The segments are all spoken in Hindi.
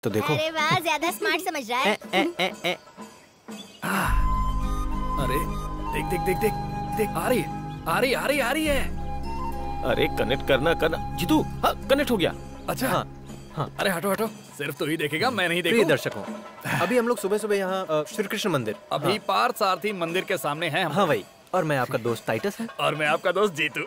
तो देखो। अरे वाह, ज्यादा स्मार्ट समझ रहा है। अरे देख देख देख देख देख, आ रही है। अरे कनेक्ट करना जीतू। हाँ, कनेक्ट हो गया। अच्छा। हाँ। अरे हटो, सिर्फ तू ही देखेगा, मैं नहीं प्रिय देखूं। दर्शकों, अभी हम लोग सुबह सुबह यहाँ श्री कृष्ण मंदिर अभी पार्थसारथी मंदिर के सामने हैं हम। हाँ भाई, और मैं आपका दोस्त टाइटस है। और मैं आपका दोस्त जीतू।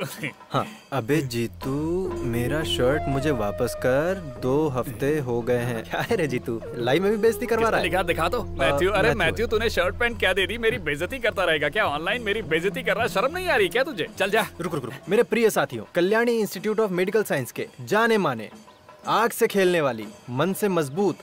हाँ। अबे जीतू, मेरा शर्ट मुझे वापस कर, 2 हफ्ते हो गए हैं। क्या है रे जीतू, लाइव में भी बेइज्जती करवा रहा है? लिखा दिखा तो मैथ्यू। अरे मैथ्यू, तूने शर्ट पैंट क्या दे दी? मेरी बेइज्जती करता रहेगा क्या? ऑनलाइन मेरी बेइज्जती कर रहा है, शर्म नहीं आ रही क्या तुझे? चल जा। रुक। मेरे प्रिय साथियों, Kalyani institute of medical science के जाने माने, आग से खेलने वाली, मन से मजबूत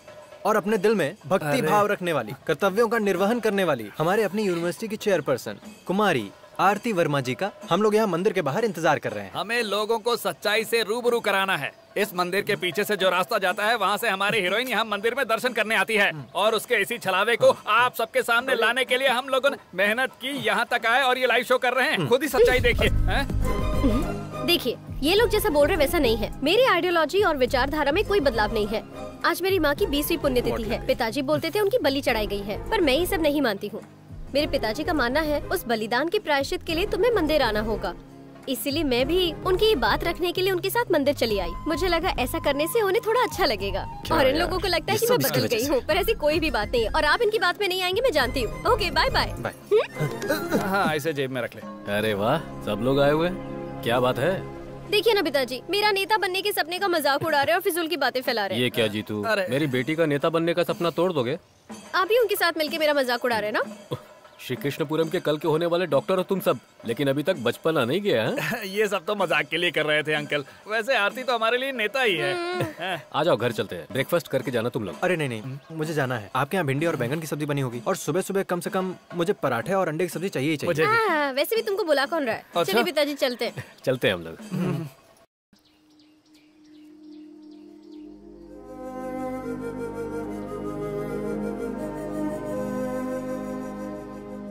और अपने दिल में भक्ति भाव रखने वाली, कर्तव्यों का निर्वहन करने वाली हमारे अपनी यूनिवर्सिटी की चेयरपर्सन कुमारी आरती वर्मा जी का हम लोग यहाँ मंदिर के बाहर इंतजार कर रहे हैं। हमें लोगों को सच्चाई से रूबरू कराना है। इस मंदिर के पीछे से जो रास्ता जाता है, वहाँ से हमारी हीरोइन यहाँ मंदिर में दर्शन करने आती है, और उसके इसी छलावे को आप सबके सामने लाने के लिए हम लोगों ने मेहनत की, यहाँ तक आए और ये लाइव शो कर रहे हैं। खुद ही सच्चाई देखिए। देखिए, ये लोग जैसा बोल रहे वैसा नहीं है। मेरी आइडियोलॉजी और विचारधारा में कोई बदलाव नहीं है। आज मेरी माँ की 20वीं पुण्यतिथि है। पिताजी बोलते थे उनकी बलि चढ़ाई गई है, पर मैं ये सब नहीं मानती हूँ। मेरे पिताजी का मानना है उस बलिदान के प्रायश्चित के लिए तुम्हें मंदिर आना होगा। इसीलिए मैं भी उनकी ये बात रखने के लिए उनके साथ मंदिर चली आई। मुझे लगा ऐसा करने से उन्हें थोड़ा अच्छा लगेगा, और इन लोगों को लगता है कि मैं बदल गई हूँ, पर ऐसी कोई भी बात नहीं है। और आप इनकी बात में नहीं आएंगे, मैं जानती हूँ। Okay, bye bye. हाँ, इसे जेब में रख ले। अरे वाह, सब लोग आए हुए, क्या बात है? देखिए ना पिताजी, मेरा नेता बनने के सपने का मजाक उड़ा रहे हैं और फिजूल की बातें फैला रहे हैं। ये क्या जीतू, मेरी बेटी का नेता बनने का सपना तोड़ दोगे? आप ही उनके साथ मिलके मेरा मजाक उड़ा रहे हैं ना। श्री कृष्णपुरम के कल के होने वाले डॉक्टर हो तुम सब, लेकिन अभी तक बचपना नहीं गया है? ये सब तो मजाक के लिए कर रहे थे अंकल। वैसे आरती तो हमारे लिए नेता ही है। आ जाओ, घर चलते हैं, ब्रेकफास्ट करके जाना तुम लोग। अरे नहीं, मुझे जाना है। आपके यहाँ भिंडी और बैंगन की सब्जी बनी होगी, और सुबह सुबह कम से कम मुझे पराठे और अंडे की सब्जी चाहिए ही चाहिए। वैसे भी तुमको बुला कौन रहा है? चलिए पिताजी, चलते हैं। चलते हैं हम लोग।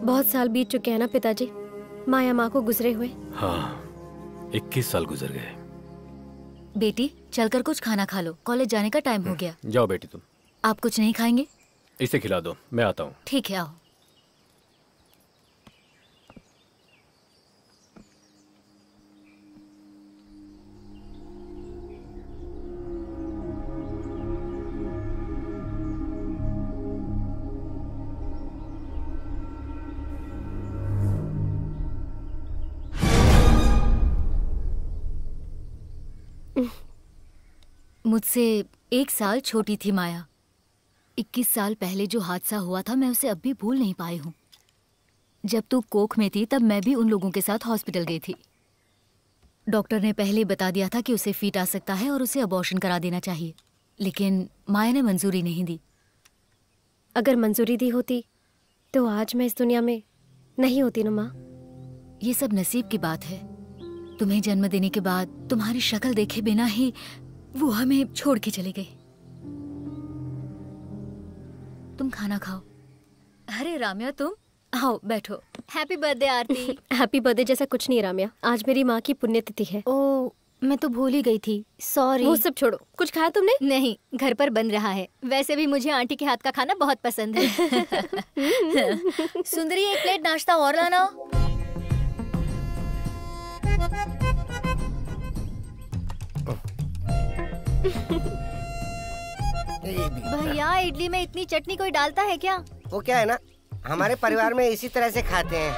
बहुत साल बीत चुके हैं ना पिताजी, माया माँ को गुजरे हुए। हाँ, 21 साल गुजर गए। बेटी, चलकर कुछ खाना खा लो, कॉलेज जाने का टाइम हो गया। जाओ बेटी तुम। आप कुछ नहीं खाएंगे? इसे खिला दो, मैं आता हूँ। ठीक है, आओ। मुझसे 1 साल छोटी थी माया। 21 साल पहले जो हादसा हुआ था, मैं उसे अब भी भूल नहीं पाई हूँ। जब तू कोख में थी तब मैं भी उन लोगों के साथ हॉस्पिटल गई थी। डॉक्टर ने पहले बता दिया था कि उसे फीट आ सकता है और उसे अबॉर्शन करा देना चाहिए, लेकिन माया ने मंजूरी नहीं दी। अगर मंजूरी दी होती तो आज मैं इस दुनिया में नहीं होती ना माँ। ये सब नसीब की बात है। तुम्हें जन्म देने के बाद तुम्हारी शक्ल देखे बिना ही वो हमें छोड़ के चली गई। तुम खाना खाओ। अरे राम्या, तुम आओ, बैठो। हैप्पी बर्थडे आरती। हैप्पी बर्थडे जैसा कुछ नहीं राम्या, आज मेरी माँ की पुण्यतिथि है। ओह, मैं तो भूल ही गई थी, सॉरी। वो सब छोड़ो, कुछ खाया तुमने? नहीं, घर पर बन रहा है। वैसे भी मुझे आंटी के हाथ का खाना बहुत पसंद है। सुंदरी, 1 प्लेट नाश्ता और लाना। भैया, इडली में इतनी चटनी कोई डालता है क्या? वो क्या है ना, हमारे परिवार में इसी तरह से खाते हैं।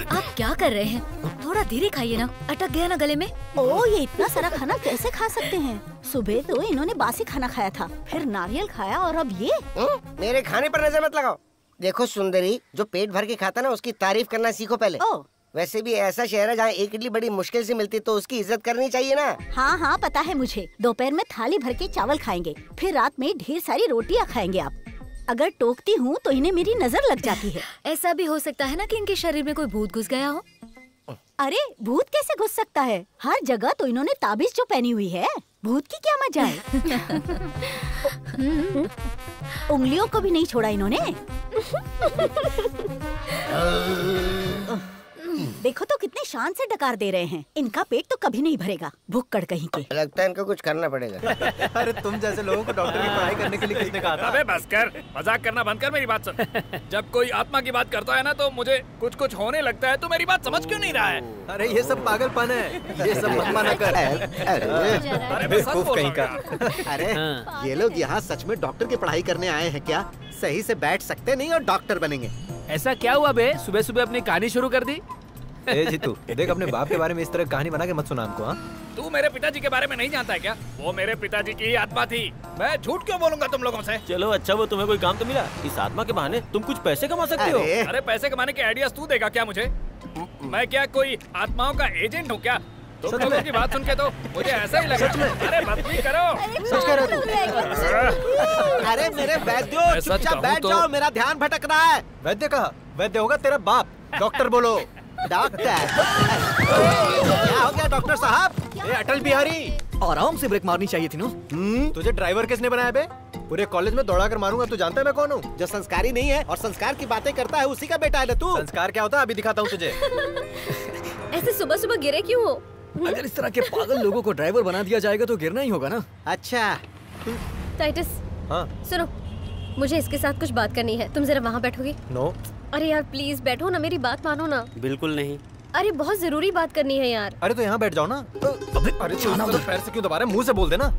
आप क्या कर रहे हैं? थोड़ा धीरे खाइए ना, अटक गया ना गले में। ओह, ये इतना सारा खाना कैसे खा सकते हैं? सुबह तो इन्होंने बासी खाना खाया था, फिर नारियल खाया, और अब ये। मेरे खाने पर नजर मत लगाओ। देखो सुंदरी, जो पेट भर के खाता ना, उसकी तारीफ करना सीखो पहले। वैसे भी ऐसा शहर है जहाँ एक इडली बड़ी मुश्किल से मिलती, तो उसकी इज्जत करनी चाहिए ना। हाँ हाँ, पता है मुझे। दोपहर में थाली भर के चावल खाएंगे, फिर रात में ढेर सारी रोटियाँ खाएंगे। आप अगर टोकती हूँ तो इन्हें मेरी नजर लग जाती है। ऐसा भी हो सकता है ना कि इनके शरीर में कोई भूत घुस गया हो। अरे, भूत कैसे घुस सकता है? हर जगह तो इन्होंने ताबीज जो पहनी हुई है। भूत की क्या मजा है। उंगलियों को भी नहीं छोड़ा इन्होंने। देखो तो कितने शान से डकार दे रहे हैं। इनका पेट तो कभी नहीं भरेगा, भुक्कड़ कहीं के। लगता है इनको कुछ करना पड़ेगा। अरे तुम जैसे लोगों को डॉक्टर की पढ़ाई करने के लिए किसने कहा था? अबे बस कर, मजाक करना बंद कर, मेरी बात सुन। जब कोई आत्मा की बात करता है ना तो मुझे कुछ कुछ होने लगता है। तो मेरी बात समझ क्यों नहीं रहा है? अरे ये सब पागलपन है, ये सब मत माना कर। अरे मैं सच बोल कहीं का। रहा हूँ। अरे ये लोग यहाँ सच में डॉक्टर की पढ़ाई करने आए हैं क्या? सही से बैठ सकते नहीं और डॉक्टर बनेंगे। ऐसा क्या हुआ बे? सुबह सुबह अपनी कहानी शुरू कर दी। ए जीतू, देख अपने बाप के बारे में इस तरह कहानी बना के मत सुना हमको। हाँ, तू मेरे पिताजी के बारे में नहीं जानता है क्या? वो मेरे पिताजी की ही आत्मा थी। मैं झूठ क्यों बोलूंगा तुम लोगों से? चलो अच्छा, वो तुम्हें कोई काम तो मिला? इस आत्मा के बहाने तुम कुछ पैसे कमा सकते हो। अरे पैसे कमाने के आइडियाज तू देगा क्या मुझे? मैं क्या कोई आत्माओं का एजेंट हूँ क्या? तुम लोगों की बात सुन के तो मुझे ऐसा ही लगा। अरे बदतमीजी करो। सच कह रहे तू? अरे मेरे वैद्यो, मैं सच चुपचाप कहूँ बैठ तो- जाओ, मेरा ध्यान भटक रहा है। वैद्य कहा? वैद्य होगा तेरा बाप। डॉक्टर बोलो। डॉक्टर क्या हो गया डॉक्टर साहब? ए अटल बिहारी, आराम से ब्रेक मारनी चाहिए थी ना। तुझे ड्राइवर किसने बनाया बे? पूरे कॉलेज में दौड़ा कर मारूंगा। तू जानता है मैं कौन हूँ? जो संस्कारी नहीं है और संस्कार की बातें करता है उसी का बेटा है ना तू। संस्कार क्या होता है अभी दिखाता हूँ तुझे। ऐसे सुबह सुबह गिरे क्यों हो? अगर इस तरह के पागल लोगों को ड्राइवर बना दिया जाएगा तो गिरना ही होगा ना। अच्छा टाइटस, हाँ सुनो, मुझे इसके साथ कुछ बात करनी है। तुम जरा वहाँ बैठोगे? नो। अरे यार प्लीज बैठो ना, मेरी बात मानो ना। बिल्कुल नहीं। अरे बहुत जरूरी बात करनी है यार। अरे तो यहाँ बैठ जाओ ना। अरे तू पैर से क्यों दबा रहा है? मुंह से बोल देना।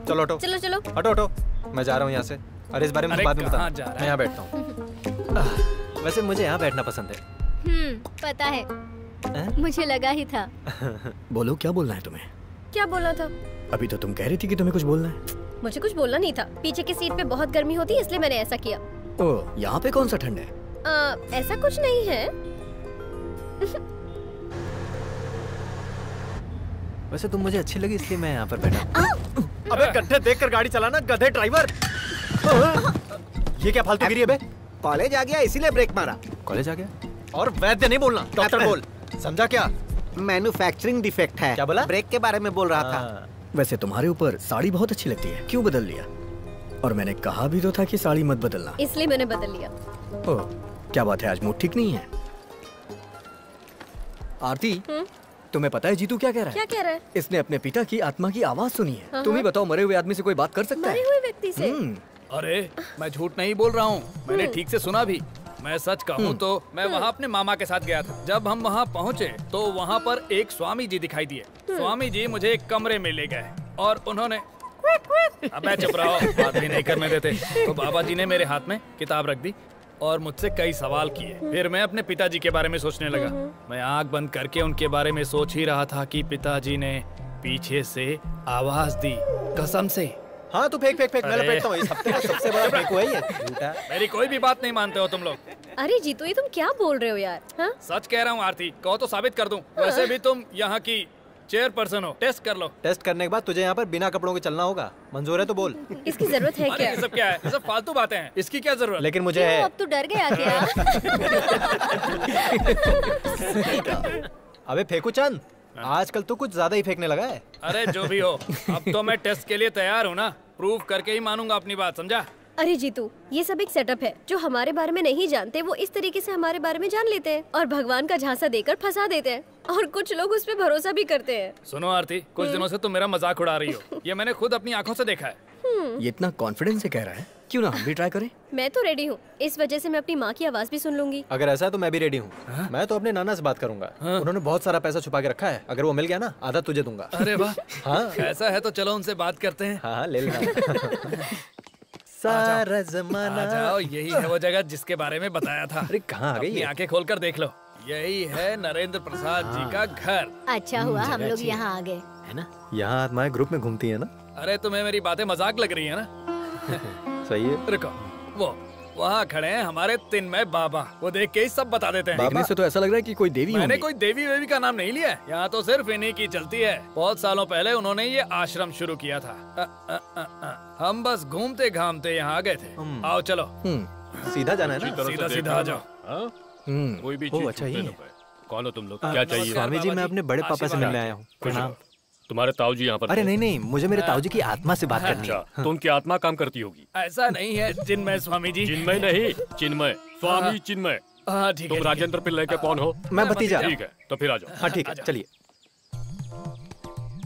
चलो हटो। चलो चलो। हटो हटो, मैं जा रहा हूँ यहाँ से। अरे इस बारे में अरे बाद में कहाँ बता। जा रहा है? मैं यहाँ बैठता हूँ। वैसे मुझे यहाँ बैठना पसंद है। पता है, मुझे लगा ही था। बोलो क्या बोलना है तुम्हें? क्या बोलना था? अभी तो तुम कह रही थी कि तुम्हें कुछ बोलना है। मुझे कुछ बोलना नहीं था। पीछे की सीट पे बहुत गर्मी होती है इसलिए मैंने ऐसा किया। ओह, यहाँ पे कौन सा ठंड है? ऐसा कुछ नहीं है। वैसे तुम मुझे अच्छी लगी इसलिए मैं यहाँ पर बैठा। अबे गड्ढे देखकर गाड़ी चलाना, गधे ड्राइवर। ये क्या फालतूगिरी है बे? कॉलेज आ गया इसीलिए ब्रेक मारा। कॉलेज आ गया? और वैद्य नहीं बोलना, डॉक्टर बोल। समझा क्या? मैन्युफैक्चरिंग डिफेक्ट है। क्या बोला? ब्रेक के बारे में बोल रहा था। हाँ। वैसे तुम्हारे ऊपर साड़ी बहुत अच्छी लगती है, क्यों बदल लिया? और मैंने कहा भी तो था कि साड़ी मत बदलना। इसलिए मैंने बदल लिया। ओह, क्या बात है, आज मूड ठीक नहीं है? आरती, तुम्हें पता है जीतू क्या कह रहा है? क्या कह रहा है? इसने अपने पिता की आत्मा की आवाज सुनी है। हाँ, तुम ही बताओ, मरे हुए आदमी से कोई बात कर सकता मरे है? हुए व्यक्ति से? अरे मैं झूठ नहीं बोल रहा हूँ, मैंने ठीक से सुना भी। मैं सच कहूँ तो मैं वहाँ अपने मामा के साथ गया था। जब हम वहाँ पहुँचे तो वहाँ पर एक स्वामी जी दिखाई दिए। स्वामी जी मुझे एक कमरे में ले गए और उन्होंने अबे चुप रहो, बात भी नहीं करने देते। तो बाबा जी ने मेरे हाथ में किताब रख दी और मुझसे कई सवाल किए। फिर मैं अपने पिताजी के बारे में सोचने लगा। मैं आंख बंद करके उनके बारे में सोच ही रहा था कि पिताजी ने पीछे से आवाज दी, कसम से। हाँ तू फेंक फेंक फेंक, मैं लपेटता हूँ। इस हफ्ते का सबसे बड़ा फेंक हुआ है ये। झूठा। मेरी कोई भी बात नहीं मानते हो तुम लोग। अरे जीतू, ये तुम क्या बोल रहे हो यार? हाँ? सच कह रहा हूँ आरती, कहो तो साबित कर दूं। वैसे भी तुम यहाँ की चेयरपर्सन हो, टेस्ट कर लो। टेस्ट करने के बाद तुझे यहाँ पर बिना कपड़ों के चलना होगा। मंजूर है तो बोल। इसकी जरूरत है अरे क्या? ये सब क्या है? ये सब फालतू बातें हैं। इसकी क्या जरूरत? लेकिन मुझे क्यों, है। अब तो डर गया क्या? अबे फेंकू चंद, आजकल तो कुछ ज्यादा ही फेंकने लगा है। अरे जो भी हो, अब तो मैं टेस्ट के लिए तैयार हूँ ना। प्रूव करके ही मानूंगा अपनी बात, समझा? अरे जीतू, ये सब एक सेटअप है। जो हमारे बारे में नहीं जानते वो इस तरीके से हमारे बारे में जान लेते हैं और भगवान का झांसा देकर फंसा देते हैं। और कुछ लोग उस पे भरोसा भी करते हैं। सुनो आरती, कुछ दिनों से तुम मेरा मजाक उड़ा रही हो। ये मैंने खुद अपनी आंखों से देखा है। ये इतना कॉन्फिडेंस से कह रहा है, क्यों ना हम भी ट्राई करें? मैं तो रेडी हूँ। इस वजह से मैं अपनी माँ की आवाज भी सुन लूंगी। अगर ऐसा है तो मैं भी रेडी हूँ। मैं तो अपने नाना से बात करूंगा। उन्होंने बहुत सारा पैसा छुपा के रखा है। अगर वो मिल गया ना, आधा तुझे दूंगा। अरे वाह, हाँ ऐसा है तो चलो उनसे बात करते हैं। हाँ ले लेना। सारा जमाना। आ जाओ, यही है वो जगह जिसके बारे में बताया था। अरे कहाँ आ गई अपनी है? आंखें खोलकर देख लो, यही है नरेंद्र प्रसाद जी का घर। अच्छा हुआ हम लोग यहाँ आ गए। है ना? यहाँ आत्माएं ग्रुप में घूमती है ना। अरे तुम्हें मेरी बातें मजाक लग रही है ना? सही है। रुको, वो वहाँ खड़े हैं हमारे तिन्मय बाबा। वो देख के ही सब बता देते हैं। देखने से तो ऐसा लग रहा है कि कोई देवी मैंने होंगी। कोई देवी वेवी का नाम नहीं लिया है। यहाँ तो सिर्फ इन्हीं की चलती है। बहुत सालों पहले उन्होंने ये आश्रम शुरू किया था। हम बस घूमते घामते यहाँ आ गए थे। आओ चलो, सीधा जाना है ना। सीधा सीधा आ जाओ। कोई भी ओह चीज अच्छा ही है। कौन हो तुम लोग? क्या चाहिए? स्वामी जी, मैं अपने बड़े पापा से मिलने आया हूँ। प्रणाम। तुम्हारे ताऊजी यहाँ पर अरे थे? नहीं नहीं, मुझे मेरे ताऊजी की आत्मा से बात करनी है। अच्छा, तो उनकी आत्मा काम करती होगी। ऐसा नहीं है चिन्मय स्वामी जी। चिन्मय नहीं, चिन्मय स्वामी चिन्मय। हाँ ठीक है। तुम राजेंद्र पिल्लै के कौन हो? मैं भतीजा। ठीक है, तो फिर आ जाओ। हाँ ठीक है, चलिए।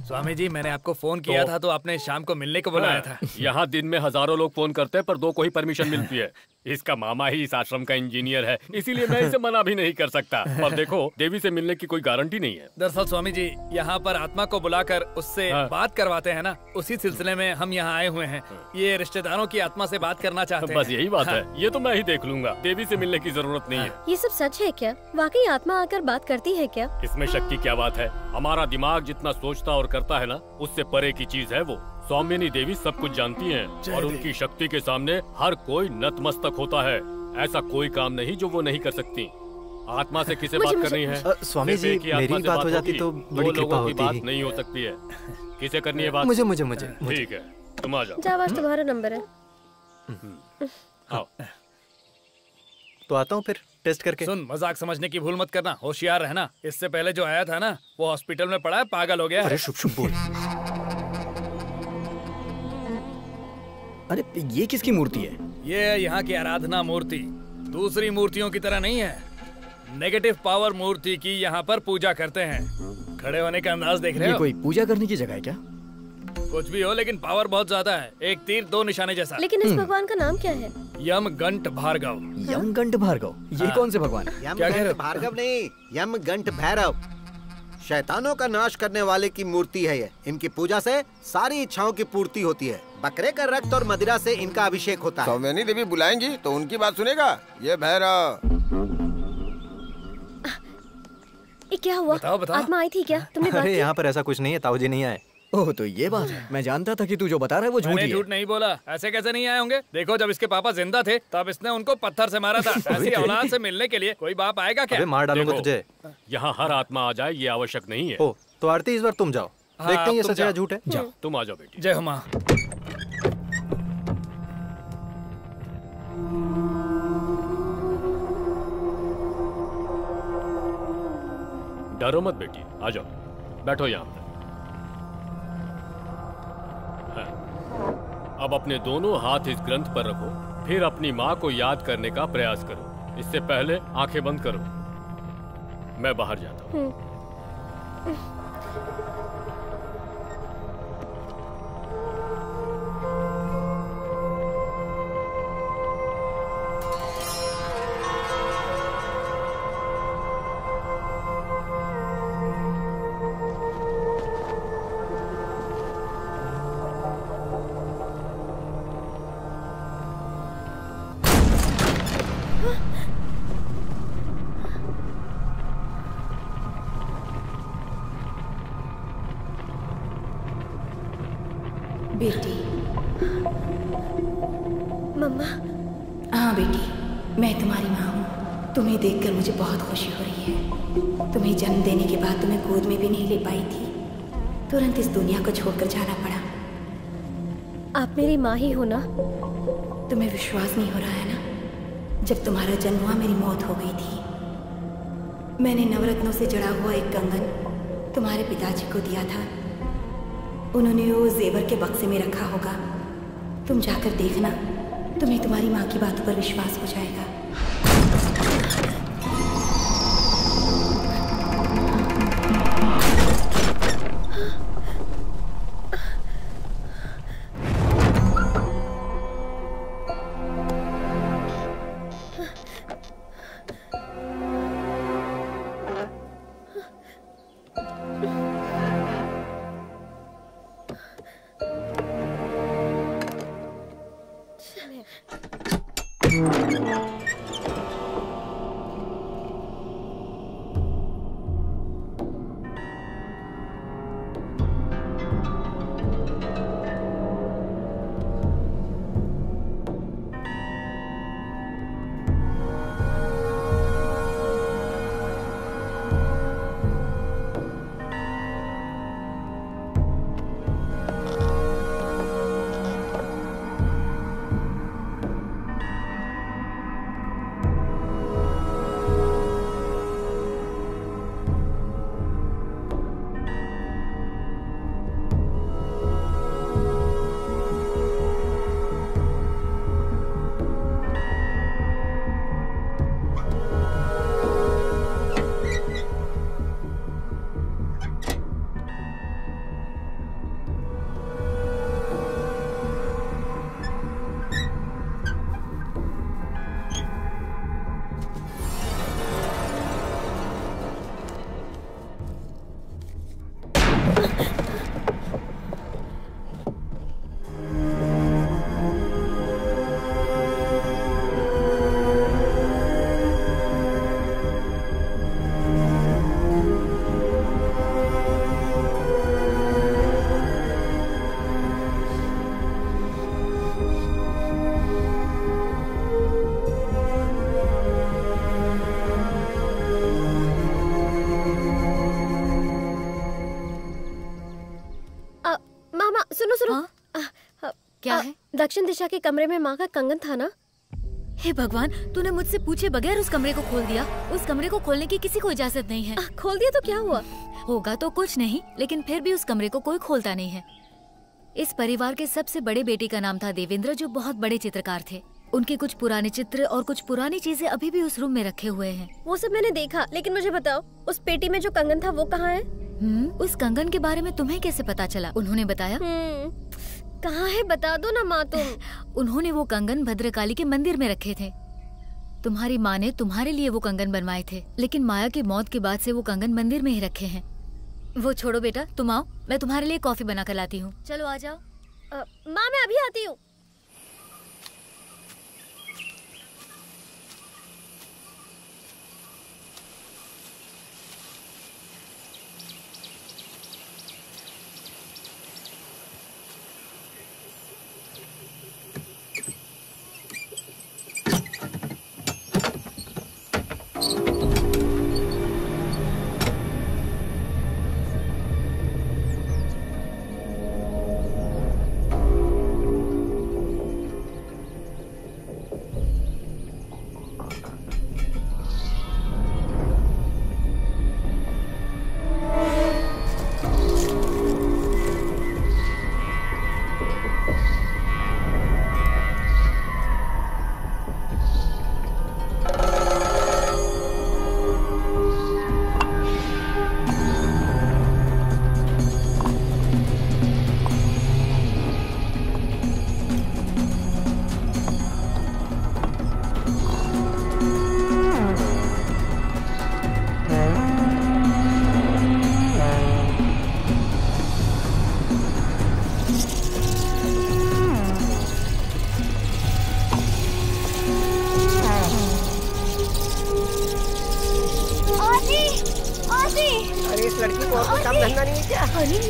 स्वामी जी, मैंने आपको फोन किया था तो आपने शाम को मिलने को बुलाया था। यहाँ दिन में हजारों लोग फोन करते हैं पर 2 को ही परमिशन मिलती है। इसका मामा ही इस आश्रम का इंजीनियर है, इसीलिए मैं इसे मना भी नहीं कर सकता। पर देखो, देवी से मिलने की कोई गारंटी नहीं है। दरअसल स्वामी जी, यहाँ पर आत्मा को बुलाकर उससे बात करवाते हैं ना, उसी सिलसिले में हम यहाँ आए हुए हैं। ये रिश्तेदारों की आत्मा से बात करना चाहते हैं। बस यही बात है, ये तो मैं ही देख लूंगा। देवी से मिलने की जरूरत नहीं है। ये सब सच है क्या? वाकई आत्मा आकर बात करती है क्या? इसमें शक की क्या बात है? हमारा दिमाग जितना सोचता और करता है ना, उससे परे की चीज है वो। सौम्यनी देवी सब कुछ जानती हैं और उनकी शक्ति के सामने हर कोई नतमस्तक होता है। ऐसा कोई काम नहीं जो वो नहीं कर सकती। आत्मा से किसे बात करनी है? स्वामी जी, मेरी बात हो जाती तो बड़ी कृपा होती। बात नहीं हो सकती है। किसे करनी है बात? मुझे मुझे मुझे। ठीक है, तुम आ जाओ। जाओ, आज तुम्हारा नंबर है। आओ। तो आता हूँ फिर टेस्ट करके। सुन, मजाक समझने की भूल मत करना, होशियार रहना। इससे पहले जो आया था ना, वो हॉस्पिटल में पड़ा है, पागल हो गया। अरे शुभ शुभ बोल। अरे ये किसकी मूर्ति है? ये यहाँ की आराधना मूर्ति, दूसरी मूर्तियों की तरह नहीं है। नेगेटिव पावर मूर्ति की यहाँ पर पूजा करते हैं। खड़े होने का अंदाज देख रहे हो? ये कोई पूजा करने की जगह है क्या? कुछ भी हो, लेकिन पावर बहुत ज्यादा है। एक तीर 2 निशाने जैसा। लेकिन इस भगवान का नाम क्या है? यमगंट भार्गव। यमगंट भार्गव, ये कौन से भगवान? यमगंट भार्गव नहीं, यमगंट भैरव। शैतानों का नाश करने वाले की मूर्ति है ये। इनकी पूजा से सारी इच्छाओं की पूर्ति होती है। बकरे का रक्त और मदिरा से इनका अभिषेक होता है। सौम्यनी देवी बुलाएंगी तो उनकी बात सुनेगा ये भैरव। ये क्या हुआ? बताओ। आत्मा आई थी क्या? तुमने बात अरे की? यहाँ पर ऐसा कुछ नहीं है, ताऊजी नहीं आए। ओह, तो ये बात है। मैं जानता था कि तू जो बता रहा है वो झूठ मैंने ही है। झूठ नहीं बोला। ऐसे कैसे नहीं आए होंगे? देखो, जब इसके पापा जिंदा थे तब इसने उनको पत्थर से मारा था। ऐसी औलाद से मिलने के लिए कोई बाप आएगा क्या? अबे मार डालूंगा देखो, तुझे। यहाँ हर आत्मा आ जाए ये आवश्यक नहीं है। ओ, तो आरती इस बार तुम जाओ। देखते हैं ये तुम सच है या जाओ। झूठ है। जाओ, तुम आ जाओ बेटी। जय हो माँ। डरो मत बेटी, आ जाओ, बैठो यहाँ पे। हाँ। अब अपने दोनों हाथ इस ग्रंथ पर रखो, फिर अपनी माँ को याद करने का प्रयास करो। इससे पहले आंखें बंद करो। मैं बाहर जाता हूँ। बेटी। मम्मा। हाँ बेटी, मैं तुम्हारी माँ हूँ। तुम्हें देखकर मुझे बहुत खुशी हो रही है। तुम्हें जन्म देने के बाद तुम्हें गोद में भी नहीं ले पाई थी, तुरंत इस दुनिया को छोड़कर जाना पड़ा। आप मेरी माँ ही हो ना? तुम्हें विश्वास नहीं हो रहा है ना? जब तुम्हारा जन्म हुआ मेरी मौत हो गई थी। मैंने नवरत्नों से जड़ा हुआ एक कंगन तुम्हारे पिताजी को दिया था। उन्होंने वो जेवर के बक्से में रखा होगा। तुम जाकर देखना, तुम्हें तुम्हारी माँ की बातों पर विश्वास हो जाएगा। दक्षिण दिशा के कमरे में माँ का कंगन था ना? हे भगवान, तूने मुझसे पूछे बगैर उस कमरे को खोल दिया। उस कमरे को खोलने की किसी को इजाजत नहीं है। खोल दिया तो क्या हुआ? होगा तो कुछ नहीं, लेकिन फिर भी उस कमरे को कोई खोलता नहीं है। इस परिवार के सबसे बड़े बेटे का नाम था देवेंद्र, जो बहुत बड़े चित्रकार थे। उनके कुछ पुराने चित्र और कुछ पुरानी चीजें अभी भी उस रूम में रखे हुए हैं। वो सब मैंने देखा, लेकिन मुझे बताओ, उस पेटी में जो कंगन था वो कहाँ है? उस कंगन के बारे में तुम्हें कैसे पता चला? उन्होंने बताया? कहाँ है, बता दो ना माँ तुम। उन्होंने वो कंगन भद्रकाली के मंदिर में रखे थे। तुम्हारी माँ ने तुम्हारे लिए वो कंगन बनवाए थे, लेकिन माया की मौत के बाद से वो कंगन मंदिर में ही रखे हैं। वो छोड़ो बेटा, तुम आओ, मैं तुम्हारे लिए कॉफी बना कर लाती हूँ। चलो आ जाओ। माँ मैं अभी आती हूँ।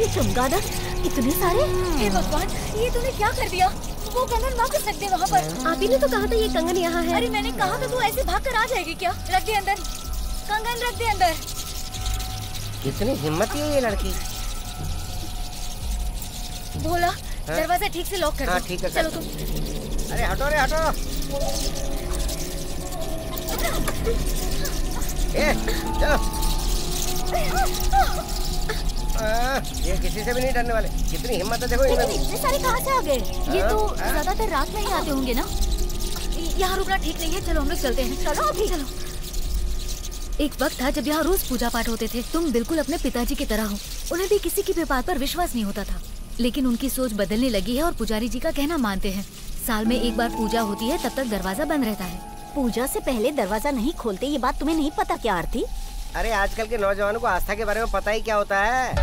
चमगादड़, इतने सारे? हे भगवान, ये तूने क्या कर दिया? वो कंगन वापस रख दे वहाँ पर। आप ही ने तो कहा था ये कंगन यहाँ है। अरे मैंने कहा था तू ऐसे भाग कर आ जाएगी क्या? रख दे अंदर, कंगन रख दे अंदर। कितनी हिम्मत है ये लड़की। भोला, दरवाजा ठीक से लॉक कर दो। हाँ ठीक है। चलो तुम। अरे हटो, अरे हटो। चलो। ये किसी से भी नहीं डरने वाले। कितनी हिम्मत है देखो इनमें भी। इतने सारे कहाँ से आ गए? ये तो ज्यादातर रात में ही आते होंगे ना। यहाँ रुकना ठीक नहीं है, चलो हम लोग चलते हैं। चलो अभी। चलो। एक वक्त था जब यहाँ रोज पूजा पाठ होते थे। तुम बिल्कुल अपने पिताजी की तरह हो। उन्हें भी किसी की भी बात पर विश्वास नहीं होता था, लेकिन उनकी सोच बदलने लगी है और पुजारी जी का कहना मानते हैं। साल में एक बार पूजा होती है, तब तक दरवाजा बंद रहता है। पूजा से पहले दरवाजा नहीं खोलते, ये बात तुम्हें नहीं पता क्या आरती? अरे आजकल के नौजवानों को आस्था के बारे में पता ही क्या होता है।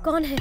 कौन है?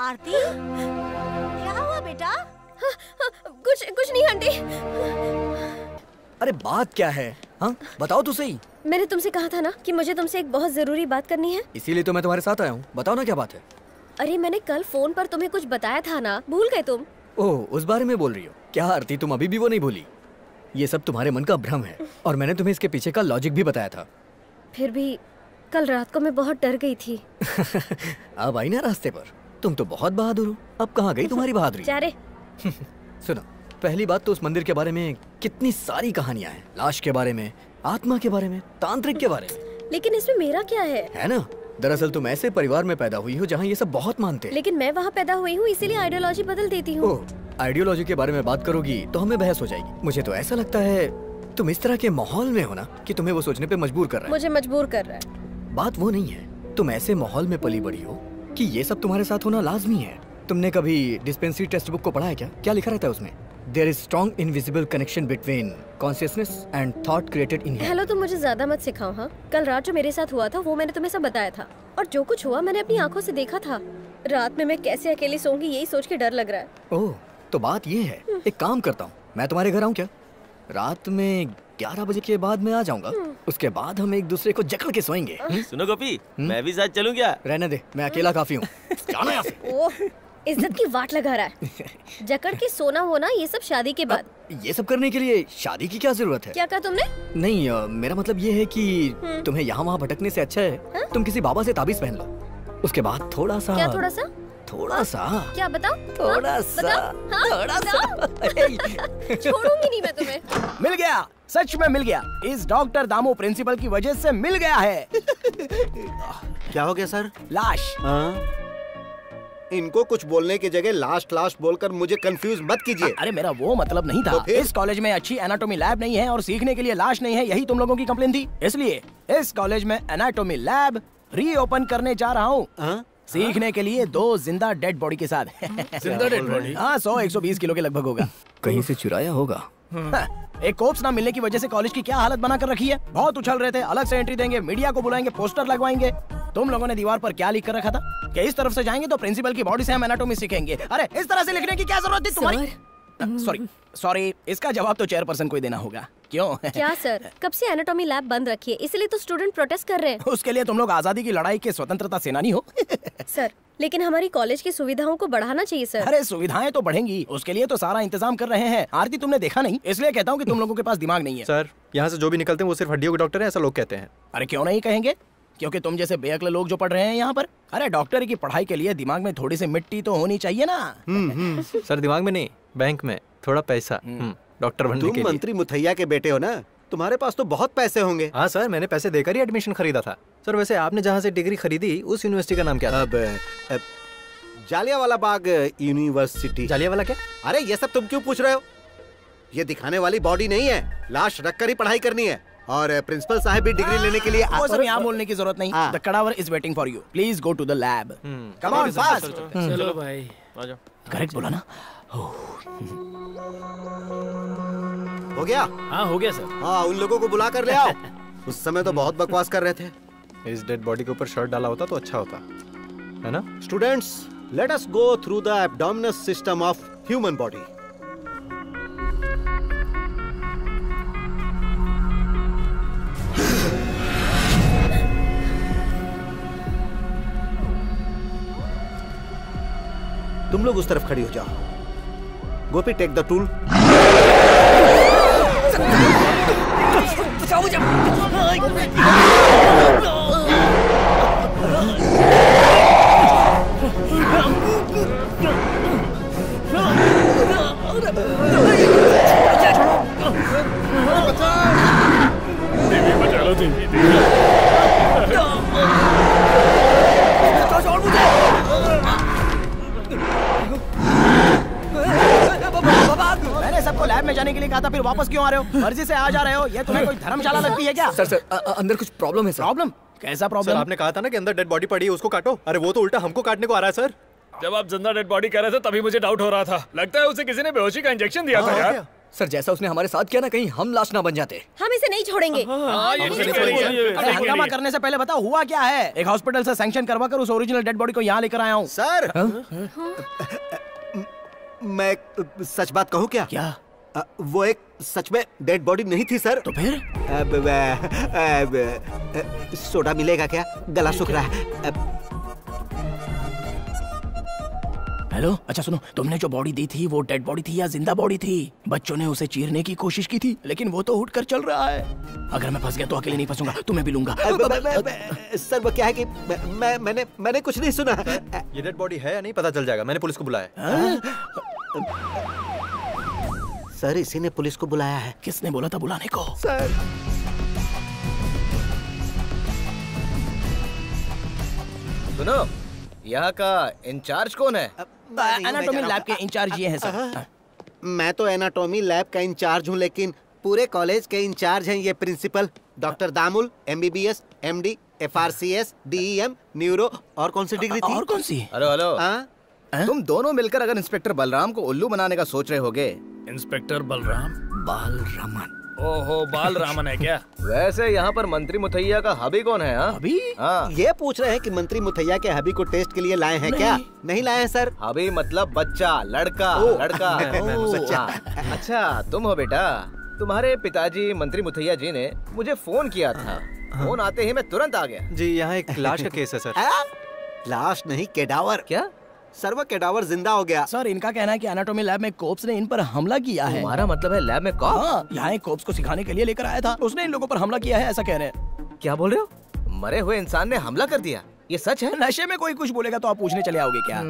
आरती, क्या हुआ बेटा? कुछ नहीं आंटी। अरे बात क्या है? हाँ बताओ तो सही। मैंने तुमसे कहा था ना कि मुझे तुमसे एक बहुत जरूरी बात करनी है। इसीलिए तो मैं तुम्हारे साथ आया हूँ। बताओ ना क्या बात है। अरे मैंने कल फोन पर तुम्हें कुछ बताया था ना, भूल गए तुम? ओह, उस बारे में बोल रही हो क्या आरती? तुम अभी भी वो नहीं भूली? ये सब तुम्हारे मन का भ्रम है और मैंने तुम्हें इसके पीछे का लॉजिक भी बताया था। फिर भी कल रात को मैं बहुत डर गई थी। अब आई ना रास्ते पर। तुम तो बहुत बहादुर हो। अब कहाँ गई तुम्हारी बहादुरी? जा रे। सुनो, पहली बात तो उस मंदिर के बारे में कितनी सारी कहानियां हैं। लाश के बारे में, आत्मा के बारे में, तांत्रिक के बारे में। लेकिन इसमें मेरा क्या है ना? दरअसल तुम ऐसे परिवार में पैदा हुई हो जहाँ ये सब बहुत मानते हैं। लेकिन मैं वहाँ पैदा हुई हूँ, इसीलिए आइडियोलॉजी बदल देती हूँ। आइडियोलॉजी के बारे में बात करोगी तो हमें बहस हो जाएगी। मुझे तो ऐसा लगता है तुम इस तरह के माहौल में हो ना कि तुम्हें वो सोचने पे मजबूर कर रहा है। मुझे मजबूर कर रहा है। बात वो नहीं है, तुम ऐसे माहौल में पली बड़ी हो कि ये सब तुम्हारे साथ होना लाजमी है। तुमने कभी डिस्पेंसरी टेक्स्ट बुक को पढ़ा है क्या? क्या लिखा रहता है उसमें? There is strong invisible connection between consciousness and thought created in here. Hello, तुम मुझे ज्यादा मत सिखाओ। हाँ, कल रात जो मेरे साथ हुआ था वो मैंने तुम्हें सब बताया था, और जो कुछ हुआ मैंने अपनी आंखों से देखा था। रात में मैं कैसे अकेली सोऊंगी यही सोच के डर लग रहा है। ओह, तो बात ये है, एक काम करता हूँ, मैं तुम्हारे घर आऊँ क्या? रात में 11 बजे के बाद मैं आ जाऊंगा। उसके बाद हम एक दूसरे को जकड़ के सोएंगे। सुनो गोपी, मैं भी साथ चलूं क्या? रहने दे, मैं अकेला काफी हूँ। जाना यहाँ से। ओह, इज्जत की वाट लगा रहा है। जकड़ के सोना होना ये सब शादी के बाद। ये सब करने के लिए शादी की क्या जरूरत है? क्या कहा तुमने? नहीं, मेरा मतलब ये है कि तुम्हें यहाँ वहाँ भटकने से अच्छा है तुम किसी बाबा से ताबीज पहन लो। उसके बाद थोड़ा सा। क्या थोड़ा सा? थोड़ा सा। क्या बताओ? थोड़ा सा। थोड़ा सा। छोड़ूंगी नहीं मैं तुम्हें। मिल गया, सच में मिल गया। इस डॉक्टर दामू प्रिंसिपल की वजह से मिल गया है। क्या हो गया सर? लाश। इनको कुछ बोलने की जगह लास्ट बोलकर मुझे कंफ्यूज मत कीजिए। अरे मेरा वो मतलब नहीं था। तो इस कॉलेज में अच्छी एनाटॉमी लैब नहीं है और सीखने के लिए लाश नहीं है, यही तुम लोगों की कंप्लेन थी। इसलिए इस कॉलेज में एनाटॉमी लैब रीओपन करने जा रहा हूँ, सीखने के लिए 2 जिंदा डेड बॉडी के साथ। जिंदा डेड बॉडी? हाँ, 100-120 किलो के लगभग होगा। कहीं से चुराया होगा। एक कोप्स ना मिलने की वजह से कॉलेज की क्या हालत बना कर रखी है। बहुत उछल रहे थे, अलग से एंट्री देंगे, मीडिया को बुलाएंगे, पोस्टर लगवाएंगे। तुम लोगों ने दीवार पर क्या लिख कर रखा था कि इस तरफ से जाएंगे तो प्रिंसिपल की बॉडी से हम एनाटॉमी सीखेंगे। अरे इस तरह से लिखने की क्या जरूरत थी तुम्हारी? सॉरी, इसका जवाब तो चेयरपर्सन को ही देना होगा। क्यों? क्या सर, कब से एनाटॉमी लैब बंद रखी है, इसलिए तो स्टूडेंट प्रोटेस्ट कर रहे हैं। उसके लिए तुम लोग आजादी की लड़ाई के स्वतंत्रता सेनानी हो। सर, लेकिन हमारी कॉलेज की सुविधाओं को बढ़ाना चाहिए सर। अरे सुविधाएं तो बढ़ेंगी, उसके लिए तो सारा इंतजाम कर रहे हैं। आरती तुमने देखा नहीं, इसलिए कहता हूँ कि तुम लोगों के पास दिमाग नहीं है। सर, यहाँ से जो भी निकलते हैं वो सिर्फ हड्डियों के डॉक्टर हैं, ऐसा लोग कहते हैं। अरे क्यों नहीं कहेंगे, क्योंकि तुम जैसे बेअक्ल लोग जो पढ़ रहे हैं यहाँ पर। अरे डॉक्टर की पढ़ाई के लिए दिमाग में थोड़ी सी मिट्टी तो होनी चाहिए ना। सर, दिमाग में नहीं, बैंक में थोड़ा पैसा डॉक्टर बनने के लिए। तुम मंत्री मुथैया के बेटे हो ना, तुम्हारे पास तो बहुत पैसे होंगे। हाँ सर, मैंने पैसे देकर ही एडमिशन खरीदा था। सर वैसे आपने जहाँ से डिग्री खरीदी उस यूनिवर्सिटी का नाम क्या था? अब जालियांवाला बाग यूनिवर्सिटी। जालियांवाला क्या? अरे ये सब तुम क्यों पूछ रहे हो? ये दिखाने वाली बॉडी नहीं है, लाश रखकर ही पढ़ाई करनी है। और प्रिंसिपल साहब भी डिग्री लेने के लिए वो सब यहाँ बोलने की जरूरत नहीं। The cadaver is waiting for you, please go to the lab. Come on fast. चलो भाई, आ जाओ। करेक्ट बोला ना? हो गया? हाँ हो गया सर। हाँ, उन लोगों को बुला कर ले आओ। उस समय तो बहुत बकवास कर रहे थे। इस डेड बॉडी के ऊपर शर्ट डाला होता तो अच्छा होता है ना? Students, let us go through the abdominal system of human body. तुम लोग उस तरफ खड़ी हो जाओ। गोपी, टेक द टूल। बचा लो तुम। के लिए कहा था, फिर वापस क्यों आ रहे हो? मर्जी से आ जा रहे हो, ये तुम्हें कोई धर्मशाला लगती है क्या? सर अंदर कुछ प्रॉब्लम है सर। प्रॉब्लम? कैसा प्रॉब्लम? आपने कहा था ना कि अंदर डेड बॉडी पड़ी है, उसको काटो। अरे वो तो उल्टा हमको काटने को आ रहा है सर। जब आप जिंदा डेड बॉडी कह रहे थे तभी मुझे डाउट हो रहा था। लगता है उसे किसी ने बेहोशी का इंजेक्शन दिया था यार। सर जैसा उसने हमारे साथ किया ना, कहीं हम लाश ना बन जाते। हम इसे नहीं छोड़ेंगे। अरे हंगामा करने से पहले बताओ हुआ क्या है? एक हॉस्पिटल से सैंक्शन करवा कर उस ओरिजिनल डेड बॉडी को यहाँ लेकर आया हूँ। सर मैं सच बात कहूँ क्या? क्या? वो एक सच में डेड बॉडी नहीं थी सर। तो फिर? सोडा मिलेगा क्या? गला सूख रहा है। हेलो, अच्छा सुनो, तुमने जो बॉडी दी थी वो डेड बॉडी थी या जिंदा बॉडी थी? बच्चों ने उसे चीरने की कोशिश की थी लेकिन वो तो उठ कर चल रहा है। अगर मैं फंस गया तो अकेले नहीं फंसूंगा, तुम्हें भी लूंगा। सर वो क्या है कि मैंने कुछ नहीं सुना। ये डेड बॉडी है या नहीं पता चल जाएगा, मैंने पुलिस को बुलाया। सर इसी ने पुलिस को बुलाया है। किसने बोला था बुलाने को? सर सुनो, यहाँ का इंचार्ज कौन है? एनाटॉमी लैब के इंचार्ज ये हैं सर। मैं तो एनाटॉमी लैब का इंचार्ज हूँ, लेकिन पूरे कॉलेज के इंचार्ज हैं ये principal doctor Damul, MBBS, MD, FRCS, DEM, neuro. और कौन सी डिग्री थी? और कौन सी? हेलो तुम दोनों मिलकर अगर इंस्पेक्टर बलराम को उल्लू बनाने का सोच रहे होगे। इंस्पेक्टर बलराम? बालरामन। ओहो, बालरामन है क्या? वैसे यहाँ पर मंत्री मुथैया का हबी कौन है? हबी? हाँ। ये पूछ रहे हैं कि मंत्री मुथैया के हबी को टेस्ट के लिए लाए हैं क्या? नहीं लाए हैं सर। हबी मतलब बच्चा, लड़का। लड़का। अच्छा तुम हो बेटा। तुम्हारे पिताजी मंत्री मुथैया जी ने मुझे फोन किया था। फोन आते ही मैं तुरंत आ गया। जी यहाँ एक लाश का केस है सर। लाश नहीं, केडावर। क्या? सर वो केडावर जिंदा हो गया। सर इनका कहना है कि एनाटॉमी लैब में कोप्स ने इन पर हमला किया है। तुम्हारा मतलब है लैब में कॉप्स? हाँ, यहाँ एक कोप्स को सिखाने के लिए लेकर आया था, उसने इन लोगों पर हमला किया है, ऐसा कह रहे हैं। क्या बोल रहे हो? मरे हुए इंसान ने हमला कर दिया? ये सच है? नशे में कोई कुछ बोलेगा तो आप पूछने चले आओगे क्या?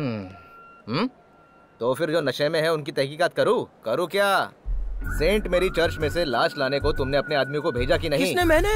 तो फिर जो नशे में है उनकी तहकीकात करूँ क्या? सेंट मेरी चर्च में से लाश लाने को तुमने अपने आदमी को भेजा कि नहीं? किसने? मैंने?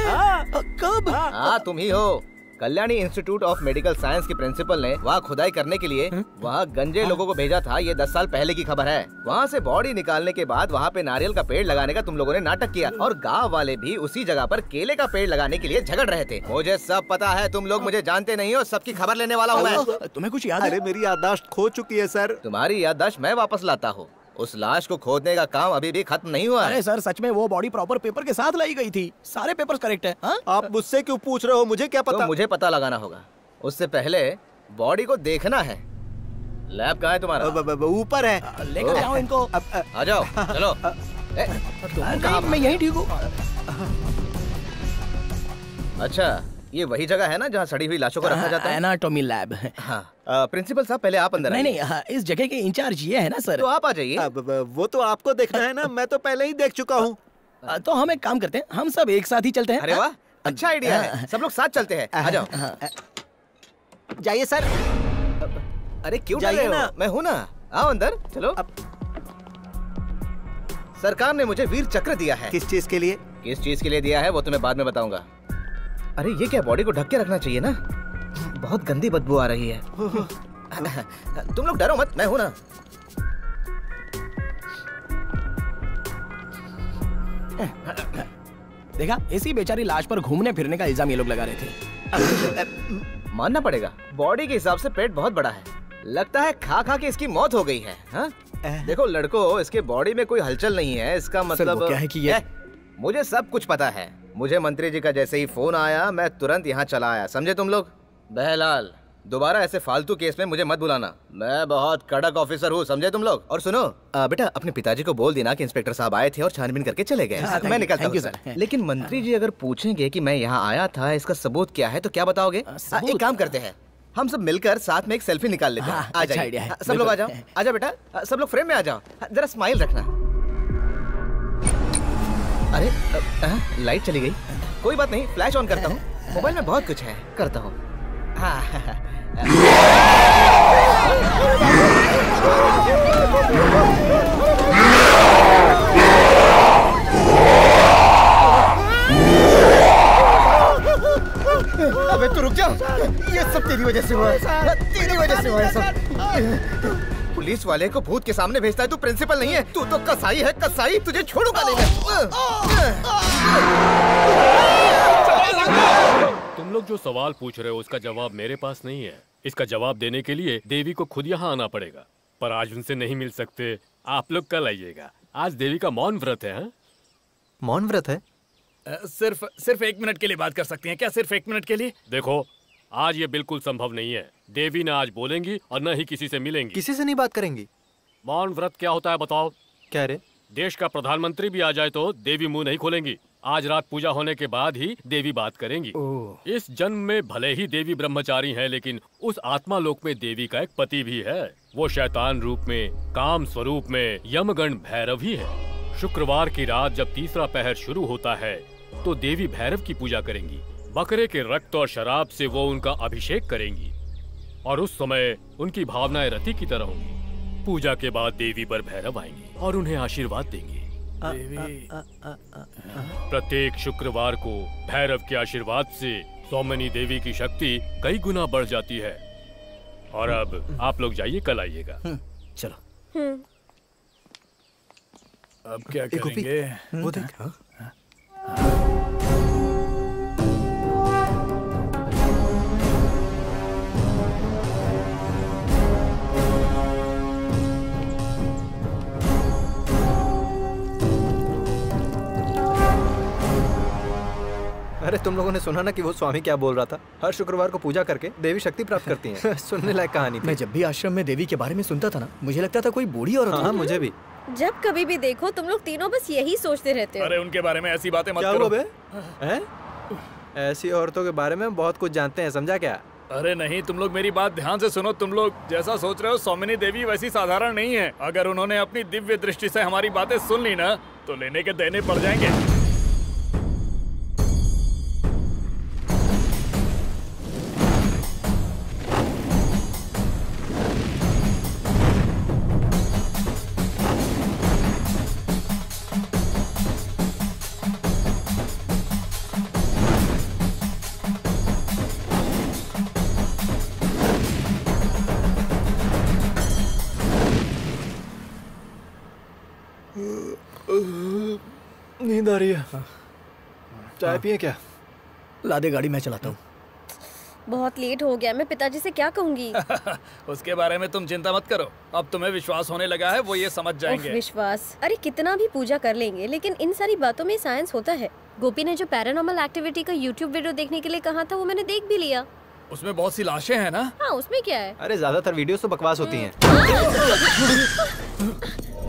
कब? हाँ तुम ही हो। Kalyani institute of medical science के प्रिंसिपल ने वहाँ खुदाई करने के लिए वहाँ गंजे लोगों को भेजा था। ये 10 साल पहले की खबर है। वहाँ से बॉडी निकालने के बाद वहाँ पे नारियल का पेड़ लगाने का तुम लोगों ने नाटक किया और गांव वाले भी उसी जगह पर केले का पेड़ लगाने के लिए झगड़ रहे थे। मुझे सब पता है, तुम लोग मुझे जानते नहीं हो, सबकी खबर लेने वाला हूँ मैं। तुम्हें कुछ याद है? अरे मेरी याददाश्त खो चुकी है सर। तुम्हारी याददाश्त मैं वापस लाता हूँ। उस लाश को खोदने का काम अभी भी खत्म नहीं हुआ है। अरे सर सच में वो बॉडी प्रॉपर पेपर के साथ लाई गई थी, सारे पेपर्स करेक्ट है। आप मुझसे क्यों पूछ रहे हो? मुझे क्या पता? तो मुझे पता लगाना होगा। उससे पहले बॉडी को देखना है। लैब कहाँ है तुम्हारा? ऊपर है। लेकर जाओ इनको। आ जाओ चलो। मैं यहीं ठीक हूँ। अच्छा ये वही जगह है ना जहाँ सड़ी हुई लाशों को रखा जाता है? Anatomy lab. हाँ प्रिंसिपल साहब पहले आप अंदर नहीं इस जगह के इंचार्ज ये है ना सर। तो आप आ जाइए। वो तो आपको देखना है ना, मैं तो पहले ही देख चुका हूँ। तो हम एक काम करते हैं, हम सब एक साथ ही चलते हैं। अरे वाह अच्छा आइडिया है, सब लोग साथ चलते हैं। आ जाओ। जाइए सर। अरे क्यों डर रहे हो? मैं हूँ ना, आओ अंदर चलो। सरकार ने मुझे वीर चक्र दिया है। किस चीज के लिए? किस चीज के लिए दिया है वो तुम्हें बाद में बताऊंगा। अरे ये क्या, बॉडी को ढक के रखना चाहिए ना, बहुत गंदी बदबू आ रही है। तुम लोग डरो मत, मैं हूं ना। देखा, इसी बेचारी लाश पर घूमने फिरने का इल्जाम ये लोग लगा रहे थे। मानना पड़ेगा, बॉडी के हिसाब से पेट बहुत बड़ा है। लगता है खा खा के इसकी मौत हो गई है। हाँ? देखो लड़को, इसके बॉडी में कोई हलचल नहीं है, इसका मतलब क्या है कि ये... मुझे सब कुछ पता है। मुझे मंत्री जी का जैसे ही फोन आया मैं तुरंत यहाँ चला आया, समझे तुम लोग? बहलाल दोबारा ऐसे फालतू केस में मुझे मत बुलाना, मैं बहुत कड़क ऑफिसर हूँ, समझे तुम लोग? और सुनो बेटा, अपने पिताजी को बोल देना कि इंस्पेक्टर साहब आए थे और छानबीन करके चले गए। मैं निकलता हूँ सर। लेकिन मंत्री जी अगर पूछेंगे कि मैं यहाँ आया था, इसका सबूत क्या है, तो क्या बताओगे? एक काम करते हैं, हम सब मिलकर साथ में एक सेल्फी निकाल लेते हैं। आ जाइए सब लोग, आ जाओ, आजा बेटा, सब लोग फ्रेम में आ जाओ, जरा स्माइल रखना। अरे लाइट चली गई, कोई बात नहीं, फ्लैश ऑन करता हूँ, मोबाइल में बहुत कुछ है, करता हूँ। अबे तू रुक जा, ये सब तेरी वजह से हुआ है, तेरी वजह से हुआ है सब। पुलिस वाले को भूत के सामने भेजता है, तू प्रिंसिपल नहीं है, तू तो कसाई है, कसाई, तुझे छोड़ूंगा नहीं मैं। तुम लोग जो सवाल पूछ रहे हो उसका जवाब मेरे पास नहीं है। इसका जवाब देने के लिए देवी को खुद यहाँ आना पड़ेगा, पर आज उनसे नहीं मिल सकते। आप लोग कल आइएगा। आज देवी का मौन व्रत है। हाँ? मौन व्रत है? सिर्फ 1 मिनट के लिए बात कर सकती हैं क्या? सिर्फ 1 मिनट के लिए? देखो, आज ये बिल्कुल संभव नहीं है। देवी न आज बोलेंगी और न ही किसी से मिलेंगी। किसी से नहीं बात करेंगी? मौन व्रत क्या होता है बताओ? क्या रे? देश का प्रधानमंत्री भी आ जाए तो देवी मुंह नहीं खोलेंगी। आज रात पूजा होने के बाद ही देवी बात करेंगी। इस जन्म में भले ही देवी ब्रह्मचारी है, लेकिन उस आत्मा लोक में देवी का एक पति भी है। वो शैतान रूप में, काम स्वरूप में यमगण भैरव ही है। शुक्रवार की रात जब तीसरा पहर शुरू होता है तो देवी भैरव की पूजा करेंगी। बकरे के रक्त और शराब से वो उनका अभिषेक करेंगी और उस समय उनकी भावनाएं रति की तरह होंगी। पूजा के बाद देवी पर भैरव आएंगे और उन्हें आशीर्वाद देंगे। प्रत्येक शुक्रवार को भैरव के आशीर्वाद से सौम्यनी देवी की शक्ति कई गुना बढ़ जाती है। और अब आप लोग जाइए, कल आइएगा। चलो। अब क्या करेंगे? वो देख। अरे तुम लोगों ने सुना ना कि वो स्वामी क्या बोल रहा था? हर शुक्रवार को पूजा करके देवी शक्ति प्राप्त करती हैं। सुनने लायक कहानी थी। मैं जब भी आश्रम में देवी के बारे में सुनता था ना, मुझे लगता था कोई बूढ़ी औरत। हाँ, मुझे भी। जब कभी भी देखो तुम लोग तीनों बस यही सोचते रहते हो। अरे उनके बारे में ऐसी बातें मत क्या करो। हुआ बे? हैं? ऐसी औरतों के बारे में बहुत कुछ जानते हैं, समझा क्या? अरे नहीं, तुम लोग मेरी बात ध्यान से सुनो। तुम लोग जैसा सोच रहे हो सौमिनी देवी वैसी साधारण नहीं है। अगर उन्होंने अपनी दिव्य दृष्टि से हमारी बातें सुन ली ना तो लेने के देने पड़ जाएंगे। नींद आ रही है। चाय पिए क्या? ला दे गाड़ी, मैं चलाता हूँ। बहुत लेट हो गया, मैं पिताजी से क्या कहूँगी? उसके बारे में तुम चिंता मत करो। अब तुम्हें विश्वास होने लगा है, वो ये समझ जाएंगे। विश्वास? अरे कितना भी पूजा कर लेंगे, लेकिन इन सारी बातों में साइंस होता है। गोपी ने जो पैरानॉर्मल एक्टिविटी का यूट्यूब वीडियो देखने के लिए कहा था वो मैंने देख भी लिया। उसमें बहुत सी लाशें हैं ना? हाँ, उसमें क्या है? अरे ज्यादातर वीडियोस तो बकवास होती हैं।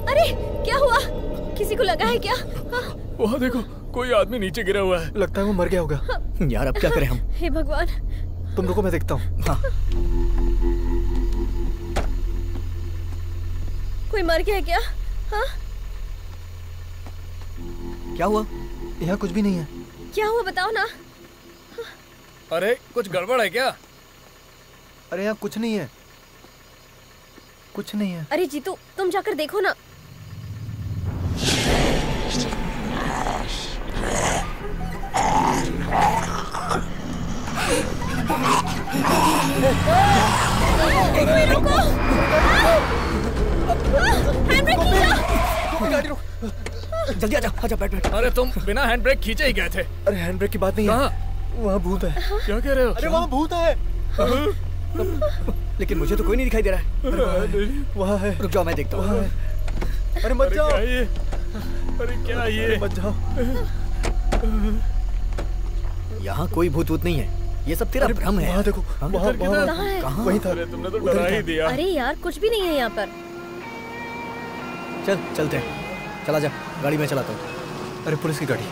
अरे क्या हुआ? किसी को लगा है क्या? वहाँ देखो, कोई आदमी नीचे गिरा हुआ है। लगता है वो मर गया होगा। यार अब क्या करें हम? हे भगवान। तुम रुको, मैं देखता हूँ। हाँ। कोई मर गया क्या? हाँ? क्या हुआ? यहाँ कुछ भी नहीं है। क्या हुआ बताओ ना। अरे कुछ गड़बड़ है क्या? अरे यहाँ कुछ नहीं है, कुछ नहीं है। अरे जीतू, तुम जाकर देखो ना। जल्दी आजा, आजा, बैठ बैठ। अरे तुम बिना हैंड ब्रेक खींचे ही गए थे। अरे हैंड ब्रेक की बात नहीं है, वहाँ भूत है। क्या कह रहे हो? अरे वहाँ भूत है। लेकिन मुझे तो कोई नहीं दिखाई दे रहा है। वहाँ है। रुक जाओ, मैं देखता हूँ। अरे मत जाओ। अरे क्या ये? मत जाओ। यहाँ कोई भूत वूत नहीं है, ये सब तेरा भ्रम है। वहाँ देखो, वहाँ कहाँ? वहीं था। अरे तुमने तो डरा ही दिया। अरे यार कुछ भी नहीं है यहाँ पर। चल चलते हैं, चला जा, गाड़ी में चलाता हूँ। अरे पुलिस की गाड़ी।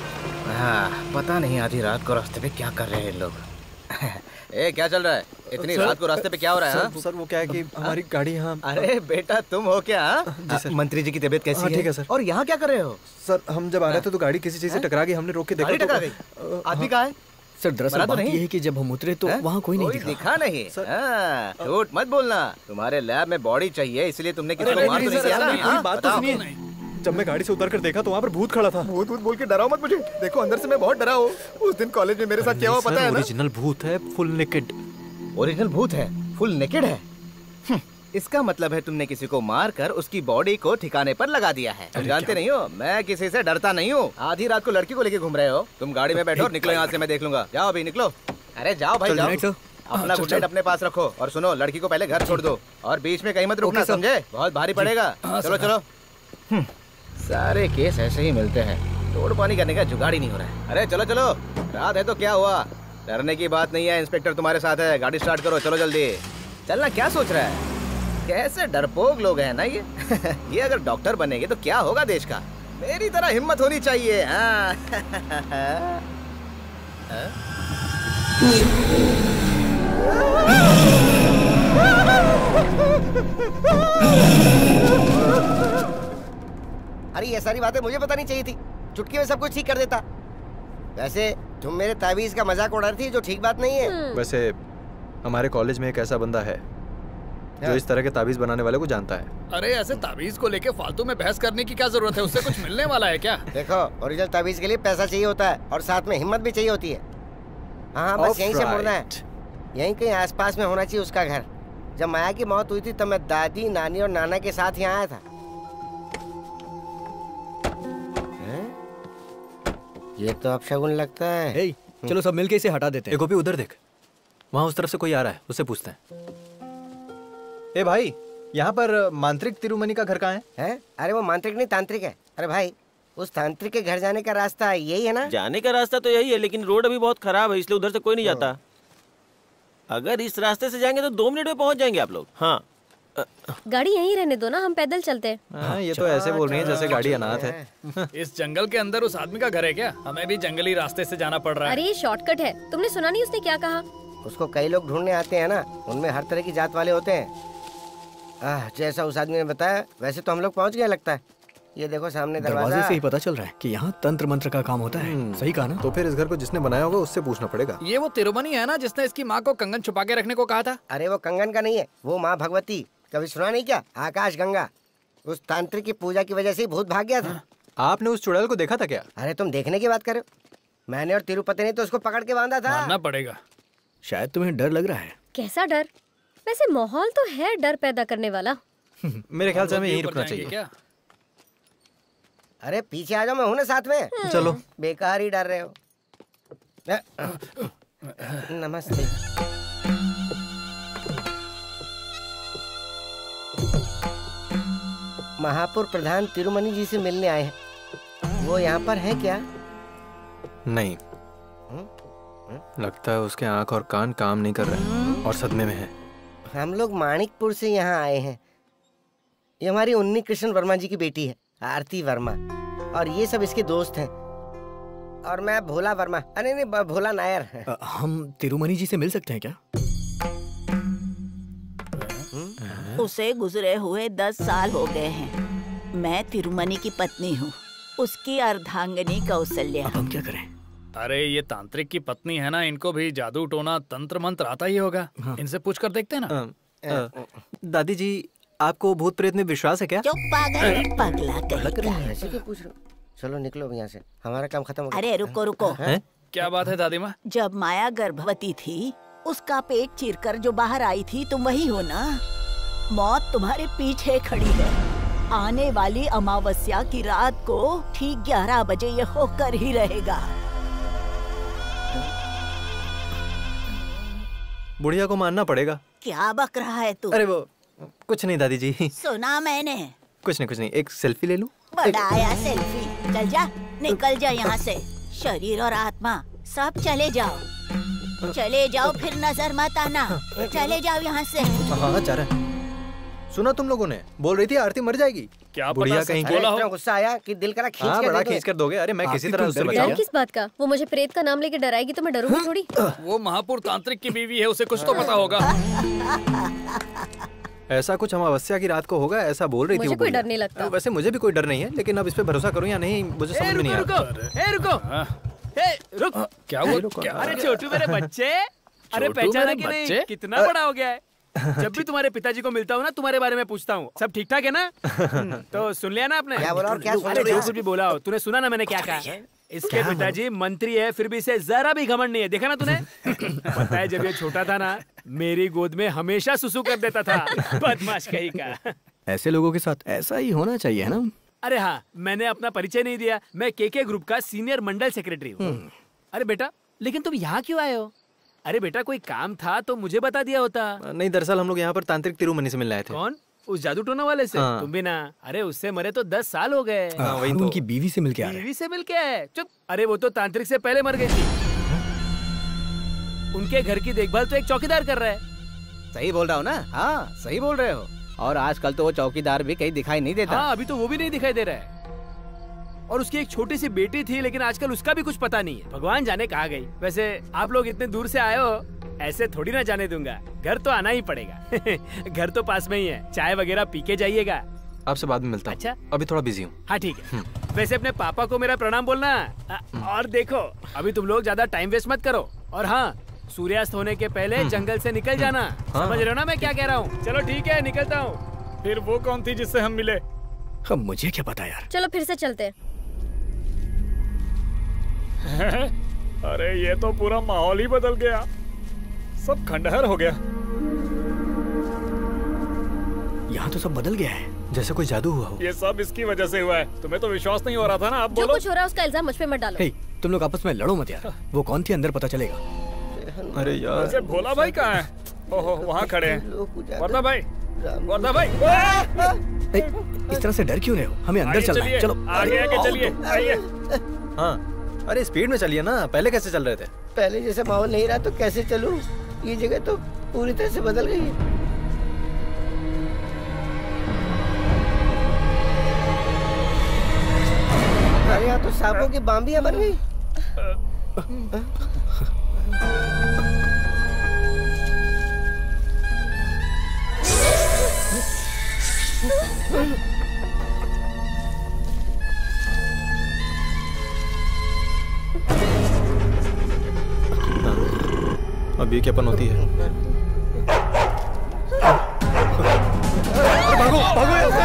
हाँ, पता नहीं आधी रात को रास्ते पे क्या कर रहे हैं लोग। ए, क्या चल रहा है? इतनी रात को रास्ते पे क्या हो रहा है? सर वो क्या है कि हमारी गाड़ी यहाँ। अरे बेटा तुम हो क्या? जी सर। मंत्री जी की तबीयत कैसी है? ठीक है सर। और यहाँ क्या कर रहे हो? सर हम जब आ रहे थे तो गाड़ी किसी चीज से टकरा गई, हमने रोक के देखा। गाड़ी टकरा गई? आदमी कहाँ है? सर दरअसल बात ये है कि जब हम उतरे तो वहाँ कोई नहीं दिखा नहीं। झूठ मत बोलना। तुम्हारे लैब में बॉडी चाहिए, इसलिए तुमने किसी को मार तो नहीं दिया ना? बात तो सुनिए। जब मैं गाड़ी से उतर कर देखा तो वहाँ पर भूत खड़ा था। भूत भूत बोल के डराओ मत मुझे। देखो अंदर से मैं बहुत डरा हूँ। उस दिन कॉलेज में मेरे साथ क्या हुआ पता है ना? ओरिजिनल भूत है, फुल नेकेड। ओरिजिनल भूत है, फुल नेकेड है। इसका मतलब है तुमने किसी को मार कर उसकी बॉडी को ठिकाने पर लगा दिया है। तुम जानते नहीं हो मैं किसी से डरता नहीं हूँ। आधी रात को लड़की को लेके घूम रहे हो। तुम गाड़ी में बैठो और निकलो यहाँ से, मैं देख लूंगा। जाओ अभी निकलो। अरे जाओ भाई जाओ। अपना गुड नाइट अपने पास रखो और सुनो लड़की को पहले घर छोड़ दो और बीच में कहीं मत रुकना, समझे? बहुत भारी पड़ेगा। चलो चलो। सारे केस ऐसे ही मिलते हैं, तोड़ पानी करने का जुगाड़ ही नहीं हो रहा है। अरे चलो चलो, रात है तो क्या हुआ, डरने की बात नहीं है। इंस्पेक्टर तुम्हारे साथ है, गाड़ी स्टार्ट करो, चलो जल्दी। चलना क्या सोच रहा है? कैसे डरपोक लोग हैं ना ये। ये अगर डॉक्टर बनेंगे तो क्या होगा देश का। मेरी तरह हिम्मत होनी चाहिए। हाँ। अरे ये सारी बातें मुझे पता नहीं चाहिए थी, चुटकी में सब कुछ ठीक कर देता। वैसे तुम मेरे ताबीज का मजाक उड़ा रही थी, जो ठीक बात नहीं है। वैसे हमारे कॉलेज में एक ऐसा बंदा है जो इस तरह के ताबीज बनाने वाले को जानता है। अरे ऐसे ताबीज को लेके फालतू में बहस करने की क्या जरूरत है? उससे कुछ मिलने वाला है क्या? देखो ओरिजिनल ताबीज के लिए पैसा चाहिए होता है और साथ में हिम्मत भी चाहिए होती है। हाँ बस यहीं से मुड़ना है, यहीं कहीं आसपास में होना चाहिए उसका घर। जब माया की मौत हुई थी तब मैं दादी, नानी और नाना के साथ यहाँ आया था। ये तो अपशगुन लगता है। चलो सब मिलके इसे हटा देते हैं। गोपी उधर देख, वहाँ उस तरफ से कोई आ रहा है, उससे पूछते हैं। ए भाई, यहाँ पर मांत्रिक तिरुमनी का घर कहाँ है? अरे वो मांत्रिक नहीं तांत्रिक है। अरे भाई उस तांत्रिक के घर जाने का रास्ता यही है ना? जाने का रास्ता तो यही है, लेकिन रोड अभी बहुत खराब है, इसलिए उधर से कोई नहीं जाता। अगर इस रास्ते से जाएंगे तो 2 मिनट में पहुँच जाएंगे आप लोग। हाँ गाड़ी यहीं रहने दो ना, हम पैदल चलते हैं। हाँ, ये तो ऐसे बोल रही है जैसे गाड़ी अनाथ है। इस जंगल के अंदर उस आदमी का घर है क्या? हमें भी जंगली रास्ते से जाना पड़ रहा है। अरे ये शॉर्टकट है, तुमने सुना नहीं उसने क्या कहा? उसको कई लोग ढूंढने आते हैं ना, उनमें हर तरह की जात वाले होते हैं। जैसा उस आदमी ने बताया वैसे तो हम लोग पहुंच गए लगता है। ये देखो सामने दरवाजे से ही पता चल रहा है कि यहाँ तंत्र मंत्र का काम होता है। सही कहा ना? तो फिर इस घर को जिसने बनाया होगा उससे पूछना पड़ेगा। ये वो तिरुमनी है ना जिसने इसकी माँ को कंगन छुपा के रखने को कहा था? अरे वो कंगन का नहीं है, वो माँ भगवती। कभी सुना नहीं क्या? आकाश गंगा। उस तांत्रिक की पूजा की वजह से ही भूत भाग गया था। आपने उस चुड़ैल को देखा था क्या? अरे तुम देखने की बात कर रहे हो? मैंने और तिरुपति ने तो उसको पकड़ के बांधा था। मानना पड़ेगा। शायद तुम्हें डर लग रहा है। कैसा डर? वैसे माहौल तो है डर पैदा करने वाला। मेरे ख्याल से हमें यहीं रुकना चाहिए क्या? अरे पीछे आ जाओ, मैं हूं ना साथ में। चलो। बेकार ही डर रहे हो। नमस्ते। महापुर प्रधान तिरुमनी जी से मिलने आए हैं। वो यहाँ पर है क्या? नहीं, लगता है उसके आंख और कान काम नहीं कर रहे और सदमे में है। हम लोग माणिकपुर से यहाँ आए हैं। ये हमारी उन्नी कृष्ण वर्मा जी की बेटी है, आरती वर्मा, और ये सब इसके दोस्त हैं। और मैं भोला वर्मा, अरे नहीं भोला नायर। हम तिरुमनी जी से मिल सकते हैं क्या? उसे गुजरे हुए 10 साल हो गए हैं। मैं तिरुमनी की पत्नी हूँ, उसकी अर्धांगिनी कौशल्या। अब हम क्या करें? अरे ये तांत्रिक की पत्नी है ना, इनको भी जादू टोना तंत्र मंत्र आता ही होगा। इनसे पूछ कर देखते हैं ना। दादी जी, आपको भूत प्रेत में विश्वास है क्या? चुप पागल, पगला कहीं। ऐसे क्यों पूछ रहे हो? चलो निकलो यहाँ से, हमारा काम खत्म हो गया। अरे रुको रुको। क्या बात है दादी माँ? जब माया गर्भवती थी, उसका पेट चीरकर जो बाहर आई थी, तुम वही हो ना? मौत तुम्हारे पीछे खड़ी है। आने वाली अमावस्या की रात को ठीक 11 बजे ये होकर ही रहेगा। बुढ़िया को मानना पड़ेगा। क्या बक रहा है तू? अरे वो कुछ नहीं दादी जी। सुना मैंने। कुछ नहीं, एक सेल्फी ले लूं? बड़ा आया सेल्फी। चल जा, निकल जा यहाँ से। शरीर और आत्मा सब चले जाओ, चले जाओ, फिर नजर मत आना। चले जाओ यहाँ से। हाँ जा रहा है। सुना तुम लोगों ने? बोल रही थी आरती मर जाएगी। क्या बुढ़िया कहीं बोला हो? गुस्सा आया कि दिल करा खींच कर बड़ा खींच कर दोगे। अरे मैं किसी तरह उससे बचा किस बात का? वो मुझे प्रेत का नाम लेके डराएगी तो मैं डरूंगी थोड़ी। वो महापुर तांत्रिक की बीवी है, उसे कुछ तो पता होगा। ऐसा कुछ अमावस्या की रात को होगा, ऐसा बोल रही थी। मुझे कोई डर नहीं लगता। वैसे मुझे भी कोई डर नहीं है, लेकिन अब इस पे भरोसा करूं या नहीं मुझे समझ में नहीं आ रहा। रुको। क्या हुआ? अरे छोटू मेरे बच्चे, अरे पहचाना कि नहीं? कितना बड़ा हो गया है। जब भी तुम्हारे पिताजी को मिलता हूँ ना, तुम्हारे बारे में पूछता हूँ। सब ठीक ठाक है ना? तो सुन लिया ना आपने? क्या बोला और क्या सुन अरे लिया? जो कुछ भी बोला हो, तूने सुना ना मैंने क्या कहा? इसके पिताजी मंत्री है, फिर भी इसे जरा भी घमंड नहीं है, देखा ना तूने? पता है जब ये छोटा था ना, मेरी गोद में हमेशा सुसु कर देता था, बदमाश कहीं का। ऐसे लोगों के साथ ऐसा ही होना चाहिए, है ना? अरे हाँ, मैंने अपना परिचय नहीं दिया, मैं केके ग्रुप का सीनियर मंडल सेक्रेटरी हूँ। अरे बेटा, लेकिन तुम यहाँ क्यों आए हो? अरे बेटा, कोई काम था तो मुझे बता दिया होता। नहीं, दरअसल हम लोग यहाँ पर तांत्रिक तिरुमणि से मिल रहे थे। कौन? उस जादू टोना वाले से? हाँ। तुम भी ना। अरे उससे मरे तो 10 साल हो गए। वही तो। उनकी बीवी से मिलके आ रहे हैं। बीवी से मिलके आए? चुप। अरे वो तो तांत्रिक से पहले मर गई थी। उनके घर की देखभाल तो एक चौकीदार कर रहा है। सही बोल रहा हूँ ना? हाँ, सही बोल रहे हो। और आजकल तो वो चौकीदार भी कहीं दिखाई नहीं देता। हाँ, अभी तो वो भी नहीं दिखाई दे रहा है। और उसकी एक छोटी सी बेटी थी, लेकिन आजकल उसका भी कुछ पता नहीं है। भगवान जाने कहाँ गई। वैसे आप लोग इतने दूर से आए हो, ऐसे थोड़ी ना जाने दूंगा। घर तो आना ही पड़ेगा। घर तो पास में ही है, चाय वगैरह पी के जाइएगा। आपसे बाद में मिलता हूँ। अच्छा, अभी थोड़ा बिजी हूँ। हाँ ठीक है। वैसे अपने पापा को मेरा प्रणाम बोलना। और देखो, अभी तुम लोग ज्यादा टाइम वेस्ट मत करो। और हाँ, सूर्यास्त होने के पहले जंगल से निकल जाना। समझ रहे हो ना मैं क्या कह रहा हूँ? चलो ठीक है, निकलता हूँ। फिर वो कौन थी जिससे हम मिले? मुझे क्या पता यार। चलो फिर से चलते हैं। अरे ये तो पूरा माहौल ही बदल गया, सब खंडहर हो गया। यहाँ तो सब बदल गया है, जैसे कोई जादू हुआ हो। ये सब इसकी वजह से हुआ है। तुम्हें तो विश्वास नहीं हो रहा था ना? अब जो बोलो। कुछ हो रहा है उसका इल्जाम मुझ पे मत डालो। हे, तुम लोग आपस में लड़ो मत यार। वो कौन थी अंदर पता चलेगा। अरे यार, वैसे भोला भाई कहाँ है? ओहो, वहाँ खड़े हैं। वर्धा भाई, वर्धा भाई। इस तरह से डर क्यों रहे हो? हमें अंदर चलना है। चलो आगे आगे चलिए, आइए। हाँ, अरे स्पीड में चलिए ना। पहले कैसे चल रहे थे? पहले जैसा माहौल नहीं रहा तो कैसे चलूं? ये जगह तो पूरी तरह से बदल गई है। अरे यहाँ तो सांपों की बाम्बियां बन गई। अब ये क्या पनौती है? भागो भागो यहाँ से।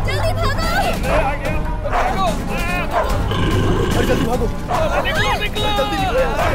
जल्दी भागो। अरे जल्दी भागो। निकलो निकलो। जल्दी निकलो यहाँ से।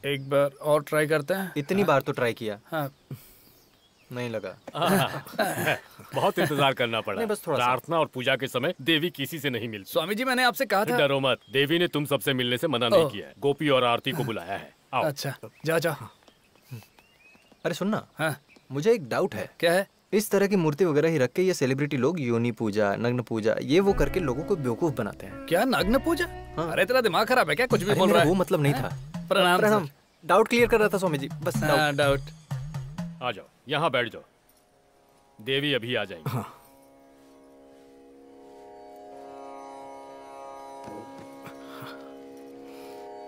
एक बार और ट्राई करते हैं। इतनी बार तो ट्राई किया। हाँ। नहीं लगा। बहुत इंतजार करना पड़ा। नहीं, बस थोड़ा सा। प्रार्थना और पूजा के समय देवी किसी से नहीं मिलती। स्वामी जी, मैंने आपसे कहा था। डरो मत, देवी ने तुम सबसे मिलने से मना नहीं किया है। गोपी और आरती को बुलाया है। आओ। अच्छा, जा जा। अरे सुनना। हाँ, मुझे एक डाउट है। क्या है? इस तरह की मूर्ति वगैरह ही रख के ये सेलिब्रिटी लोग योनि पूजा, नग्न पूजा, ये वो करके लोगों को बेवकूफ बनाते हैं। क्या नग्न पूजा? हाँ। अरे तेरा दिमाग खराब है क्या? कुछ भी अरे बोल रहा है। वो मतलब नहीं था। प्रणाम। प्रणाम। डाउट क्लियर कर रहा था स्वामी जी, बस। हाँ, डाउट। आ जाओ, यहाँ बैठ जाओ। देवी अभी आ जाएंगी। हाँ।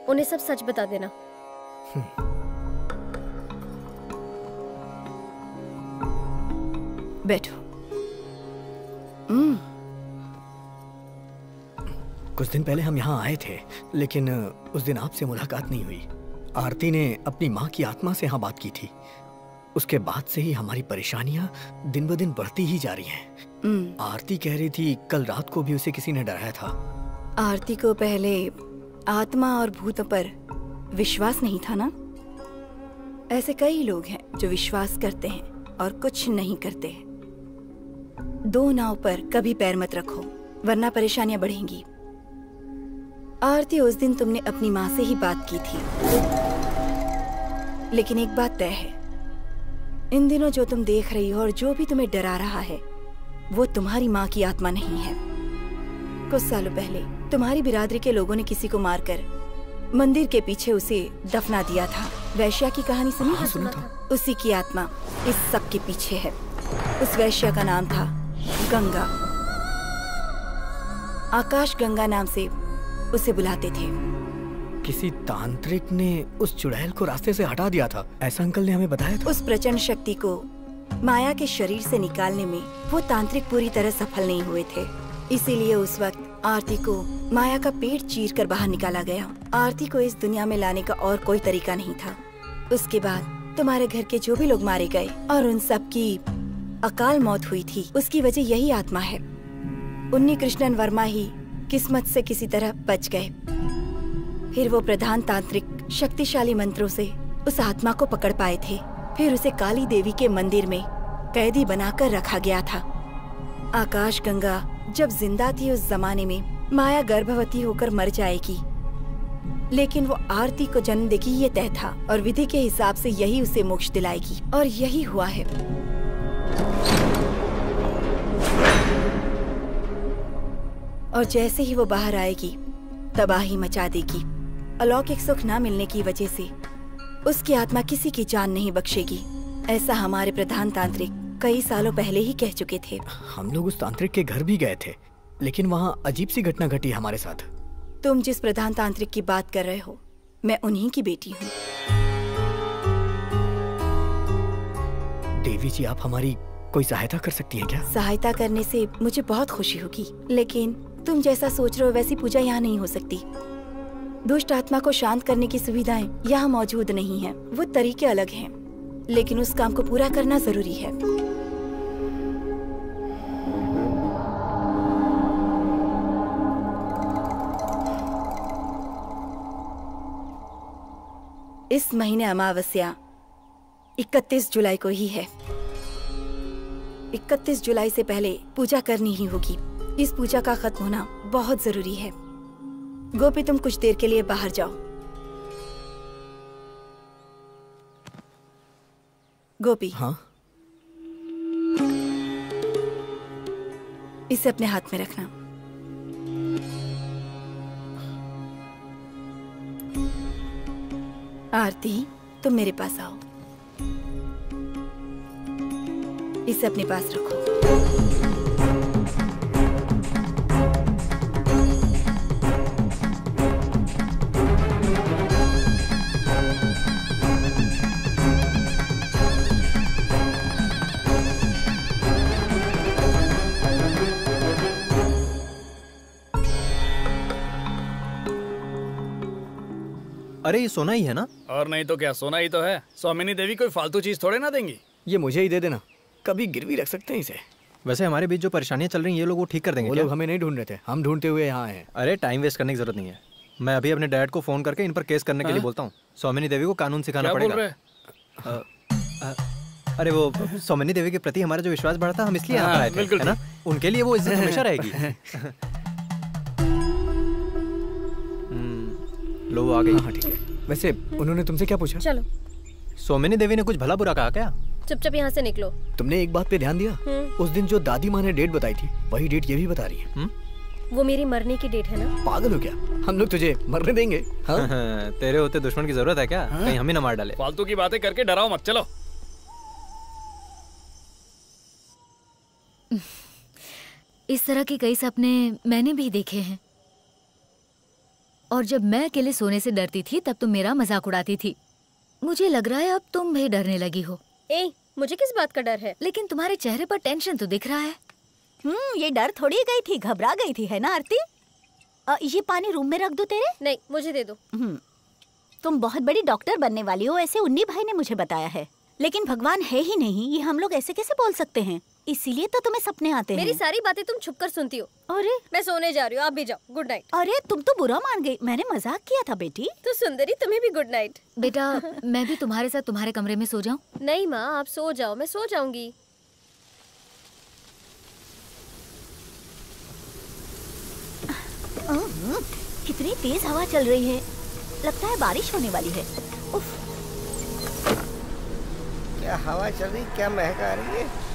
उन्हें सब सच बता देना। बैठो। कुछ दिन पहले हम यहाँ आए थे, लेकिन उस दिन आपसे मुलाकात नहीं हुई। आरती ने अपनी माँ की आत्मा से यहाँ बात की थी। उसके बाद से ही हमारी परेशानियां दिन ब दिन बढ़ती ही जा रही हैं। आरती कह रही थी कल रात को भी उसे किसी ने डराया था। आरती को पहले आत्मा और भूतों पर विश्वास नहीं था ना? ऐसे कई लोग हैं जो विश्वास करते हैं और कुछ नहीं करते। दो नाव पर कभी पैर मत रखो, वरना परेशानियां बढ़ेंगी। आरती, उस दिन तुमने अपनी माँ से ही बात की थी, लेकिन एक बात तय है, इन दिनों जो तुम देख रही हो और जो भी तुम्हें डरा रहा है वो तुम्हारी माँ की आत्मा नहीं है। कुछ सालों पहले तुम्हारी बिरादरी के लोगों ने किसी को मारकर मंदिर के पीछे उसे दफना दिया था। वैश्या की कहानी सुनी? हाँ, सुना था। उसी की आत्मा इस सब के पीछे है। उस वैश्या का नाम था गंगा। आकाश गंगा नाम से उसे बुलाते थे। किसी तांत्रिक ने उस चुड़ैल को रास्ते से हटा दिया था, ऐसा अंकल ने हमें बताया था। उस प्रचंड शक्ति को माया के शरीर से निकालने में वो तांत्रिक पूरी तरह सफल नहीं हुए थे। इसीलिए उस वक्त आरती को माया का पेट चीर कर बाहर निकाला गया। आरती को इस दुनिया में लाने का और कोई तरीका नहीं था। उसके बाद तुम्हारे घर के जो भी लोग मारे गए और उन सब की अकाल मौत हुई थी, उसकी वजह यही आत्मा है। उन्नी कृष्णन वर्मा ही किस्मत से किसी तरह बच गए। फिर वो प्रधान तांत्रिक शक्तिशाली मंत्रों से उस आत्मा को पकड़ पाए थे। फिर उसे काली देवी के मंदिर में कैदी बनाकर रखा गया था। आकाश गंगा जब जिंदा थी उस जमाने में माया गर्भवती होकर मर जाएगी, लेकिन वो आरती को जन्म देगी ये तय था और विधि के हिसाब से यही उसे मोक्ष दिलाएगी, और यही हुआ है। और जैसे ही वो बाहर आएगी तबाही मचा देगी। अलौकिक सुख न मिलने की वजह से उसकी आत्मा किसी की जान नहीं बख्शेगी। ऐसा हमारे प्रधान तांत्रिक कई सालों पहले ही कह चुके थे। हम लोग उस तांत्रिक के घर भी गए थे, लेकिन वहाँ अजीब सी घटना घटी हमारे साथ। तुम जिस प्रधान तांत्रिक की बात कर रहे हो, मैं उन्हीं की बेटी हूँ। देवी जी, आप हमारी कोई सहायता कर सकती हैं क्या? सहायता करने से मुझे बहुत खुशी होगी, लेकिन तुम जैसा सोच रहे हो वैसी पूजा यहाँ नहीं हो सकती। दुष्ट आत्मा को शांत करने की सुविधाएं यहाँ मौजूद नहीं है। वो तरीके अलग हैं, लेकिन उस काम को पूरा करना जरूरी है। इस महीने अमावस्या 31 जुलाई को ही है। 31 जुलाई से पहले पूजा करनी ही होगी। इस पूजा का खत्म होना बहुत जरूरी है। गोपी, तुम कुछ देर के लिए बाहर जाओ। गोपी। हाँ? इसे अपने हाथ में रखना। आरती, तुम मेरे पास आओ। इसे अपने पास रखो। अरे ये सोना ही है ना? और नहीं तो क्या, सोना ही तो है। स्वामिनी देवी कोई फालतू चीज थोड़े ना देंगी। ये मुझे ही दे देना, कभी गिरवी रख सकते हैं इसे। वैसे हमारे बीच जो परेशानियां चल रही हैं ये लोग वो ठीक कर देंगे। वो लोग हमें नहीं ढूंढ रहे थे, हम ढूंढते हुए यहाँ आए हैं। अरे टाइम वेस्ट करने की जरूरत नहीं है। मैं अभी अपने डैड को फोन करके इन पर केस करने के लिए बोलता हूँ। स्वामिनी देवी को कानून सिखाना पड़ेगा। अरे वो स्वामिनी देवी के प्रति हमारा जो विश्वास बढ़ा था, हम इसलिए यहाँ आए थे, है ना? उनके लिए वो इज्जत हमेशा रहेगी। लो वो आ गई। हाँ ठीक है। वैसे उन्होंने तुमसे क्या पूछा? चलो। स्वामिनी देवी ने कुछ भला बुरा कहा क्या? चुपचाप यहाँ से निकलो। तुमने एक बात पे ध्यान दिया? उस दिन जो दादी माँ ने डेट बताई थी, वही डेट ये भी बता रही है। वो मेरी मरने की डेट है ना? पागल हो क्या? हम लोग तुझे मरने देंगे? हाँ? तेरे होते दुश्मन की जरूरत है क्या? कहीं हमें ना मार डाले। फालतू की बातें करके डराओ मत। चलो। इस तरह के कई सपने मैंने भी देखे हैं, और जब मैं अकेले सोने से डरती थी तब तुम मेरा मजाक उड़ाती थी। मुझे लग रहा है अब तुम भी डरने लगी हो। मुझे किस बात का डर है? लेकिन तुम्हारे चेहरे पर टेंशन तो दिख रहा है। ये डर थोड़ी गई थी, घबरा गई थी, है ना आरती? ये पानी रूम में रख दूं तेरे? नहीं, मुझे दे दो। तुम बहुत बड़ी डॉक्टर बनने वाली हो, ऐसे उन्नी भाई ने मुझे बताया है। लेकिन भगवान है ही नहीं, ये हम लोग ऐसे कैसे बोल सकते हैं? इसीलिए तो तुम्हें सपने आते हैं। मेरी सारी बातें तुम छुप कर सुनती हो। अरे मैं सोने जा रही हूँ, आप भी जाओ। Good night. अरे तुम तो बुरा मान गई, मैंने मजाक किया था बेटी। तो सुंदरी तुम्हें भी गुड नाइट। बेटा मैं भी तुम्हारे साथ तुम्हारे कमरे में सो जाऊं? नहीं माँ, आप सो जाओ, मैं सो जाऊंगी। कितनी तेज हवा चल रही है, लगता है बारिश होने वाली है। उफ। क्या हवा चल रही, क्या महक आ रही है।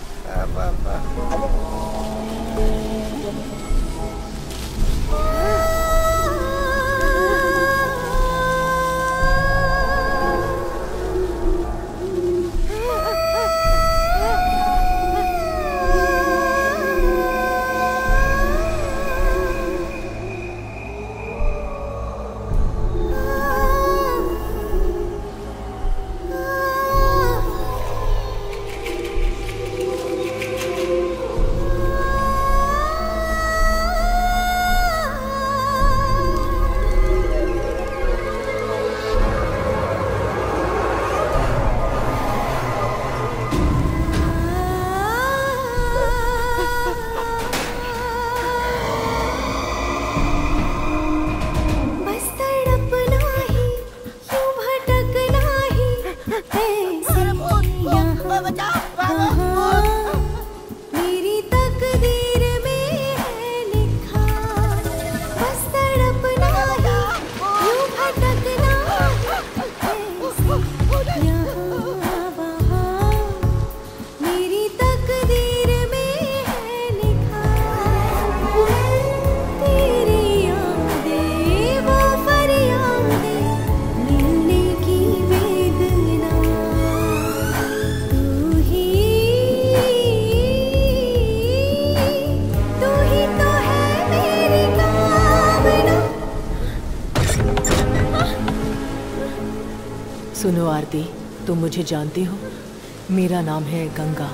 सुनो आरती, तुम मुझे जानती हो, मेरा नाम है गंगा।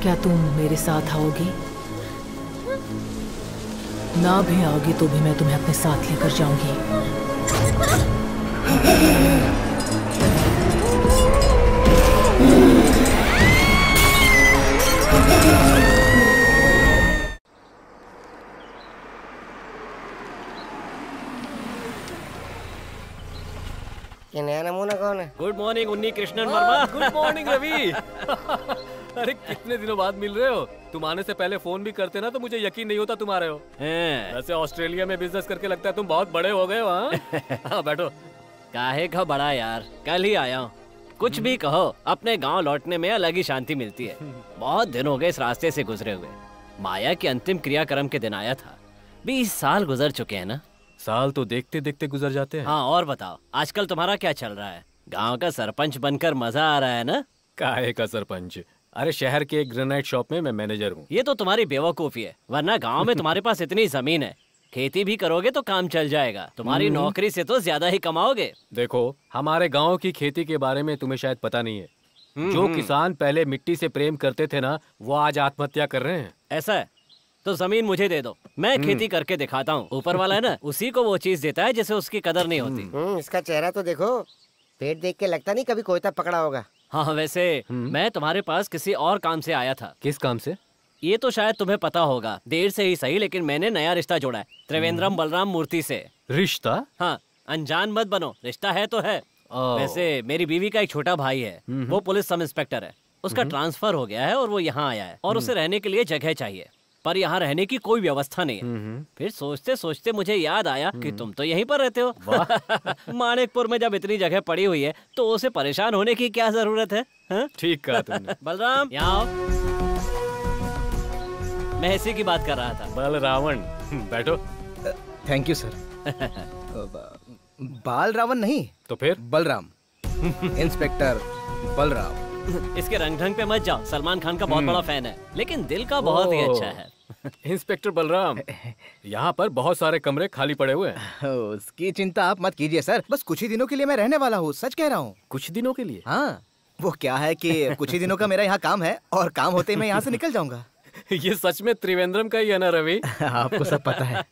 क्या तुम मेरे साथ आओगी? ना भी आओगी तो भी मैं तुम्हें अपने साथ लेकर जाऊंगी। ये नया नमूना कौन है? Good morning Unni Krishnan Varma. Good morning Ravi. अरे कितने दिनों बाद मिल रहे हो। तुम आने से पहले फोन भी करते ना तो मुझे यकीन नहीं होता तुम आ रहे हो। वैसे ऑस्ट्रेलिया में बिजनेस करके लगता है तुम बहुत बड़े हो गए हो। हाँ बैठो। काहे का बड़ा यार, कल ही आया हूँ। कुछ भी कहो, अपने गांव लौटने में अलग ही शांति मिलती है। बहुत दिन हो गए इस रास्ते से गुजरे हुए। माया की अंतिम क्रियाक्रम के दिन आया था। 20 साल गुजर चुके हैं ना। साल तो देखते देखते गुजर जाते हैं। हाँ और बताओ, आजकल तुम्हारा क्या चल रहा है? गांव का सरपंच बनकर मजा आ रहा है ना? काहे का सरपंच? अरे शहर के एक ग्रेनाइट शॉप में मैं मैनेजर हूँ। ये तो तुम्हारी बेवकूफी है, वरना गांव में तुम्हारे पास इतनी जमीन है, खेती भी करोगे तो काम चल जाएगा। तुम्हारी नौकरी से तो ज्यादा ही कमाओगे। देखो, हमारे गांव की खेती के बारे में तुम्हें शायद पता नहीं है। जो किसान पहले मिट्टी से प्रेम करते थे ना, वो आज आत्महत्या कर रहे हैं। ऐसा है तो जमीन मुझे दे दो, मैं खेती करके दिखाता हूँ। ऊपर वाला है ना, उसी को वो चीज देता है जिसे उसकी कदर नहीं होती। इसका चेहरा तो देखो, पेट देख के लगता नहीं कभी कोयता पकड़ा होगा। हाँ वैसे मैं तुम्हारे पास किसी और काम से आया था। किस काम से? ये तो शायद तुम्हें पता होगा, देर से ही सही, लेकिन मैंने नया रिश्ता जोड़ा है त्रिवेंद्रम बलराम मूर्ति से। रिश्ता? हाँ, अनजान मत बनो, रिश्ता है तो है। वैसे मेरी बीवी का एक छोटा भाई है, वो पुलिस सब इंस्पेक्टर है। उसका ट्रांसफर हो गया है और वो यहाँ आया है और उसे रहने के लिए जगह चाहिए, पर यहाँ रहने की कोई व्यवस्था नहीं है। फिर सोचते सोचते मुझे याद आया कि तुम तो यहीं पर रहते हो। मानिकपुर में जब इतनी जगह पड़ी हुई है तो उसे परेशान होने की क्या जरूरत है? ठीक कहा तुमने। बलराम यहाँ आओ। मैं इसी की बात कर रहा था। बलरावण, बैठो। Thank you sir. बाल रावण नहीं तो फिर? बलराम। इंस्पेक्टर बलराम। इसके रंग ढंग पे मत जाओ, सलमान खान का बहुत बड़ा फैन है, लेकिन दिल का बहुत ही अच्छा है। इंस्पेक्टर बलराम, यहाँ पर बहुत सारे कमरे खाली पड़े हुए हैं। उसकी चिंता आप मत कीजिए सर, बस कुछ ही दिनों के लिए मैं रहने वाला हूँ, सच कह रहा हूँ। कुछ दिनों के लिए? हाँ, वो क्या है कि कुछ ही दिनों का मेरा यहाँ काम है और काम होते ही मैं यहाँ से निकल जाऊंगा। ये सच में त्रिवेंद्रम का ही है ना रवि? आपको सब पता है।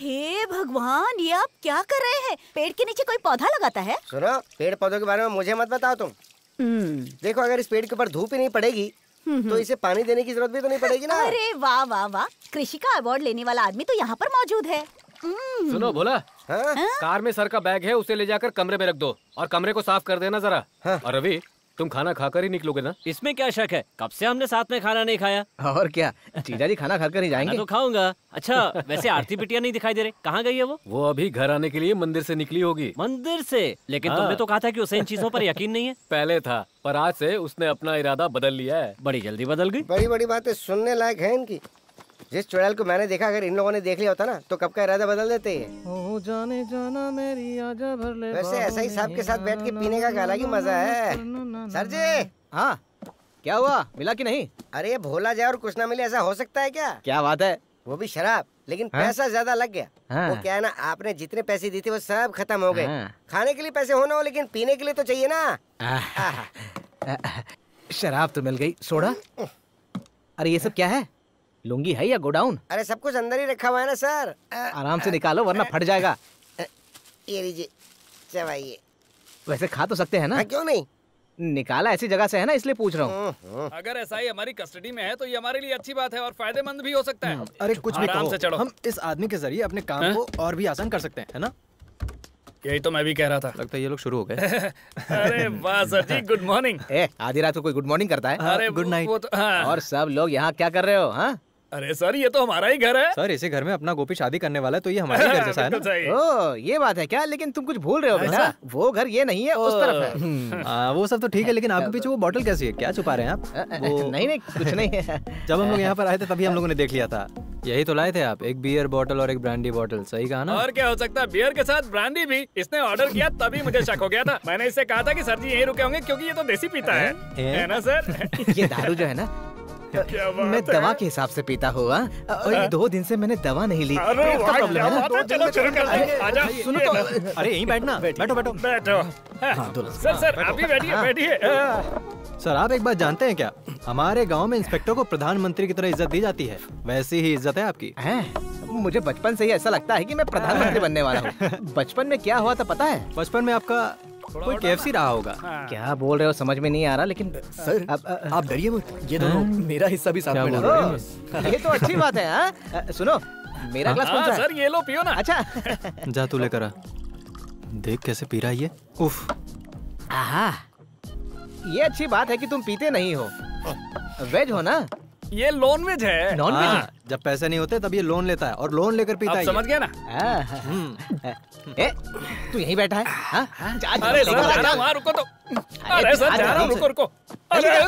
हे भगवान, ये आप क्या कर रहे हैं? पेड़ के नीचे कोई पौधा लगाता है? सुनो, पेड़ पौधों के बारे में मुझे मत बताओ तुम। देखो, अगर इस पेड़ के ऊपर धूप ही नहीं पड़ेगी तो इसे पानी देने की जरूरत भी तो नहीं पड़ेगी ना। अरे वाह वाह वाह, कृषि का अवार्ड लेने वाला आदमी तो यहाँ पर मौजूद है। सुनो भोला, कार में सर का बैग है, उसे ले जाकर कमरे में रख दो और कमरे को साफ कर देना जरा। और रवि, तुम खाना खाकर ही निकलोगे ना? इसमें क्या शक है, कब से हमने साथ में खाना नहीं खाया। और क्या, जीजा जी खाना खाकर ही जाएंगे। मैं तो खाऊंगा। अच्छा वैसे आरती बिटिया नहीं दिखाई दे रही, कहाँ गई है वो? वो अभी घर आने के लिए मंदिर से निकली होगी। मंदिर से? लेकिन तुमने तो कहा था कि उसे इन चीजों पर यकीन नहीं है। पहले था, पर आज से उसने अपना इरादा बदल लिया है। बड़ी जल्दी बदल गई। बड़ी बड़ी बातें सुनने लायक है इनकी। जिस चुड़ैल को मैंने देखा, अगर इन लोगों ने देख लिया होता ना तो कब का इरादा बदल देते हैं। जाने जाना मेरी आजा भर ले। वैसे ऐसा ही साहब के साथ बैठ के पीने का अलग ही मजा है। सर जी। हाँ क्या हुआ, मिला कि नहीं? अरे भोला जाए और कुछ ना मिले, ऐसा हो सकता है क्या? क्या बात है? वो भी शराब, लेकिन पैसा ज्यादा लग गया। वो क्या है ना, आपने जितने पैसे दिए थे वो सब खत्म हो गए। खाने के लिए पैसे होना हो, लेकिन पीने के लिए तो चाहिए ना। शराब तो मिल गई, सोडा? अरे ये सब क्या है, लुंगी है या गोडाउन? अरे सब कुछ अंदर ही रखा हुआ है ना सर। आराम से निकालो वरना फट जाएगा। ये लीजिए, चबाइए। वैसे खा तो सकते हैं ना? क्यों नहीं, निकाला ऐसी जगह से है ना, इसलिए पूछ रहा हूँ। अगर ऐसा ही हमारी कस्टडी में है तो ये हमारे लिए अच्छी बात है और फायदेमंद भी हो सकता है। अरे कुछ भी आराम कहो, से चढ़ो। हम इस आदमी के जरिए अपने काम को और भी आसान कर सकते हैं, है ना? यही तो मैं भी कह रहा था। लगता है ये लोग शुरू हो गए। अरे वाह सर जी, गुड मॉर्निंग। आधी रात को कोई गुड मॉर्निंग करता है? अरे गुड नाइट। और सब लोग यहाँ क्या कर रहे हो? हाँ अरे सर ये तो हमारा ही घर है। सर इसी घर में अपना गोपी शादी करने वाला है, तो ये हमारे घर जैसा है ना। ओ ये बात है क्या? लेकिन तुम कुछ भूल रहे हो बेटा, वो घर ये नहीं है, उस तरफ है। वो सब तो ठीक है, लेकिन आपके पीछे वो बॉटल कैसी है? क्या छुपा रहे हैं आप? नहीं कुछ नहीं है। जब हम लोग यहाँ पर आए थे तभी हम लोगों ने देख लिया था। यही तो लाए थे आप, एक बियर बॉटल और एक ब्रांडी बॉटल। सही कहा ना? और क्या हो सकता है, बियर के साथ ब्रांडी भी। इसने ऑर्डर किया तभी मुझे शक हो गया था। मैंने इससे कहा था कि सर जी यहीं रुके होंगे क्योंकि ये तो देसी पीता है ना सर? ये दारू जो है ना, मैं दवा के हिसाब से पीता हुआ, और ये 2 दिन से मैंने दवा नहीं ली। प्रॉब्लम है ना? चलो शुरू करते हैं। आजा। सुनो तो, अरे यहीं बैठना। बैठो बैठो बैठो। सर आप भी बैठिए। सर आप एक बात जानते हैं क्या, हमारे गांव में इंस्पेक्टर को प्रधानमंत्री की तरह इज्जत दी जाती है, वैसी ही इज्जत है आपकी। मुझे बचपन से ही ऐसा लगता है कि मैं प्रधानमंत्री बनने वाला हूँ। बचपन में क्या हुआ था पता है? बचपन में आपका कोई KFC रहा होगा। क्या बोल रहे हो, समझ में नहीं आ रहा। लेकिन सर आप डरिए मत, ये दोनों मेरा हिस्सा भी साथ में डाल रहे हैं। ये तो अच्छी बात है। हाँ सुनो, मेरा ग्लास कौन सा है? सर ये लो पियो ना। अच्छा जा तू लेकर आ, देख कैसे पी रहा है ये। उफ। ये अच्छी बात है कि तुम पीते नहीं हो। वेज हो ना? ये नॉन वेज है। Non veg? जब पैसे नहीं होते तब ये लोन लेता है और लोन लेकर पीता है। समझ गया ना? तू यहीं बैठा है? अरे सर जा रहा हूँ, रुको तो। अरे सर जा रहा हूँ, रुको। अरे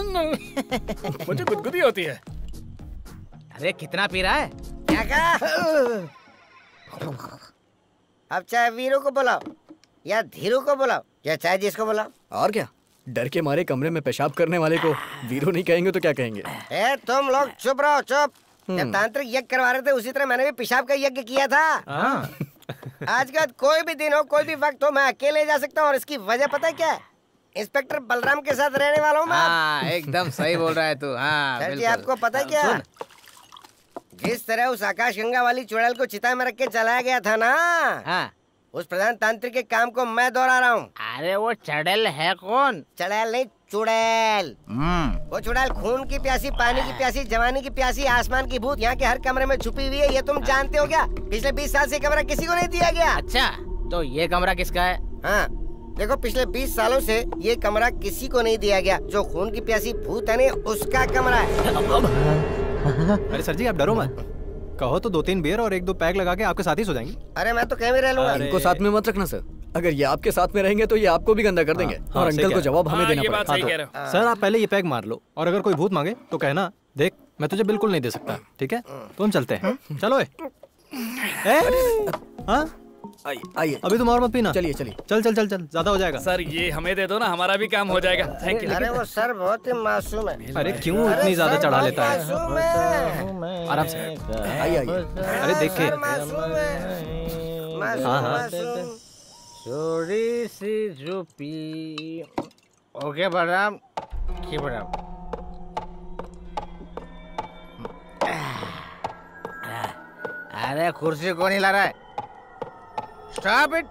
मुझे गुदगुदी होती है। अरे कितना पी रहा है? क्या कहा? अब चाहे वीरू को बुलाओ या धीरू को बुलाओ या चाहे जिसको बुलाओ। और क्या, डर के मारे कमरे में पेशाब करने वाले को वीरो नहीं कहेंगे तो क्या कहेंगे? तुम लोग चुप रहो, चुप। जब तांत्रिक यज्ञ करवा रहे थे उसी तरह मैंने भी पेशाब का यज्ञ किया था। आज का कोई भी दिन हो, कोई भी वक्त हो, मैं अकेले जा सकता हूँ। और इसकी वजह पता है क्या? इंस्पेक्टर बलराम के साथ रहने वाला हूँ मैं। एकदम सही बोल रहा है तू। सर जी आपको पता है क्या, जिस तरह उस आकाश गंगा वाली चुड़ैल को चिता में रख के चलाया गया था ना, उस प्रधान तांत्रिक के काम को मैं दोहरा रहा हूँ। अरे वो चुड़ैल है कौन? चुड़ैल नहीं, चुड़ैल। वो चुड़ैल खून की प्यासी, पानी की प्यासी, जवानी की प्यासी, आसमान की भूत यहाँ के हर कमरे में छुपी हुई है। ये तुम जानते हो क्या? पिछले 20 साल से कमरा किसी को नहीं दिया गया। अच्छा, तो ये कमरा किसका है? हाँ देखो, पिछले 20 सालों से ये कमरा किसी को नहीं दिया गया। जो खून की प्यासी भूत है ना, उसका कमरा है। अरे सर जी आप डरो मत, कहो तो 2-3 बियर और 1-2 पैक लगा के आपके साथ ही सो जाएंगे। अरे मैं तो कहीं भी रह लूंगा। इनको साथ में मत रखना सर, अगर ये आपके साथ में रहेंगे तो ये आपको भी गंदा कर देंगे। और अंकल को जवाब हमें देना पड़ेगा। सर आप पहले ये पैक मार लो, और अगर कोई भूत मांगे तो कहना, देख मैं तुझे बिल्कुल नहीं दे सकता, ठीक है? तो हम चलते हैं। चलो आइए, अभी तुम और मत पीना। चलिए चल ज्यादा हो जाएगा। सर ये हमें दे दो ना, हमारा भी काम हो जाएगा। Thank you. अरे वो सर बहुत ही मासूम है। अरे क्यों इतनी ज्यादा चढ़ा लेता है? आराम से आइए। अरे देखे थोड़ी सी झुपी। ओके बलराम, अरे कुर्सी कौन हिला रहा है? Stop it.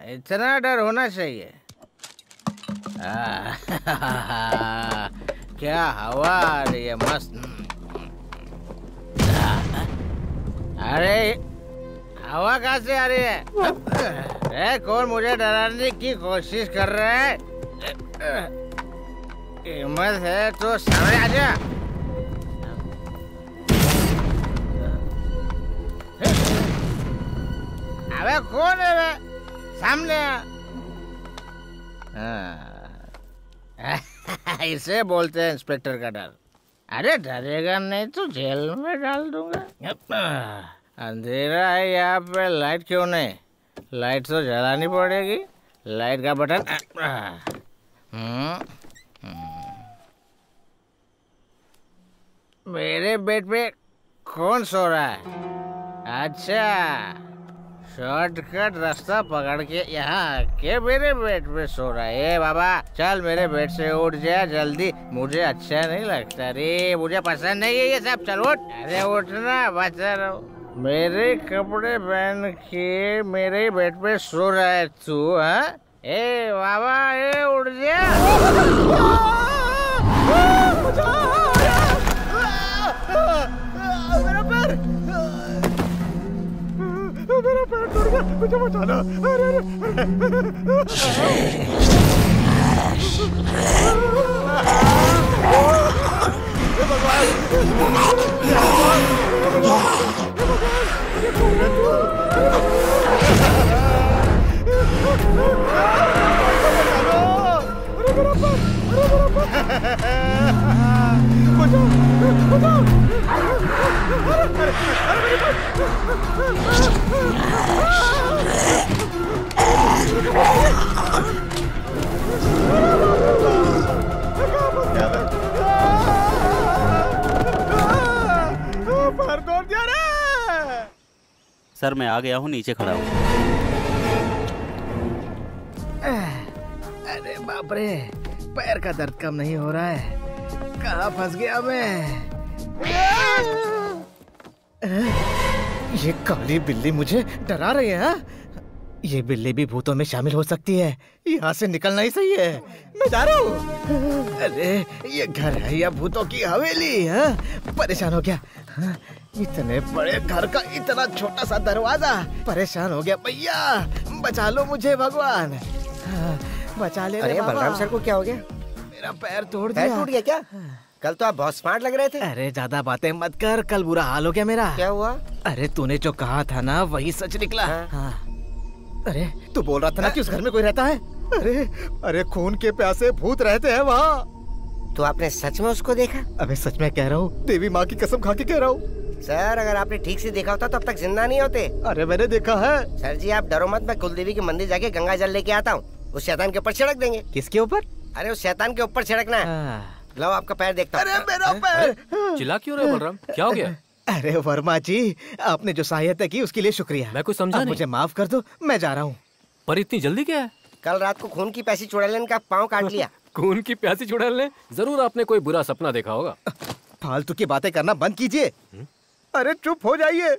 इतना डर होना चाहिए। क्या हवा आ रही है, मस्त। अरे हवा कहाँ से आ रही है? कौन मुझे डराने की कोशिश कर रहा है? हिम्मत है तो सामने आ जा। अबे कौन है बे? सामने आ। इसे बोलते हैं इंस्पेक्टर का डर। अरे डरेगा नहीं तो जेल में डाल दूंगा। अंधेरा है यहाँ पे, लाइट क्यों नहीं? लाइट तो जलानी पड़ेगी। लाइट का बटन। मेरे बेड पे कौन सो रहा है? अच्छा, शॉर्टकट रास्ता पकड़ के यहाँ आके मेरे बेड पे सो रहा है। ए बाबा, चल मेरे बेड से उठ जा जल्दी, मुझे अच्छा नहीं लगता रे, मुझे पसंद नहीं है ये सब। चल उठ। अरे उठना, बचा रहो। मेरे कपड़े पहन के मेरे बेड पे सो रहा है तू? हाँ? ए बाबा, ए उठ जा। मेरा पैर, मेरा पैर टूट गया, मुझे बचाना। सर मैं आ गया हूँ, नीचे खड़ा हूँ। अरे बाप रे, पैर का दर्द कम नहीं हो रहा है। कहाँ फंस गया मैं? ये काली बिल्ली मुझे डरा रही है। ये बिल्ली भी भूतों में शामिल हो सकती है। यहाँ से निकलना ही सही है, मैं जा रहा हूँ। अरे ये घर है या भूतों की हवेली है? परेशान हो गया। इतने बड़े घर का इतना छोटा सा दरवाजा, परेशान हो गया भैया। बचा लो मुझे भगवान, बचा ले। अरे बलराम सर को क्या हो गया? मेरा पैर तोड़ दिया। पैर टूट गया क्या? कल तो आप बहुत स्मार्ट लग रहे थे। अरे ज्यादा बातें मत कर, कल बुरा हाल हो गया मेरा। क्या हुआ? अरे तूने जो कहा था ना वही सच निकला। हाँ। अरे तू बोल रहा था ना कि उस घर में कोई रहता है। अरे खून के प्यासे भूत रहते हैं वहाँ। तो आपने सच में उसको देखा? अबे सच में कह रहा हूँ, देवी माँ की कसम खा के कह रहा हूँ। सर अगर आपने ठीक से देखा होता तो अब तक जिंदा नहीं होते। अरे मैंने देखा है। सर जी आप डरो मत, मैं कुलदेवी के मंदिर जाके गंगा जल लेके आता हूँ। उस शैतान के ऊपर छिड़क देंगे। किसके ऊपर? अरे उस शैतान के ऊपर छिड़कना है। लो आपका पैर देखता हूँ। अरे मेरा पैर। चिल्ला क्यों रहे बलराम, क्या हो गया? अरे वर्मा जी, आपने जो सहायता की उसके लिए शुक्रिया। मैं कुछ समझा नहीं। मुझे माफ कर दो, मैं जा रहा हूँ। पर इतनी जल्दी क्या है? कल रात को खून की प्यासी चुड़ैल का पाँव काट लिया। खून की प्यासी चुड़ैल ने? जरूर आपने कोई बुरा सपना देखा होगा। फालतू की बातें करना बंद कीजिए। अरे चुप हो जाइए।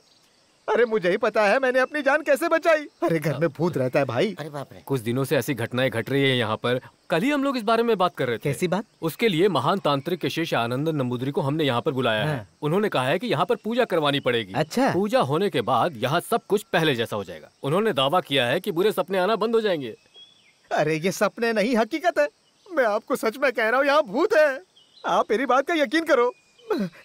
अरे मुझे ही पता है मैंने अपनी जान कैसे बचाई। अरे घर में भूत रहता है भाई। अरे बाप रे। कुछ दिनों से ऐसी घटनाएं घट रही है यहाँ पर। कल ही हम लोग इस बारे में बात कर रहे थे। कैसी बात? उसके लिए महान तांत्रिक शेष आनंद नंबूदरी को हमने यहाँ पर बुलाया है। उन्होंने कहा है कि यहाँ पर पूजा करवानी पड़ेगी। अच्छा। पूजा होने के बाद यहाँ सब कुछ पहले जैसा हो जाएगा। उन्होंने दावा किया है कि बुरे सपने आना बंद हो जाएंगे। अरे ये सपने नहीं, हकीकत है। मैं आपको सच में कह रहा हूँ, यहाँ भूत है। आप मेरी बात का यकीन करो।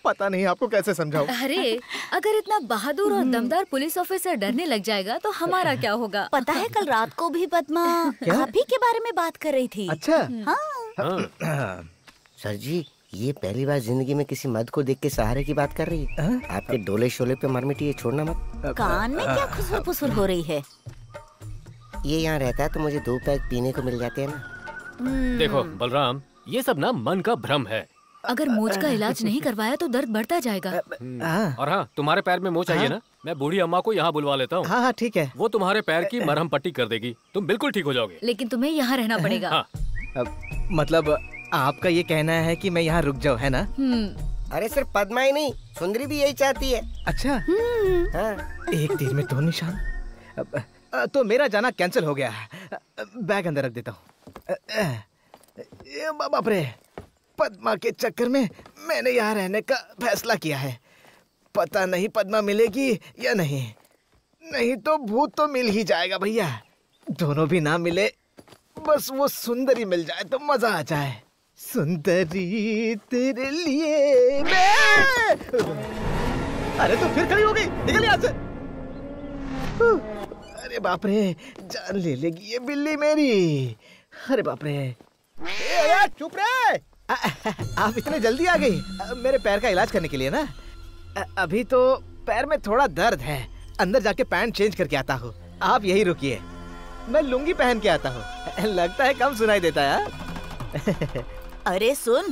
पता नहीं आपको कैसे समझाऊं। अरे अगर इतना बहादुर और दमदार पुलिस ऑफिसर डरने लग जाएगा तो हमारा क्या होगा? पता है कल रात को भी पद्मा आप ही के बारे में बात कर रही थी। अच्छा। हाँ। सर जी ये पहली बार जिंदगी में किसी मर्द को देख के सहारे की बात कर रही है। आपके डोले शोले पे मरमिटी ये छोड़ना मत। कान में क्या खुसुर फुसुर हो रही है? ये यहाँ रहता है तो मुझे 2 पैक पीने को मिल जाते हैं ना। देखो बलराम, ये सब ना मन का भ्रम है। अगर मोच का इलाज नहीं करवाया तो दर्द बढ़ता जाएगा। और हाँ, तुम्हारे पैर में मोच आई है ना, मैं बूढ़ी अम्मा को यहाँ बुलवा लेता हूँ। हाँ ठीक है। वो तुम्हारे पैर की मरहम पट्टी कर देगी, तुम बिल्कुल ठीक हो जाओगे। लेकिन तुम्हें यहाँ रहना पड़ेगा। हाँ। मतलब आपका ये कहना है कि मैं यहाँ रुक जाऊँ, है ना? अरे सिर्फ पद्मा ही नहीं, सुंदरी भी यही चाहती है। अच्छा। एक तीर में 2 निशान। तो मेरा जाना कैंसिल हो गया। बैग अंदर रख देता हूँ। बाप रे, पद्मा के चक्कर में मैंने यहाँ रहने का फैसला किया है। पता नहीं पद्मा मिलेगी या नहीं। नहीं तो भूत तो मिल ही जाएगा भैया। दोनों भी ना मिले, बस वो सुंदरी मिल जाए तो मजा आ जाए। सुंदरी तेरे लिए मैं। अरे तो फिर खड़ी हो गई, निकल यहाँ से। अरे बाप रे, जान ले लेगी ये बिल्ली मेरी। अरे बाप रे। चुप रे। आप इतने जल्दी आ गई? मेरे पैर का इलाज करने के लिए ना? अभी तो पैर में थोड़ा दर्द है, अंदर जाके पैंट चेंज करके आता हूँ। आप यही रुकिए, मैं लुंगी पहन के आता हूँ। लगता है कम सुनाई देता है। अरे सुन,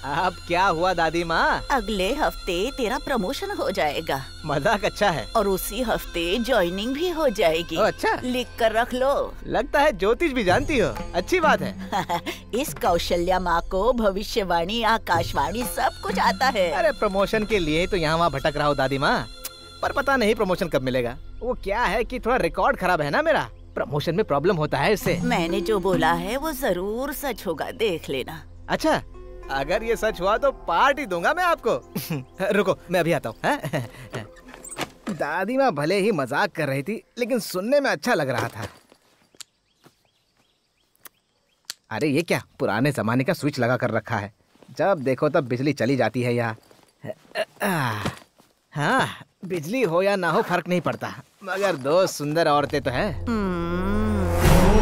अब क्या हुआ दादी माँ? अगले हफ्ते तेरा प्रमोशन हो जाएगा। मजाक अच्छा है। और उसी हफ्ते ज्वाइनिंग भी हो जाएगी। अच्छा, लिख कर रख लो। लगता है ज्योतिष भी जानती हो, अच्छी बात है। इस कौशल्या माँ को भविष्यवाणी, आकाशवाणी सब कुछ आता है। अरे प्रमोशन के लिए तो यहाँ वहाँ भटक रहा हूँ दादी माँ, पर पता नहीं प्रमोशन कब मिलेगा। वो क्या है कि थोड़ा रिकॉर्ड खराब है ना मेरा, प्रमोशन में प्रॉब्लम होता है इससे। मैंने जो बोला है वो जरूर सच होगा, देख लेना। अच्छा, अगर ये सच हुआ तो पार्टी दूंगा मैं आपको। रुको, मैं अभी आता हूँ। दादी माँ भले ही मजाक कर रही थी, लेकिन सुनने में अच्छा लग रहा था। अरे ये क्या पुराने जमाने का स्विच लगा कर रखा है, जब देखो तब बिजली चली जाती है यहाँ। हाँ, बिजली हो या ना हो फर्क नहीं पड़ता, मगर दो सुंदर औरतें तो है।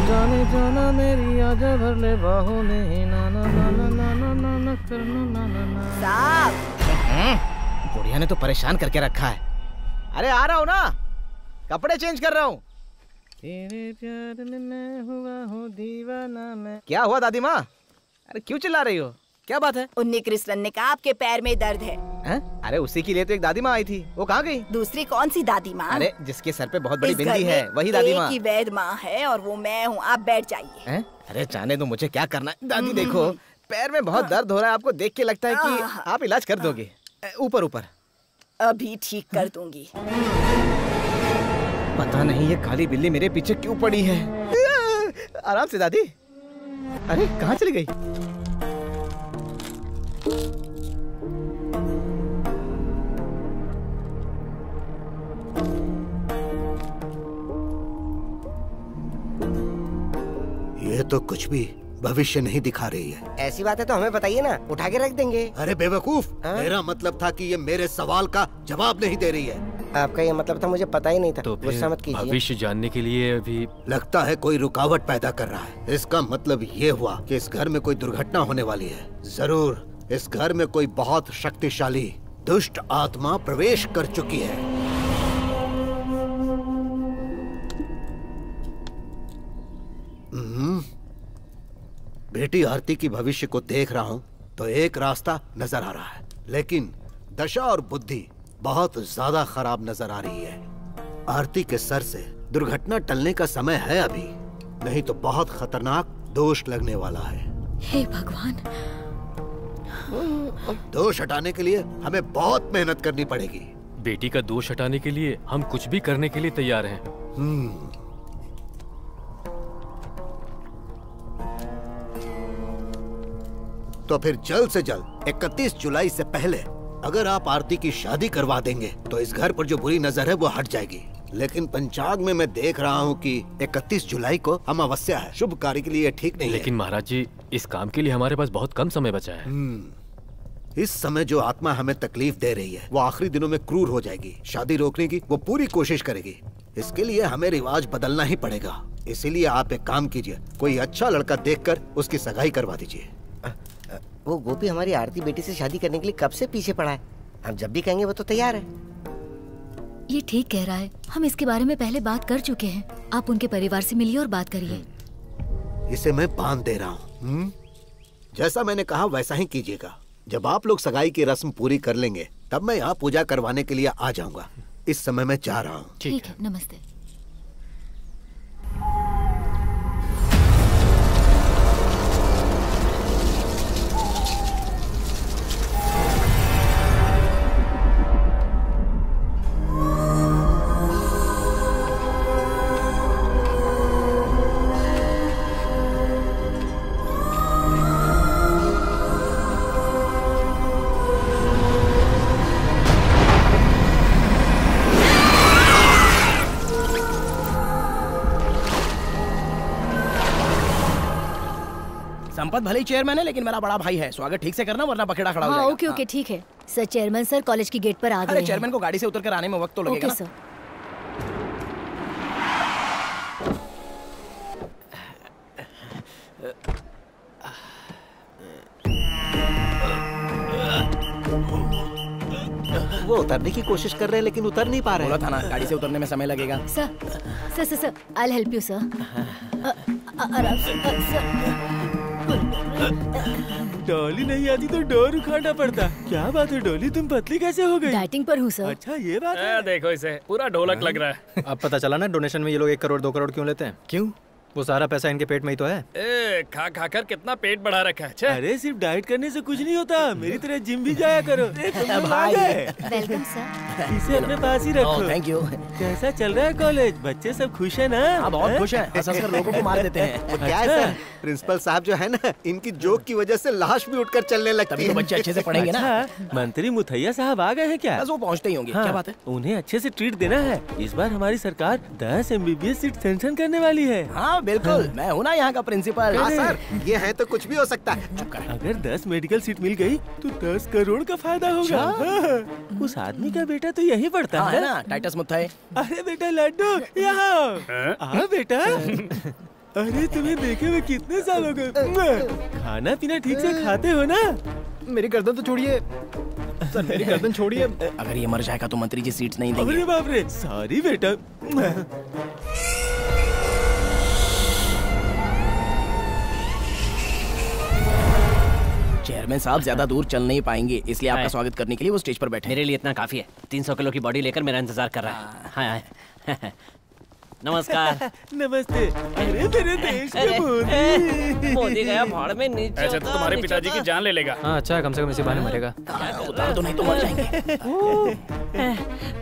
जाने जाना मेरी आजा भर ले बाहों में, ना ना ना ना ना ना ना ना करना ना ना ना। साहब, बुढ़िया ने तो परेशान करके रखा है। अरे आ रहा हूँ ना, कपड़े चेंज कर रहा हूँ। तेरे प्यार में मैं हुआ हूँ दीवाना मैं। क्या हुआ दादी माँ? अरे क्यों चिल्ला रही हो, क्या बात है? उन्नी कृष्णन ने कहा आपके पैर में दर्द है। अरे उसी के लिए तो एक दादी माँ आई थी, वो कहाँ गई? दूसरी कौन सी दादी माँ? अरे जिसके सर पे बहुत बड़ी बिंदी है, वही दादी माँ। एक ही वैद माँ है और वो मैं हूँ, आप बैठ जाइए। अरे जाने दो, मुझे क्या करना है। दादी देखो, पैर में बहुत दर्द हो रहा है, आपको देख के लगता है कि आप इलाज कर दोगे। ऊपर ऊपर अभी ठीक कर दूंगी। पता नहीं ये काली बिल्ली मेरे पीछे क्यों पड़ी है। आराम से दादी। अरे कहाँ चली गई? ये तो कुछ भी भविष्य नहीं दिखा रही है। ऐसी बात है तो हमें बताइए ना, उठा के रख देंगे। अरे बेवकूफ, मेरा मतलब था कि ये मेरे सवाल का जवाब नहीं दे रही है। आपका ये मतलब था, मुझे पता ही नहीं था। तो गुस्सा मत कीजिए। भविष्य जानने के लिए अभी लगता है कोई रुकावट पैदा कर रहा है। इसका मतलब ये हुआ कि इस घर में कोई दुर्घटना होने वाली है। जरूर इस घर में कोई बहुत शक्तिशाली दुष्ट आत्मा प्रवेश कर चुकी है। बेटी आरती की भविष्य को देख रहा हूँ तो एक रास्ता नजर आ रहा है, लेकिन दशा और बुद्धि बहुत ज्यादा खराब नजर आ रही है। आरती के सर से दुर्घटना टलने का समय है अभी, नहीं तो बहुत खतरनाक दोष लगने वाला है। हे भगवान, दोष हटाने के लिए हमें बहुत मेहनत करनी पड़ेगी। बेटी का दोष हटाने के लिए हम कुछ भी करने के लिए तैयार हैं। तो फिर जल्द से जल्द 31 जुलाई से पहले अगर आप आरती की शादी करवा देंगे तो इस घर पर जो बुरी नजर है वो हट जाएगी। लेकिन पंचांग में मैं देख रहा हूँ कि 31 जुलाई को अमावस्या है, शुभ कार्य के लिए ठीक नहीं है। लेकिन महाराज जी, इस काम के लिए हमारे पास बहुत कम समय बचा है। इस समय जो आत्मा हमें तकलीफ दे रही है वो आखिरी दिनों में क्रूर हो जाएगी। शादी रोकने की वो पूरी कोशिश करेगी। इसके लिए हमें रिवाज बदलना ही पड़ेगा। इसीलिए आप एक काम कीजिए, कोई अच्छा लड़का देखकर उसकी सगाई करवा दीजिए। वो गोपी हमारी आरती बेटी से शादी करने के लिए कब से पीछे पड़ा है। हम जब भी कहेंगे वो तो तैयार है। ये ठीक कह रहा है, हम इसके बारे में पहले बात कर चुके हैं। आप उनके परिवार से मिलिए और बात करिए। इसे मैं बांध दे रहा हूँ। जैसा मैंने कहा वैसा ही कीजिएगा। जब आप लोग सगाई की रस्म पूरी कर लेंगे तब मैं यहाँ पूजा करवाने के लिए आ जाऊंगा। इस समय मैं जा रहा हूँ। ठीक है, नमस्ते। संपत भले ही चेयरमैन है लेकिन मेरा बड़ा भाई है। स्वागत ठीक से करना वरना बखेड़ा खड़ा हो हाँ जाएगा। ओके ओके ठीक है सर। चेयरमैन सर कॉलेज की गेट पर आ गए अरे हैं। चेयरमैन को गाड़ी से उतर कर आने में वक्त तो लगेगा ओके ना। सर। वो उतरने की कोशिश कर रहे हैं लेकिन उतर नहीं पा रहे। बोला था ना गाड़ी से उतरने में समय लगेगा। Sir I help you sir. आराम से डॉली नहीं आती तो डोर उखाड़ना पड़ता। क्या बात है डॉली, तुम पतली कैसे हो गई? डाइटिंग पर हूँ सर। अच्छा ये बात है। देखो इसे पूरा ढोलक लग रहा है। अब पता चला ना डोनेशन में ये लोग 1 करोड़ 2 करोड़ क्यों लेते हैं। क्यों? वो सारा पैसा इनके पेट में ही तो है। खा खा कर कितना पेट बढ़ा रखा है। अरे सिर्फ डाइट करने से कुछ नहीं होता, मेरी तरह जिम भी जाया करो। भाई वेलकम सर। इसे अपने पास ही रखो। Thank you. कैसा चल रहा है कॉलेज? बच्चे सब खुश है ना? हाँ बहुत खुश हैं। हंस-हंस कर लोगों को मार देते हैं। क्या है सर, प्रिंसिपल साहब जो है ना, इनकी जोक की वजह से लाश भी उठकर चलने लगती तभी है। तो बच्चे अच्छे से पढ़ेंगे ना। मंत्री मुथैया साहब आ गए हैं क्या? बस वो पहुंचते ही होंगे। क्या बात है? उन्हें अच्छे से ट्रीट देना है। इस बार हमारी सरकार 10 MBBS सीट सैंक्शन करने वाली है। हाँ बिल्कुल, मैं हूँ ना यहाँ का प्रिंसिपल। हाँ सर, ये है तो कुछ भी हो सकता है। अगर 10 मेडिकल सीट मिल गई तो 10 करोड़ का फायदा होगा। हाँ। उस आदमी का बेटा तो यही पढ़ता है ना, टाइटस मुथैया। अरे बेटा लड्डू यहाँ आ बेटा। अरे तुम्हें देखे हुए कितने साल हो गए। खाना पीना ठीक से खाते हो ना? मेरी गर्दन तो छोड़िए सर, मेरी गर्दन छोड़िए। अगर ये मर जाएगा तो मंत्री जी सीट्स नहीं देंगे। अरे बाप रे, सॉरी बेटा। चेयरमैन साहब ज्यादा दूर चल नहीं पाएंगे, इसलिए आपका स्वागत करने के लिए वो स्टेज पर बैठे। मेरे लिए इतना काफी है। 300 किलो की बॉडी लेकर मेरा इंतजार कर रहा है। हाँ। नमस्कार। नमस्ते। अरे मेरे देश के मोदी। मोदी गया भाड़ में नीचे। ऐसे तो तुम्हारे पिताजी की जान ले लेगा। हाँ अच्छा, कम से कम इसी बहाने मरेगा। उतार दो नहीं तो मर जाएंगे।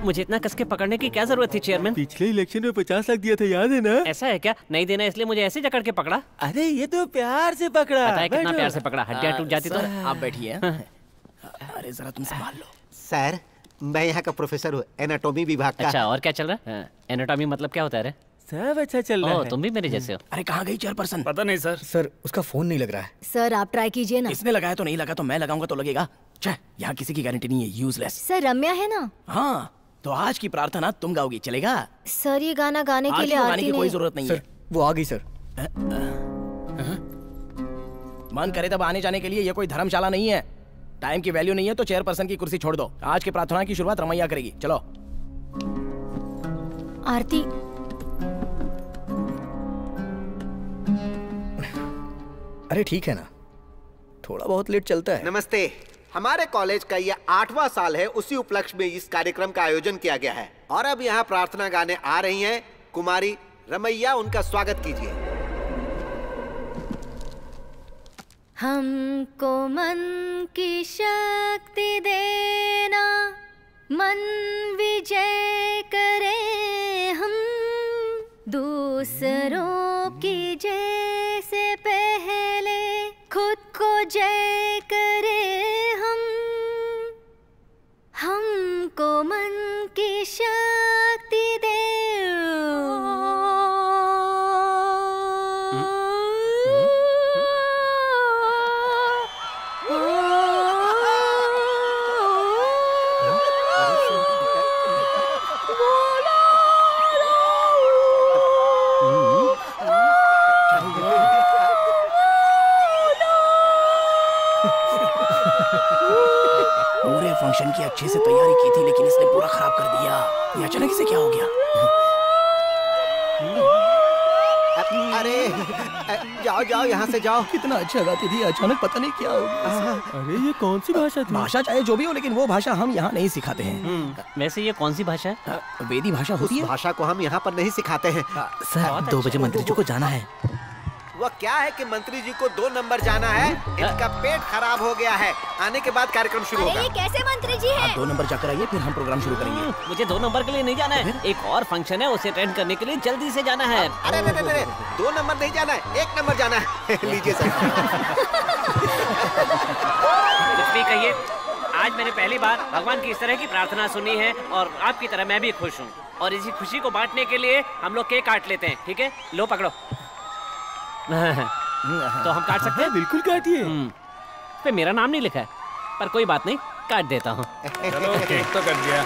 मुझे इतना कसके पकड़ने की क्या जरूरत थी चेयरमैन? पिछले इलेक्शन में 50 लाख दिया था, याद है ना? ऐसा है क्या? नहीं देना इसलिए मुझे ऐसे जकड़ के पकड़ा? अरे ये तो प्यार से पकड़ा। पता है कितना प्यार से पकड़ा? हड्डियां टूट जाती तो। आप बैठिए। अरे जरा तुम संभाल लो। सर मैं यहाँ का प्रोफेसर हूँ, एनाटॉमी विभाग का। अच्छा और क्या चल रहा है? एनाटॉमी मतलब क्या होता है रे? सब अच्छा चल रहा है। तुम भी मेरे जैसे हो। अरे कहाँ गई चेयरपर्सन? पता नहीं सर। सर उसका फोन नहीं लग रहा है। सर आप ट्राई कीजिए ना। इसने लगाया तो नहीं लगा तो मैं लगाऊंगा तो लगेगा। यहाँ किसी की गारंटी नहीं है, यूजलेस। सर रम्या है ना? हाँ तो आज की प्रार्थना तुम गाओगी, चलेगा? सर ये गाना गाने के लिए गाने की कोई जरूरत नहीं है। वो आ गई सर। मन करे तब आने जाने के लिए, ये कोई धर्मशाला नहीं है। टाइम की वैल्यू नहीं है तो चेयरपर्सन की कुर्सी छोड़ दो। आज की प्रार्थना की शुरुआत रमैया करेगी, चलो। आरती अरे ठीक है ना, थोड़ा बहुत लेट चलता है। नमस्ते। हमारे कॉलेज का ये 8वां साल है, उसी उपलक्ष्य में इस कार्यक्रम का आयोजन किया गया है। और अब यहाँ प्रार्थना गाने आ रही हैं कुमारी रमैया, उनका स्वागत कीजिए। हमको मन की शक्ति देना, मन विजय करे हम, दूसरों की जैसे पहले खुद को जय करे हम। हमको मन की शक्ति दे। पूरे फंक्शन की अच्छे से तैयारी की थी लेकिन इसने पूरा खराब कर दिया। ये अचानक से क्या हो गया? अरे जाओ जाओ यहाँ से जाओ। कितना अच्छा गाती थी, अचानक पता नहीं क्या हो गया। अरे ये कौन सी भाषा थी? भाषा चाहे जो भी हो लेकिन वो भाषा हम यहाँ नहीं सिखाते हैं। वैसे ये कौन सी भाषा है? वेदी भाषा होती है। भाषा को हम यहाँ पर नहीं सिखाते हैं। सर 2 बजे मंत्री जी को जाना है। वह क्या है कि मंत्री जी को 2 नंबर जाना है, इनका पेट खराब हो गया है। आने के बाद कार्यक्रम शुरू होगा। ये कैसे मंत्री जी हैं? आप 2 नंबर जाकर आइए, फिर हम प्रोग्राम शुरू करेंगे। मुझे 2 नंबर के लिए नहीं जाना है, एक और फंक्शन है उसे अटेंड करने के लिए जल्दी से जाना है। अरे 2 नंबर नहीं जाना है, 1 नंबर जाना है। लीजिए सर। कुछ भी कहिए, आज मैंने पहली बार भगवान की इस तरह की प्रार्थना सुनी है और आपकी तरह मैं भी खुश हूँ। और इसी खुशी को बांटने के लिए हम लोग केक काट लेते हैं, ठीक है? लो पकड़ो। तो हम काट सकते हैं? बिल्कुल काटिए। पे मेरा नाम नहीं लिखा है, पर कोई बात नहीं, काट देता हूँ। चलो केक तो कट गया।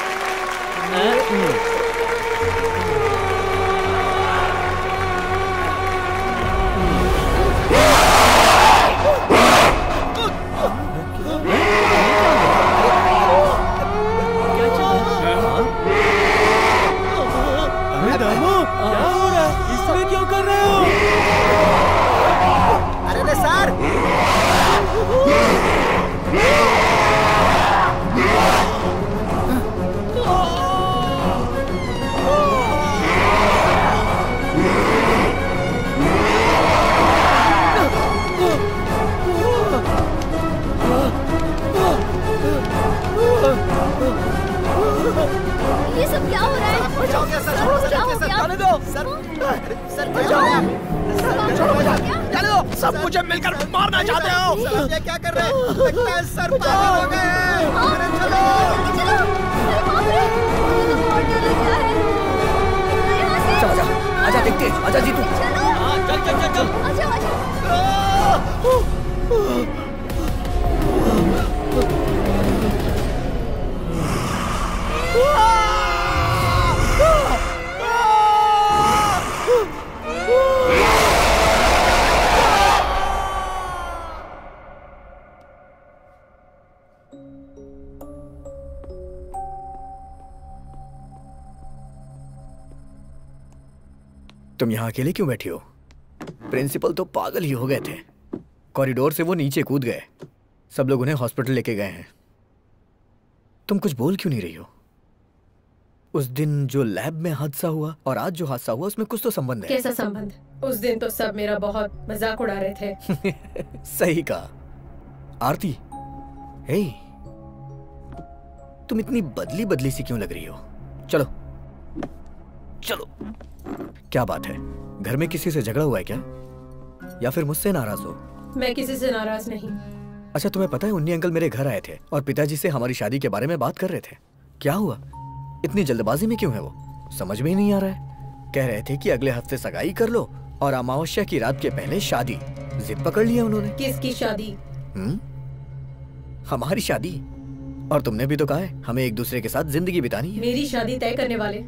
अरे दामू, क्या हो रहा है? इसमें क्यों कर रहे हो? अरे सर, ये सब क्या हो रहा है? क्या हो गया? जाने दो सर, सर जाने दो। सब मुझे मिलकर मारना चाहते हो? ये क्या कर रहे हैं? लगता है सर पागल हो गए हैं। अरे चलो चलो, अरे बाप रे, मुझे तो बहुत डर लग रहा है। चल आजा, आजा देखते हैं, आजा जीतू। चल चल चल चल। आजा आजा। तुम यहाँ अकेले क्यों बैठी हो? प्रिंसिपल तो पागल ही हो गए थे। कॉरिडोर से वो नीचे कूद गए। सब लोग उन्हें हॉस्पिटल लेके गए हैं। तुम कुछ बोल क्यों नहीं रही हो? उस दिन जो लैब में हादसा हुआ और आज जो हादसा हुआ उसमें कुछ तो संबंध है। कैसा संबंध? उस दिन तो सब मेरा बहुत मजाक उड़ा रहे थे। सही कहा। आरती, हे, तुम इतनी बदली बदली सी क्यों लग रही हो? चलो चलो। क्या बात है? घर में किसी से झगड़ा हुआ है क्या? या फिर मुझसे नाराज हो? मैं किसी से नाराज नहीं। अच्छा, तुम्हें पता है उन्नी अंकल मेरे घर आए थे और पिताजी से हमारी शादी के बारे में बात कर रहे थे। क्या हुआ? इतनी जल्दबाजी में क्यों है वो? समझ में ही नहीं आ रहा है। कह रहे थे कि अगले हफ्ते सगाई कर लो और अमावस्या की रात के पहले शादी। जिद पकड़ लिया उन्होंने। किसकी शादी? हमारी शादी। और तुमने भी तो कहा है हमें एक दूसरे के साथ जिंदगी बितानी है। मेरी शादी तय करने वाले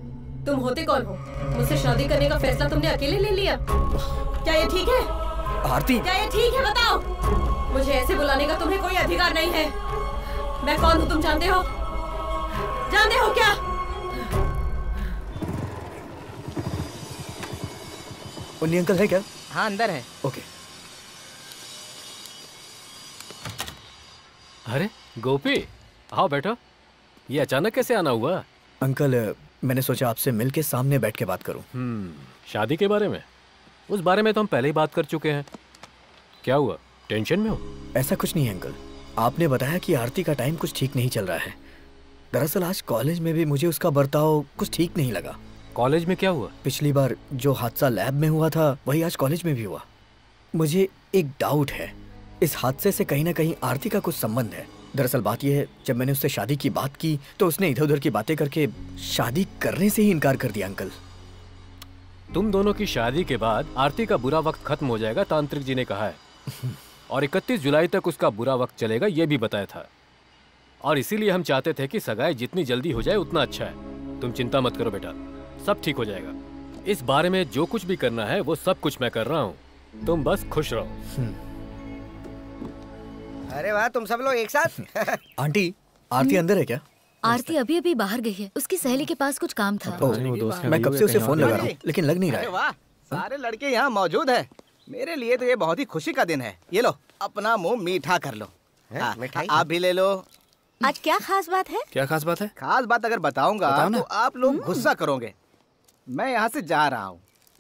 तुम होते कौन हो? मुझसे शादी करने का फैसला तुमने अकेले ले लिया। क्या ये ठीक है? आरती, क्या ये ठीक है? बताओ। मुझे ऐसे बुलाने का तुम्हें कोई अधिकार नहीं है। मैं कौन हूँ तुम जानते हो? जानते हो क्या? उन्नी अंकल है क्या? हाँ, अंदर है। ओके। अरे गोपी, आओ बैठो। ये अचानक कैसे आना हुआ? अंकल, मैंने सोचा आपसे मिल के सामने बैठ के बात करूं। शादी के बारे में? उस बारे में तो हम पहले ही बात कर चुके हैं। क्या हुआ, टेंशन में हो? ऐसा कुछ नहीं है अंकल। आपने बताया कि आरती का टाइम कुछ ठीक नहीं चल रहा है। दरअसल आज कॉलेज में भी मुझे उसका बर्ताव कुछ ठीक नहीं लगा। कॉलेज में क्या हुआ? पिछली बार जो हादसा लैब में हुआ था वही आज कॉलेज में भी हुआ। मुझे एक डाउट है, इस हादसे से कहीं ना कहीं आरती का कुछ संबंध है। दरअसल बात यह है, जब मैंने उससे शादी की बात की तो उसने इधर उधर की बातें करके शादी करने से ही इनकार कर दिया। अंकल, तुम दोनों की शादी के बाद आरती का बुरा वक्त खत्म हो जाएगा, तांत्रिक जी ने कहा है। और 31 जुलाई तक उसका बुरा वक्त चलेगा, ये भी बताया था। और इसीलिए हम चाहते थे कि सगाई जितनी जल्दी हो जाए उतना अच्छा है। तुम चिंता मत करो बेटा, सब ठीक हो जाएगा। इस बारे में जो कुछ भी करना है वो सब कुछ मैं कर रहा हूँ, तुम बस खुश रहो। अरे वाह, तुम सब लोग एक साथ। आंटी, आरती अंदर है क्या? आरती अभी अभी बाहर गई है, उसकी सहेली के पास कुछ काम था। मैं कब से उसे फोन लगा रहा हूँ लेकिन लग नहीं रहा अरे है। वाह, सारे लड़के यहाँ मौजूद हैं। मेरे लिए तो ये बहुत ही खुशी का दिन है। ये लो, अपना मुंह मीठा कर लो। मिठाई? आप भी ले लो। आज क्या खास बात है? क्या खास बात है? खास बात अगर बताऊंगा तो आप लोग गुस्सा करोगे। मैं यहाँ से जा रहा हूँ।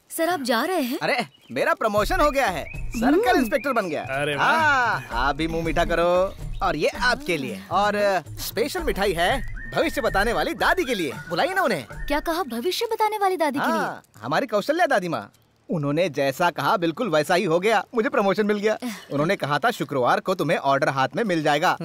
सर, आप जा रहे हैं? अरे, मेरा प्रमोशन हो गया है, सर्कल इंस्पेक्टर बन गया। अरे वाह। आप भी मुंह मीठा करो। और ये आपके लिए, और स्पेशल मिठाई है भविष्य बताने वाली दादी के लिए। बुलाइए ना उन्हें। क्या कहा? भविष्य बताने वाली दादी के लिए? हमारी कौशल्या दादी माँ, उन्होंने जैसा कहा बिल्कुल वैसा ही हो गया। मुझे प्रमोशन मिल गया। उन्होंने कहा था शुक्रवार को तुम्हें ऑर्डर हाथ में मिल जाएगा।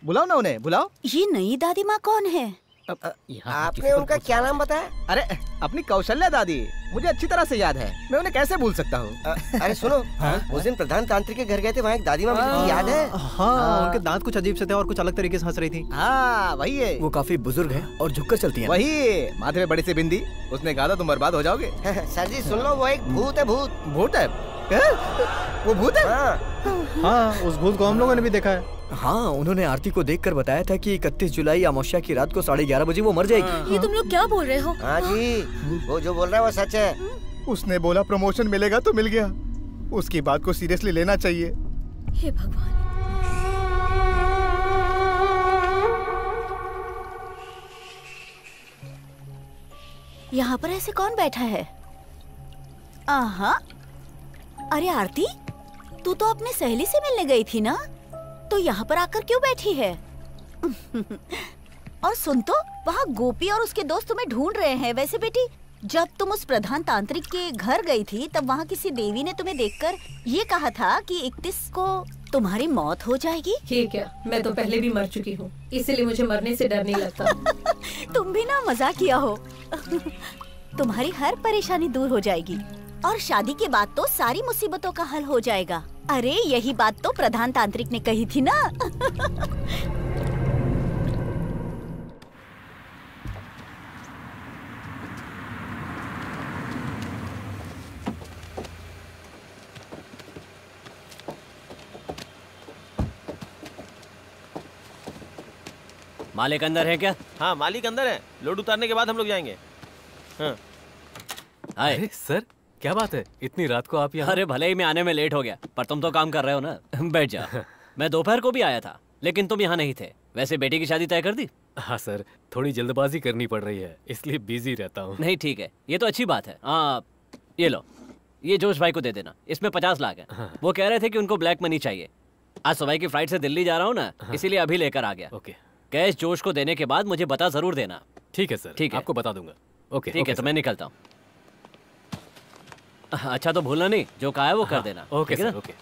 बुलाओ ना उन्हें, बुलाओ। ये नई दादी माँ कौन है? आपने उनका क्या नाम बताया? अरे अपनी कौशल्या दादी, मुझे अच्छी तरह से याद है, मैं उन्हें कैसे भूल सकता हूँ। अरे सुनो, उस दिन प्रधान तांत्रिक के घर गए थे, वहाँ एक दादी माँ मिली थी, याद है? हाँ, उनके दांत कुछ अजीब से थे और कुछ अलग तरीके से हंस रही थी। हाँ वही है। वो काफी बुजुर्ग है और झुककर चलती है। वही माथे में बड़ी सी बिंदी, उसने कहा था तुम बर्बाद हो जाओगे। सर जी सुन लो, वो एक भूत है। भूत है? वो भूत है? हाँ, उस भूत को हम लोगों ने भी देखा है। हाँ, उन्होंने आरती को देखकर बताया था कि 31 जुलाई अमावस्या की रात को 11:30 बजे वो मर जाएगी। ये तुम लोग क्या बोल रहे हो? हाँ जी, वो जो बोल रहा है वो सच है। उसने बोला प्रमोशन मिलेगा तो मिल गया, उसकी बात को सीरियसली लेना चाहिए। हे भगवान। यहाँ पर ऐसे कौन बैठा है? आहा, अरे आरती, तू तो अपनी सहेली से मिलने गई थी ना, तो यहाँ पर आकर क्यों बैठी है? और सुन तो, वहाँ गोपी और उसके दोस्त तुम्हें ढूंढ रहे हैं। वैसे बेटी, जब तुम उस प्रधान तांत्रिक के घर गई थी, तब वहाँ किसी देवी ने तुम्हें देखकर ये कहा था कि 31 को तुम्हारी मौत हो जाएगी। ये क्या, मैं तो पहले भी मर चुकी हूँ, इसीलिए मुझे मरने से डर नहीं लगता। तुम भी ना मजाक किया हो। तुम्हारी हर परेशानी दूर हो जाएगी और शादी के बाद तो सारी मुसीबतों का हल हो जाएगा। अरे यही बात तो प्रधान तांत्रिक ने कही थी ना। मालिक अंदर है क्या? हाँ मालिक अंदर है, लोड उतारने के बाद हम लोग जाएंगे। हाँ। अरे सर, क्या बात है, इतनी रात को आप यहाँ? अरे भले ही मैं आने में लेट हो गया, पर तुम तो काम कर रहे हो ना। बैठ जा। मैं दोपहर को भी आया था, लेकिन तुम यहाँ नहीं थे। वैसे बेटी की शादी तय कर दी? हाँ सर, थोड़ी जल्दबाजी करनी पड़ रही है, इसलिए बिजी रहता हूँ। नहीं ठीक है, ये तो अच्छी बात है। ये लो, ये जोश भाई को दे देना, इसमें 50 लाख है। हाँ। वो कह रहे थे कि उनको ब्लैक मनी चाहिए। आज सुबह की फ्लाइट से दिल्ली जा रहा हूँ ना, इसीलिए अभी लेकर आ गया। ओके। कैश जोश को देने के बाद मुझे बता जरूर देना। ठीक है सर, ठीक है, आपको बता दूंगा। ओके ठीक है, तो मैं निकलता हूँ। अच्छा तो भूलना नहीं, जो कहा है वो कर देना। ओके ठीक है सर, ना? ओके।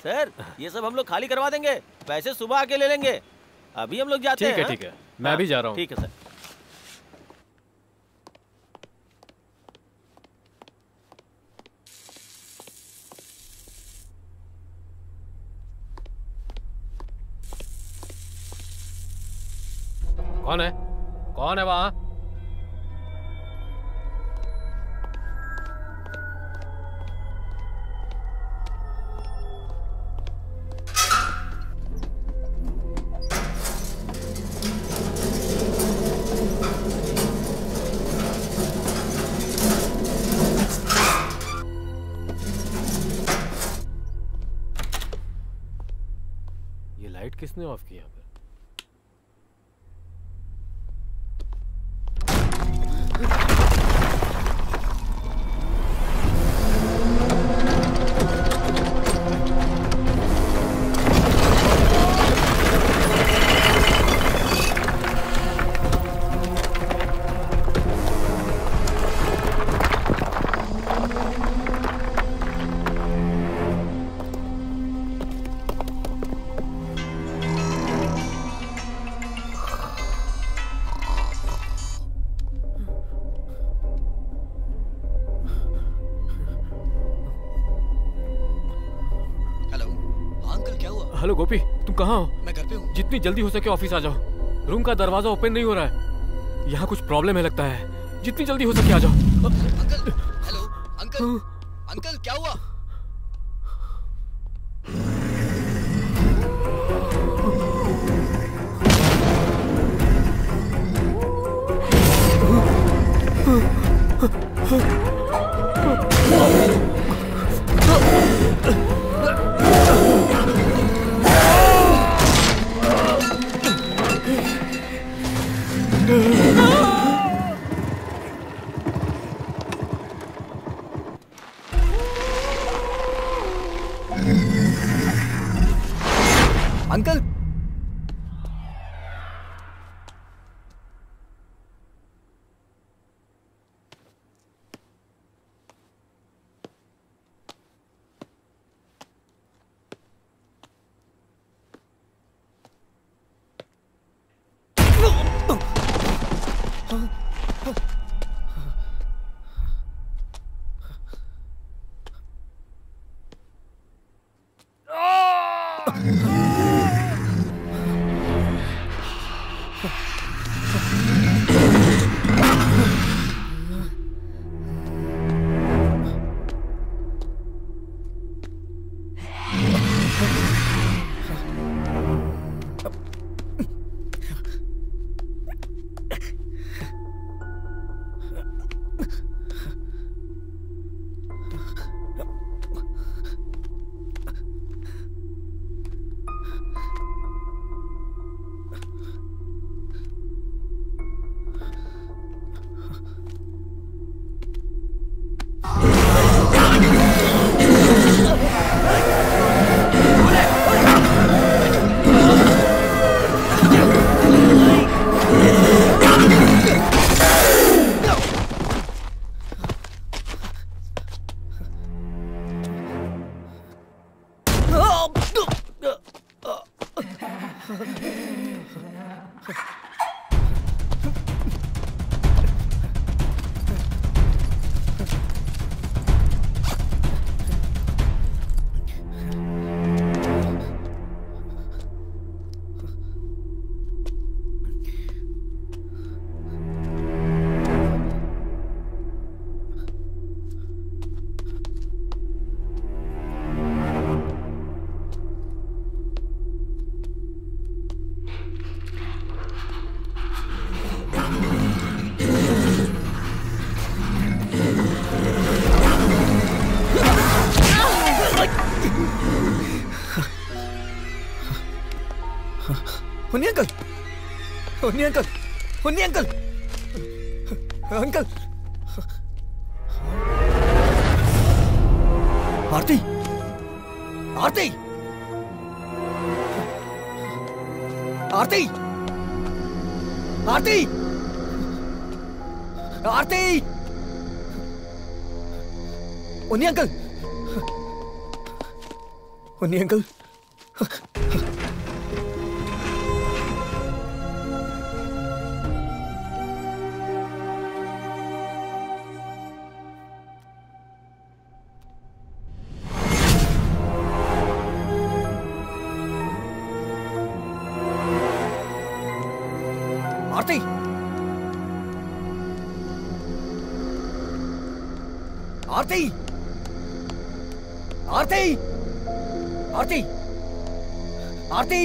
सर ये सब हम लोग खाली करवा देंगे, पैसे सुबह आके ले लेंगे। अभी हम लोग जाते हैं। ठीक है, मैं भी जा रहा हूँ। ठीक है सर। कौन है? कौन है वहाँ? ये लाइट किसने ऑफ किया? हेलो गोपी, तुम कहाँ हो? मैं घर पे हूँ। जितनी जल्दी हो सके ऑफिस आ जाओ। रूम का दरवाजा ओपन नहीं हो रहा है, यहाँ कुछ प्रॉब्लम है लगता है। जितनी जल्दी हो सके आ जाओ। अंकल, हेलो अंकल, अंकल क्या हुआ? Uncle, Hunni uncle, Hunni uncle, Hunni uncle, uncle, Aarti, Aarti, Aarti, Aarti, Aarti, Hunni uncle, Hunni uncle, Aarti, Aarti, Aarti, Aarti, Aarti,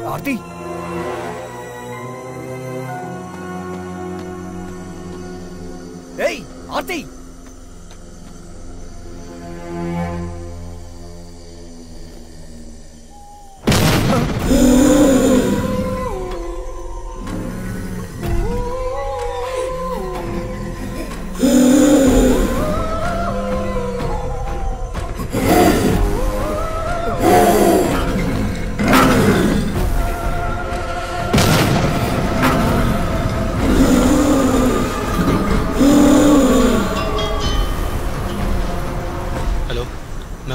Aarti, ए आरती,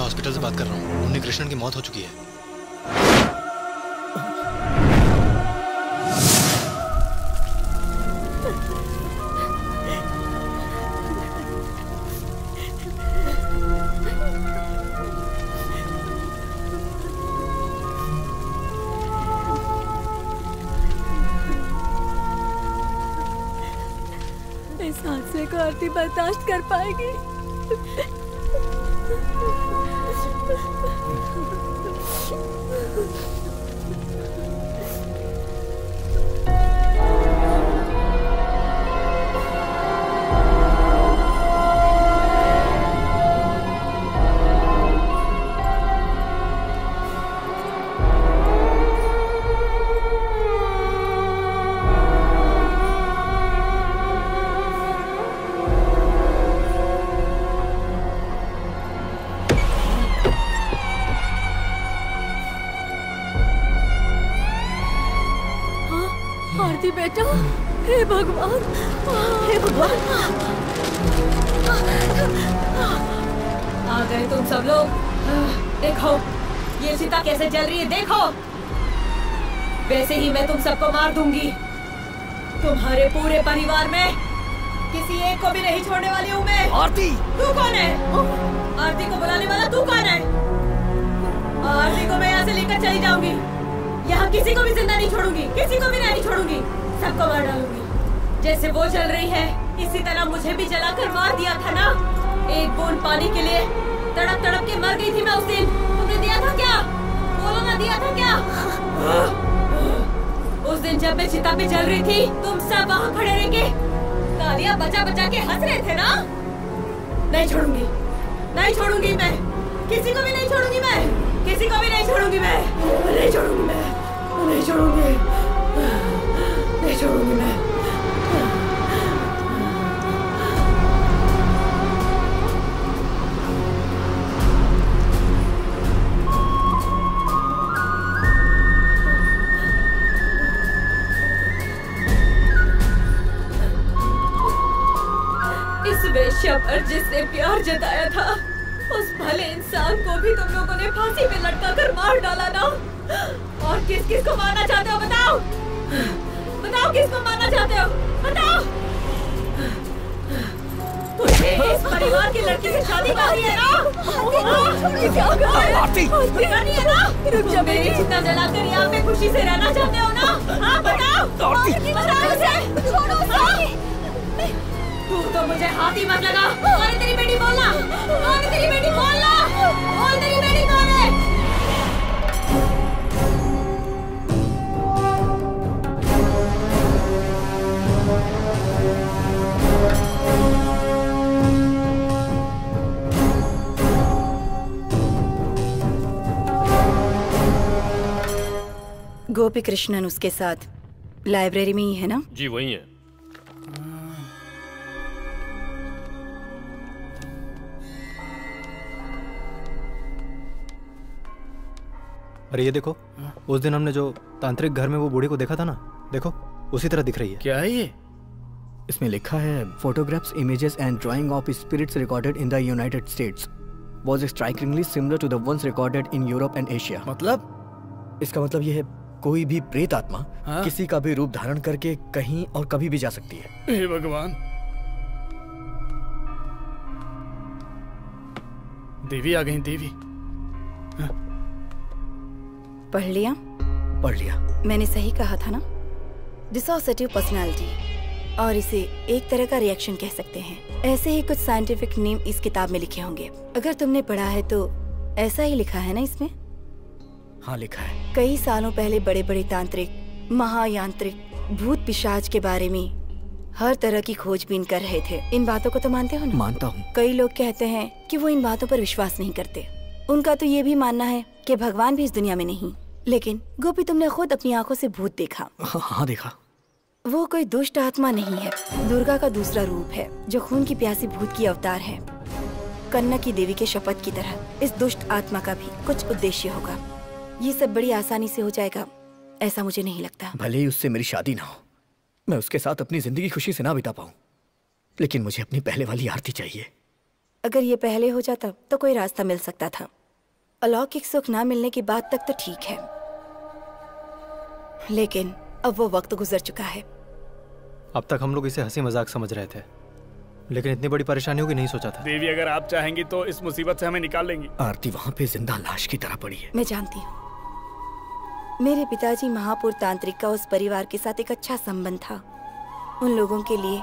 हॉस्पिटल से बात कर रहा हूँ। उन्नी कृष्णन की मौत हो चुकी है। इस हादसे को आरती बर्दाश्त कर पाएगी? आरती बेटा, हे भगवान, हे भगवान। आ गए तुम सब लोग। देखो ये चिता कैसे जल रही है, देखो। वैसे ही मैं तुम सबको मार दूंगी। तुम्हारे पूरे परिवार में किसी एक को भी नहीं छोड़ने वाली हूँ मैं। आरती, तू कौन है? आरती को बुलाने वाला तू कौन है? आरती को मैं यहाँ से लेकर चली जाऊंगी। यहाँ किसी को भी जिंदा नहीं छोड़ूंगी, किसी को भी नहीं छोड़ूंगी, सबको मार डालूंगी। जैसे वो जल रही है इसी तरह मुझे भी जलाकर मार दिया था ना। एक बूंद पानी के लिए तड़प तड़प के मर गई थी मैं उस दिन। तुमने दिया था क्या? बोलो ना, दिया था क्या? उस दिन जब मैं चिता पे जल रही थी तुम सब वहाँ खड़े रह के तालियां बजा बजा के हंस रहे थे ना। नहीं छोड़ूंगी, नहीं छोड़ूंगी मैं, किसी को भी नहीं छोड़ूंगी मैं, किसी को भी नहीं छोड़ूंगी मैं, नहीं छोड़ूंगी मैं, नहीं छोड़ूंगी, नहीं छोड़ूंगी मैं। वेश्या पर जिसने प्यार जताया था उस भले इंसान को भी तुम लोगों ने फांसी पे लटका कर मार डाला ना। और किस किस को मारना चाहते हो बताओ, बताओ किसको मारना चाहते हो बताओ। मुझे इस परिवार की लड़की से शादी करनी है ना? करनी है ना? मेरी चिता जलाकर यहाँ पे खुशी से रहना चाहते हो ना? हाँ बताओ, बताओ मुझे। तू तो मुझे हाथी मत लगा। कौन है तेरी बेटी? बोलना, कौन है तेरी बेटी? बोलना, बोल तेरी बेटी कौन है? गोपी कृष्णन उसके साथ लाइब्रेरी में ही है ना? जी वही है। अरे ये देखो, उस दिन हमने जो तांत्रिक घर में वो बूढ़ी को देखा था ना, देखो उसी तरह दिख रही है। क्या है ये? इसमें लिखा है photographs, images and drawing of spirits recorded in the United States was strikingly similar to the ones recorded in Europe and Asia. मतलब? इसका मतलब ये है कोई भी प्रेत आत्मा किसी का भी रूप धारण करके कहीं और कभी भी जा सकती है। हे भगवान, देवी आ गई। देवी पढ़ लिया? पढ़ लिया। मैंने सही कहा था ना? डिसोसिएटिव पर्सनालिटी, और इसे एक तरह का रिएक्शन कह सकते हैं। ऐसे ही कुछ साइंटिफिक नेम इस किताब में लिखे होंगे। अगर तुमने पढ़ा है तो ऐसा ही लिखा है ना इसमें? हाँ लिखा है। कई सालों पहले बड़े बड़े तांत्रिक, महायांत्रिक, भूत पिशाच के बारे में हर तरह की खोजबीन कर रहे थे। इन बातों को तो मानते हो ना? मानता हूँ। कई लोग कहते हैं कि वो इन बातों पर विश्वास नहीं करते। उनका तो ये भी मानना है कि भगवान भी इस दुनिया में नहीं। लेकिन गोपी, तुमने खुद अपनी आंखों से भूत देखा। हाँ देखा। वो कोई दुष्ट आत्मा नहीं है, दुर्गा का दूसरा रूप है जो खून की प्यासी भूत की अवतार है। कन्ना की देवी के शपथ की तरह इस दुष्ट आत्मा का भी कुछ उद्देश्य होगा। ये सब बड़ी आसानी से हो जाएगा ऐसा मुझे नहीं लगता। भले ही उससे मेरी शादी ना हो, मैं उसके साथ अपनी जिंदगी खुशी से ना बिता पाऊं, लेकिन मुझे अपनी पहले वाली आरती चाहिए। अगर ये पहले हो जाता तो कोई रास्ता मिल सकता था। अलौकिक सुख ना मिलने की बात तक तो ठीक है, लेकिन अब वो वक्त गुजर चुका है। अब तक हम लोग इसे हंसी मजाक समझ रहे थे, लेकिन इतनी बड़ी परेशानियों की नहीं सोचा था। देवी, अगर आप चाहेंगी तो इस मुसीबत से हमें निकाल लेंगी। आरती वहाँ पे जिंदा लाश की तरह पड़ी है। मैं जानती हूँ। मेरे पिताजी महापुर तांत्रिक का उस परिवार के साथ एक अच्छा संबंध था। उन लोगों के लिए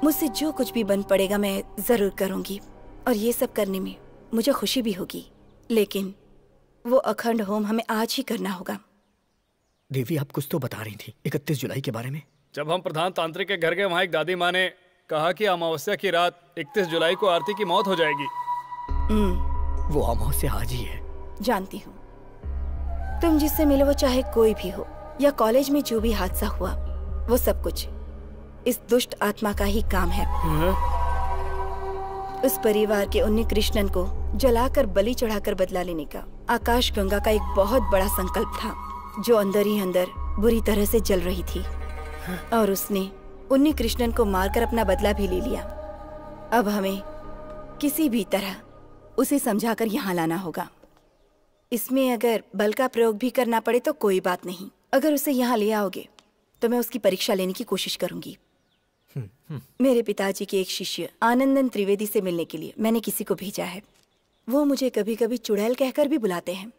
मुझसे जो कुछ भी बन पड़ेगा मैं जरूर करूंगी, और ये सब करने में मुझे खुशी भी होगी। लेकिन वो अखंड होम हमें आज ही करना होगा। देवी, आप कुछ तो बता रही थी 31 जुलाई के बारे में। जब हम प्रधान तांत्रिक के घर गए, वहाँ एक दादी माँ ने कहा कि अमावस्या की रात 31 जुलाई को आरती की मौत हो जाएगी। वो अमावस्या आज ही है। जानती हूँ। तुम जिससे मिले वो चाहे कोई भी हो, या कॉलेज में जो भी हादसा हुआ, वो सब कुछ इस दुष्ट आत्मा का ही काम है। उस परिवार के उन्नी कृष्णन को जलाकर बलि चढ़ाकर बदला लेने का आकाश गंगा का एक बहुत बड़ा संकल्प था, जो अंदर ही अंदर बुरी तरह से जल रही थी। और उसने उन्नी कृष्णन को मारकर अपना बदला भी ले लिया। अब हमें किसी भी तरह उसे समझाकर यहाँ लाना होगा। इसमें अगर बल का प्रयोग भी करना पड़े तो कोई बात नहीं। अगर उसे यहाँ ले आओगे तो मैं उसकी परीक्षा लेने की कोशिश करूंगी। मेरे पिताजी के एक शिष्य आनंदन त्रिवेदी से मिलने के लिए मैंने किसी को भेजा है। वो मुझे कभी कभी चुड़ैल कहकर भी बुलाते हैं।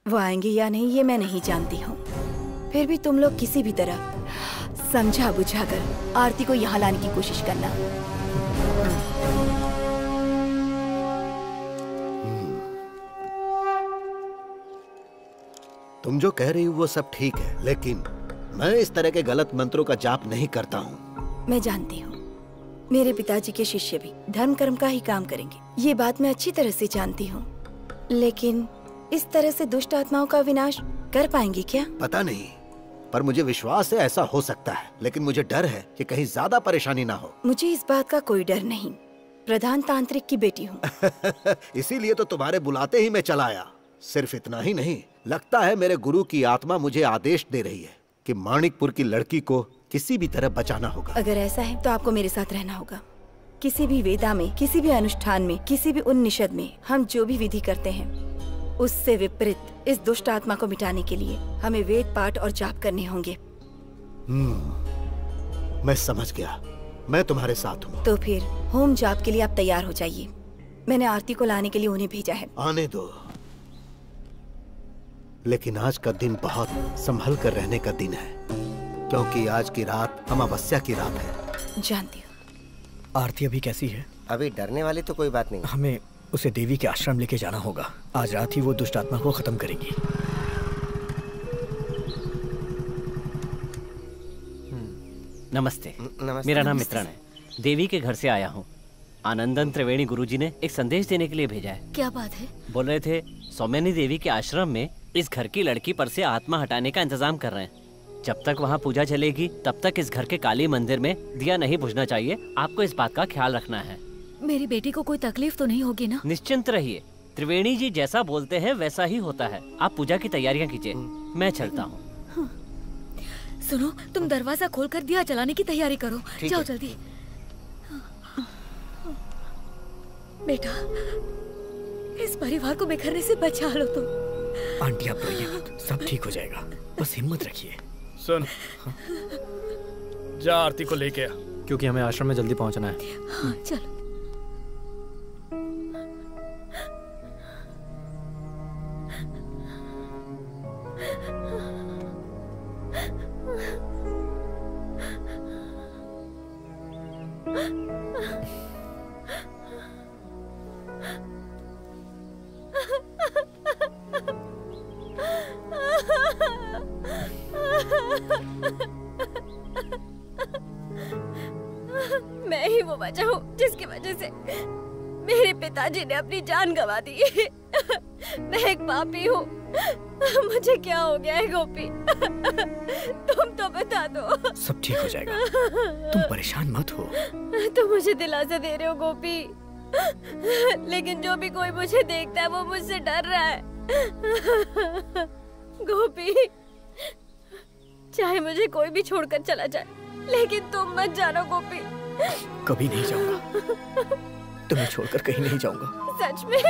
वो आएंगे या नहीं ये मैं नहीं जानती हूँ। फिर भी तुम लोग किसी भी तरह समझा बुझाकर आरती को यहाँ लाने की कोशिश करना। तुम जो कह रही हो वो सब ठीक है, लेकिन मैं इस तरह के गलत मंत्रों का जाप नहीं करता हूँ। मैं जानती हूँ मेरे पिताजी के शिष्य भी धर्म कर्म का ही काम करेंगे, ये बात मैं अच्छी तरह से जानती हूँ। लेकिन इस तरह से दुष्ट आत्माओं का विनाश कर पाएंगे क्या? पता नहीं, पर मुझे विश्वास है ऐसा हो सकता है। लेकिन मुझे डर है कि कहीं ज्यादा परेशानी ना हो। मुझे इस बात का कोई डर नहीं। प्रधान तांत्रिक की बेटी हूँ। इसीलिए तो तुम्हारे बुलाते ही मैं चला आया। सिर्फ इतना ही नहीं, लगता है मेरे गुरु की आत्मा मुझे आदेश दे रही है कि माणिकपुर की लड़की को किसी भी तरह बचाना होगा। अगर ऐसा है तो आपको मेरे साथ रहना होगा। किसी भी वेदा में, किसी भी अनुष्ठान में, किसी भी उन्निषद में हम जो भी विधि करते हैं उससे विपरीत इस दुष्ट आत्मा को मिटाने के लिए हमें वेद पाठ और जाप करने होंगे। मैं समझ गया, मैं तुम्हारे साथ हूँ। तो फिर होम जाप के लिए आप तैयार हो जाइए। मैंने आरती को लाने के लिए उन्हें भेजा है। आने दो, लेकिन आज का दिन बहुत संभल कर रहने का दिन है, क्योंकि आज की रात अमावस्या की रात है। जानती हूँ। आरती अभी कैसी है? अभी डरने वाली तो कोई बात नहीं। हमें उसे देवी के आश्रम लेके जाना होगा। आज रात ही वो दुष्ट आत्मा को खत्म करेगी। नमस्ते। मेरा नाम मित्रण है। देवी के घर से आया हूँ। आनंदन त्रिवेणी गुरुजी ने एक संदेश देने के लिए भेजा है। क्या बात है? बोल रहे थे सौम्यानी देवी के आश्रम में इस घर की लड़की पर से आत्मा हटाने का इंतजाम कर रहे हैं। जब तक वहाँ पूजा चलेगी तब तक इस घर के काली मंदिर में दिया नहीं बुझना चाहिए। आपको इस बात का ख्याल रखना है। मेरी बेटी को कोई तकलीफ तो नहीं होगी ना? निश्चिंत रहिए, त्रिवेणी जी जैसा बोलते हैं वैसा ही होता है। आप पूजा की तैयारियां कीजिए, मैं चलता हूँ। सुनो, तुम दरवाजा खोलकर दिया जलाने की तैयारी करो। जाओ जल्दी। बेटा, इस परिवार को बिखरने से बचा लो तुम। आंटी आप रोइए मत, सब ठीक हो जाएगा, बस हिम्मत रखिए। सुन, जा आरती को लेके आ, क्योंकि हमें आश्रम में जल्दी पहुंचना है। हाँ, चलो। मैं ही वो वजह हूँ जिसकी वजह से मेरे पिताजी ने अपनी जान गंवा दी। मैं एक पापी हूँ। मुझे क्या हो गया है गोपी? तुम तो बता दो। सब ठीक हो जाएगा, तुम परेशान मत हो। तुम मुझे दिलासा दे रहे हो गोपी, लेकिन जो भी कोई मुझे देखता है वो मुझसे डर रहा है। गोपी, चाहे मुझे कोई भी छोड़कर चला जाए, लेकिन तुम मत जानो गोपी। कभी नहीं जाऊंगा, तुम्हें छोड़कर कहीं नहीं जाऊंगा। सच में?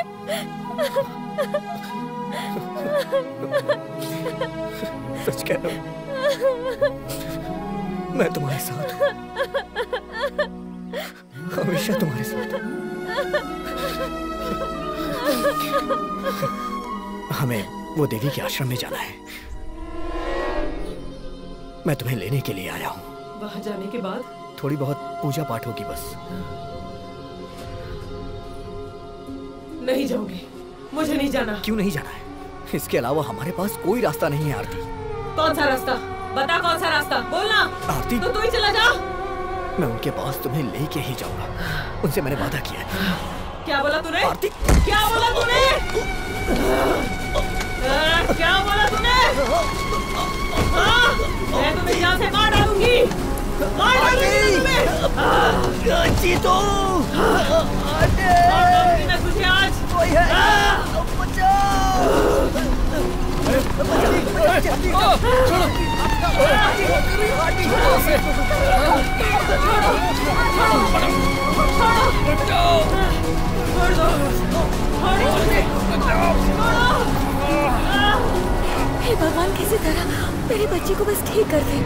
सच कह रहा हूँ, मैं तुम्हारे साथ हूँ, हमेशा तुम्हारे साथ हूँ। हमें वो देवी के आश्रम में जाना है। मैं तुम्हें लेने के लिए आया हूँ। वहाँ जाने के बाद थोड़ी बहुत पूजा पाठ होगी बस। नहीं जाऊंगी, मुझे नहीं जाना। क्यों नहीं जाना है? इसके अलावा हमारे पास कोई रास्ता नहीं है आरती। कौन सा रास्ता? बता कौन सा रास्ता, बोलना। आरती, तो तू ही चला जा। मैं उनके पास तुम्हें लेके ही जाऊंगा, उनसे मैंने वादा किया है। क्या बोला तूने? आरती, क्या बोला तूने? क्या बोला तूने? मैं तुम्हें यहाँ से मार डालूंगी, मार डालूंगी तुम्हें। जीतो, मैं तुझे आज कोई है, बचाओ। हे भगवान, किसी तरह मेरे बच्चे को बस ठीक कर दे।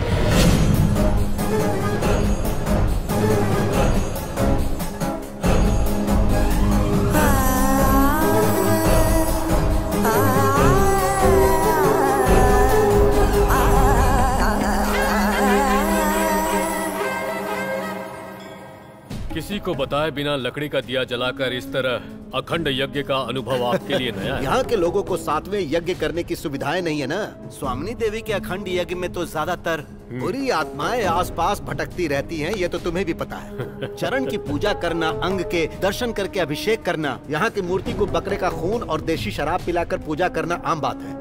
किसी को बताए बिना लकड़ी का दिया जलाकर इस तरह अखंड यज्ञ का अनुभव आपके लिए नया है। यहाँ के लोगों को 7वें यज्ञ करने की सुविधाएं नहीं है ना। स्वामिनी देवी के अखंड यज्ञ में तो ज्यादातर बुरी आत्माएं आसपास भटकती रहती हैं, ये तो तुम्हें भी पता है। चरण की पूजा करना, अंग के दर्शन करके अभिषेक करना, यहाँ की मूर्ति को बकरे का खून और देशी शराब पिलाकर पूजा करना आम बात है।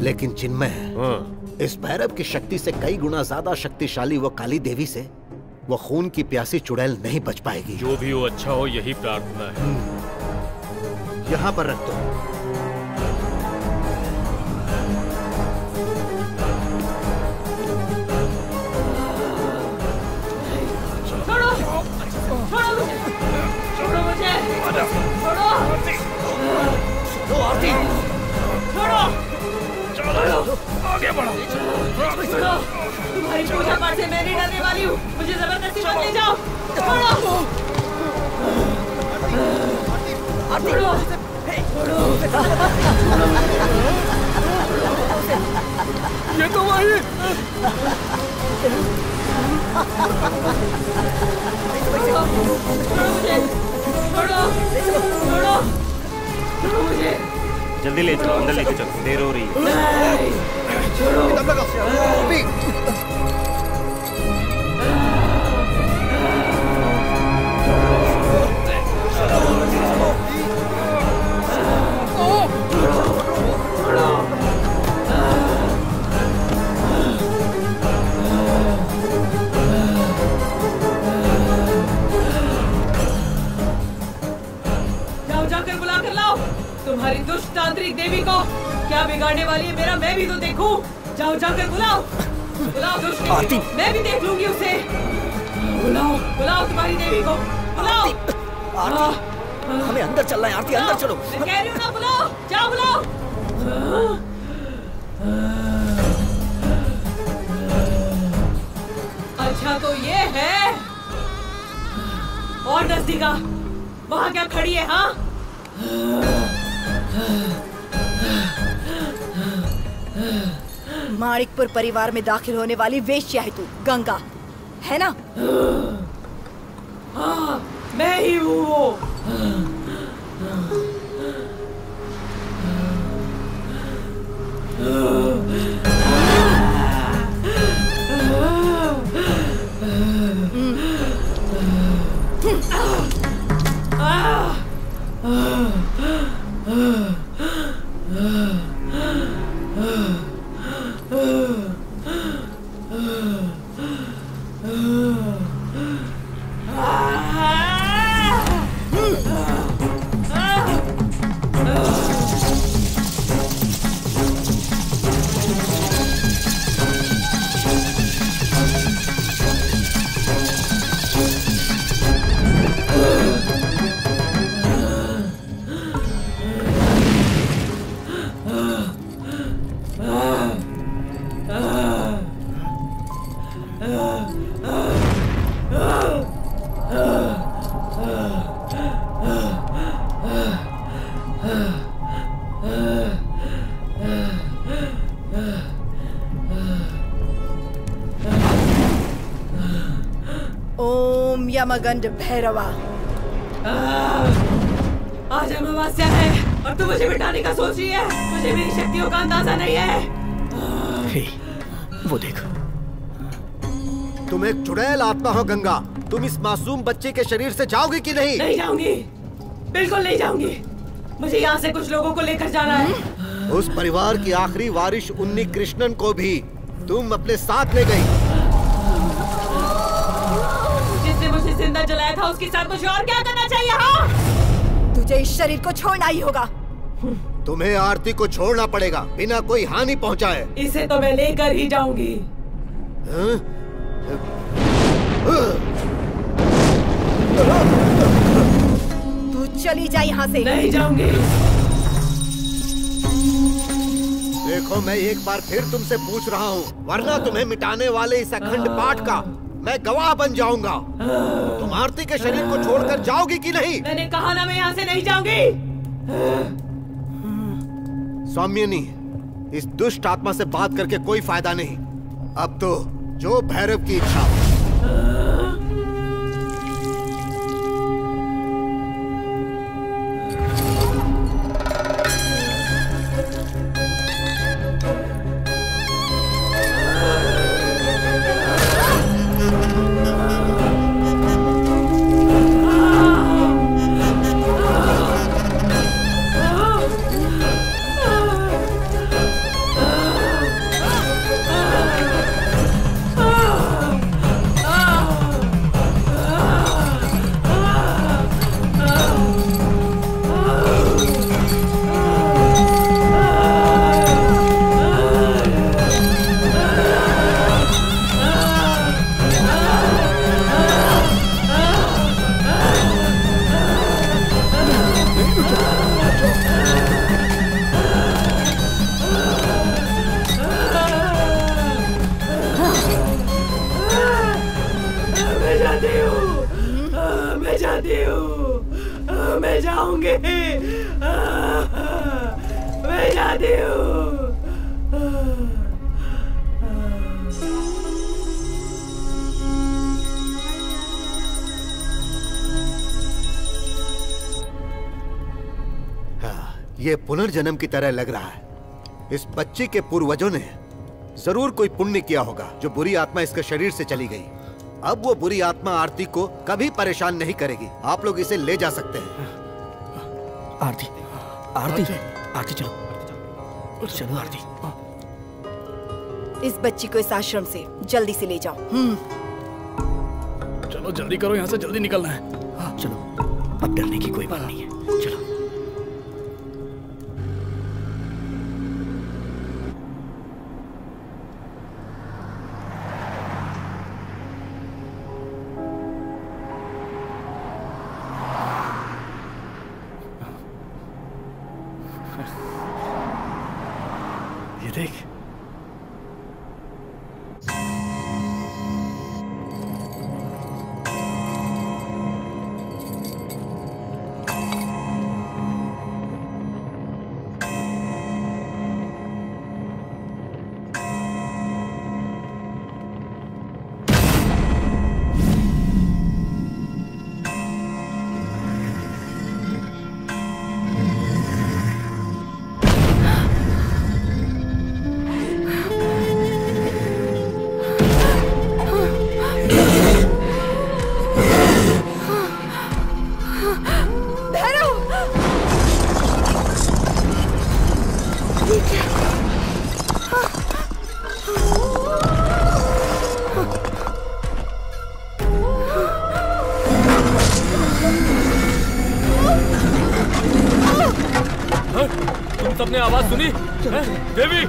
लेकिन चिन्मय, इस भैरव की शक्ति से कई गुना ज्यादा शक्तिशाली वो काली देवी से वो खून की प्यासी चुड़ैल नहीं बच पाएगी। जो भी हो अच्छा हो, यही प्रार्थना है। यहाँ पर रख दो। छोड़ो, छोड़ो मुझे, छोड़ो मुझे, छोड़ो, आरती, छोड़ो, चलो आगे बढ़ो। छोड़ो, तुम्हारी पूजा पाठ से मैं नहीं डरने वाली हूँ, मुझे जबरदस्ती मत ले जाओ। छोड़ो, छोड़ो, ये तो वही। छोड़ो मुझे, छोड़ो, छोड़ो, छोड़ो मुझे। जल्दी ले चलो, अंदर लेके चलो, देर हो रही है। छोड़ो। जाकर बुला कर लाओ तुम्हारी दुष्ट तांत्रिक देवी को। क्या बिगाड़ने वाली है मेरा, मैं भी तो देखूं। जाओ जाकर बुलाओ, बुलाओ दुष्ट देवी को, मैं भी देख लूंगी उसे। बुलाओ, बुलाओ तुम्हारी देवी को, बुलाओ। हमें अंदर चलना है आरती, अंदर चलो। मैं कह रही हूँ ना, बुलाओ, जाओ बुलाओ। अच्छा तो ये है और नजदीका, वहाँ क्या खड़ी है? हाँ, माणिकपुर परिवार में दाखिल होने वाली वेश्या है तू, गंगा, है ना? हाँ, मैं ही हूँ वो। ओम यमगंड भैरवा। आज अमावस्या है और तू मुझे बिठाने का सोच रही है। मुझे मेरी शक्तियों का अंदाजा नहीं है। हे, वो देखो। तुम एक चुड़ैल आत्मा हो गंगा, तुम इस मासूम बच्चे के शरीर से जाओगी कि नहीं? नहीं जाऊंगी, बिल्कुल नहीं जाऊंगी। मुझे यहाँ से कुछ लोगों को लेकर जाना है। उस परिवार की आखिरी वारिस उन्नी कृष्णन को भी तुम अपने साथ ले गई। जिसने मुझे जिंदा जलाया था उसके साथ मुझे और क्या करना चाहिए? हाँ, तुझे इस शरीर को छोड़ना ही होगा। तुम्हें आरती को छोड़ना पड़ेगा बिना कोई हानि पहुंचाए। इसे तो मैं लेकर ही जाऊंगी। तू चली जा यहाँ से। नहीं जाऊंगी। देखो मैं एक बार फिर तुमसे पूछ रहा हूँ, वरना तुम्हें मिटाने वाले इस अखंड पाठ का मैं गवाह बन जाऊंगा। तुम आरती के शरीर को छोड़कर जाओगी कि नहीं? मैंने कहा ना मैं यहाँ से नहीं जाऊंगी। सौम्यनी, इस दुष्ट आत्मा से बात करके कोई फायदा नहीं। अब तो जो भैरव की इच्छा। ये पुनर्जन्म की तरह लग रहा है। इस बच्ची के पूर्वजों ने जरूर कोई पुण्य किया होगा जो बुरी आत्मा इसके शरीर से चली गई। अब वो बुरी आत्मा आरती को कभी परेशान नहीं करेगी। आप लोग इसे ले जा सकते हैं। आरती, आरती, आरती चलो, चलो आरती। इस बच्ची को इस आश्रम से जल्दी से ले जाओ। चलो जल्दी करो, यहाँ से जल्दी निकलना है। चलो, अब डरने की कोई बात नहीं है। चलो। ये देख, सबने आवाज सुनी? देवी, देवी,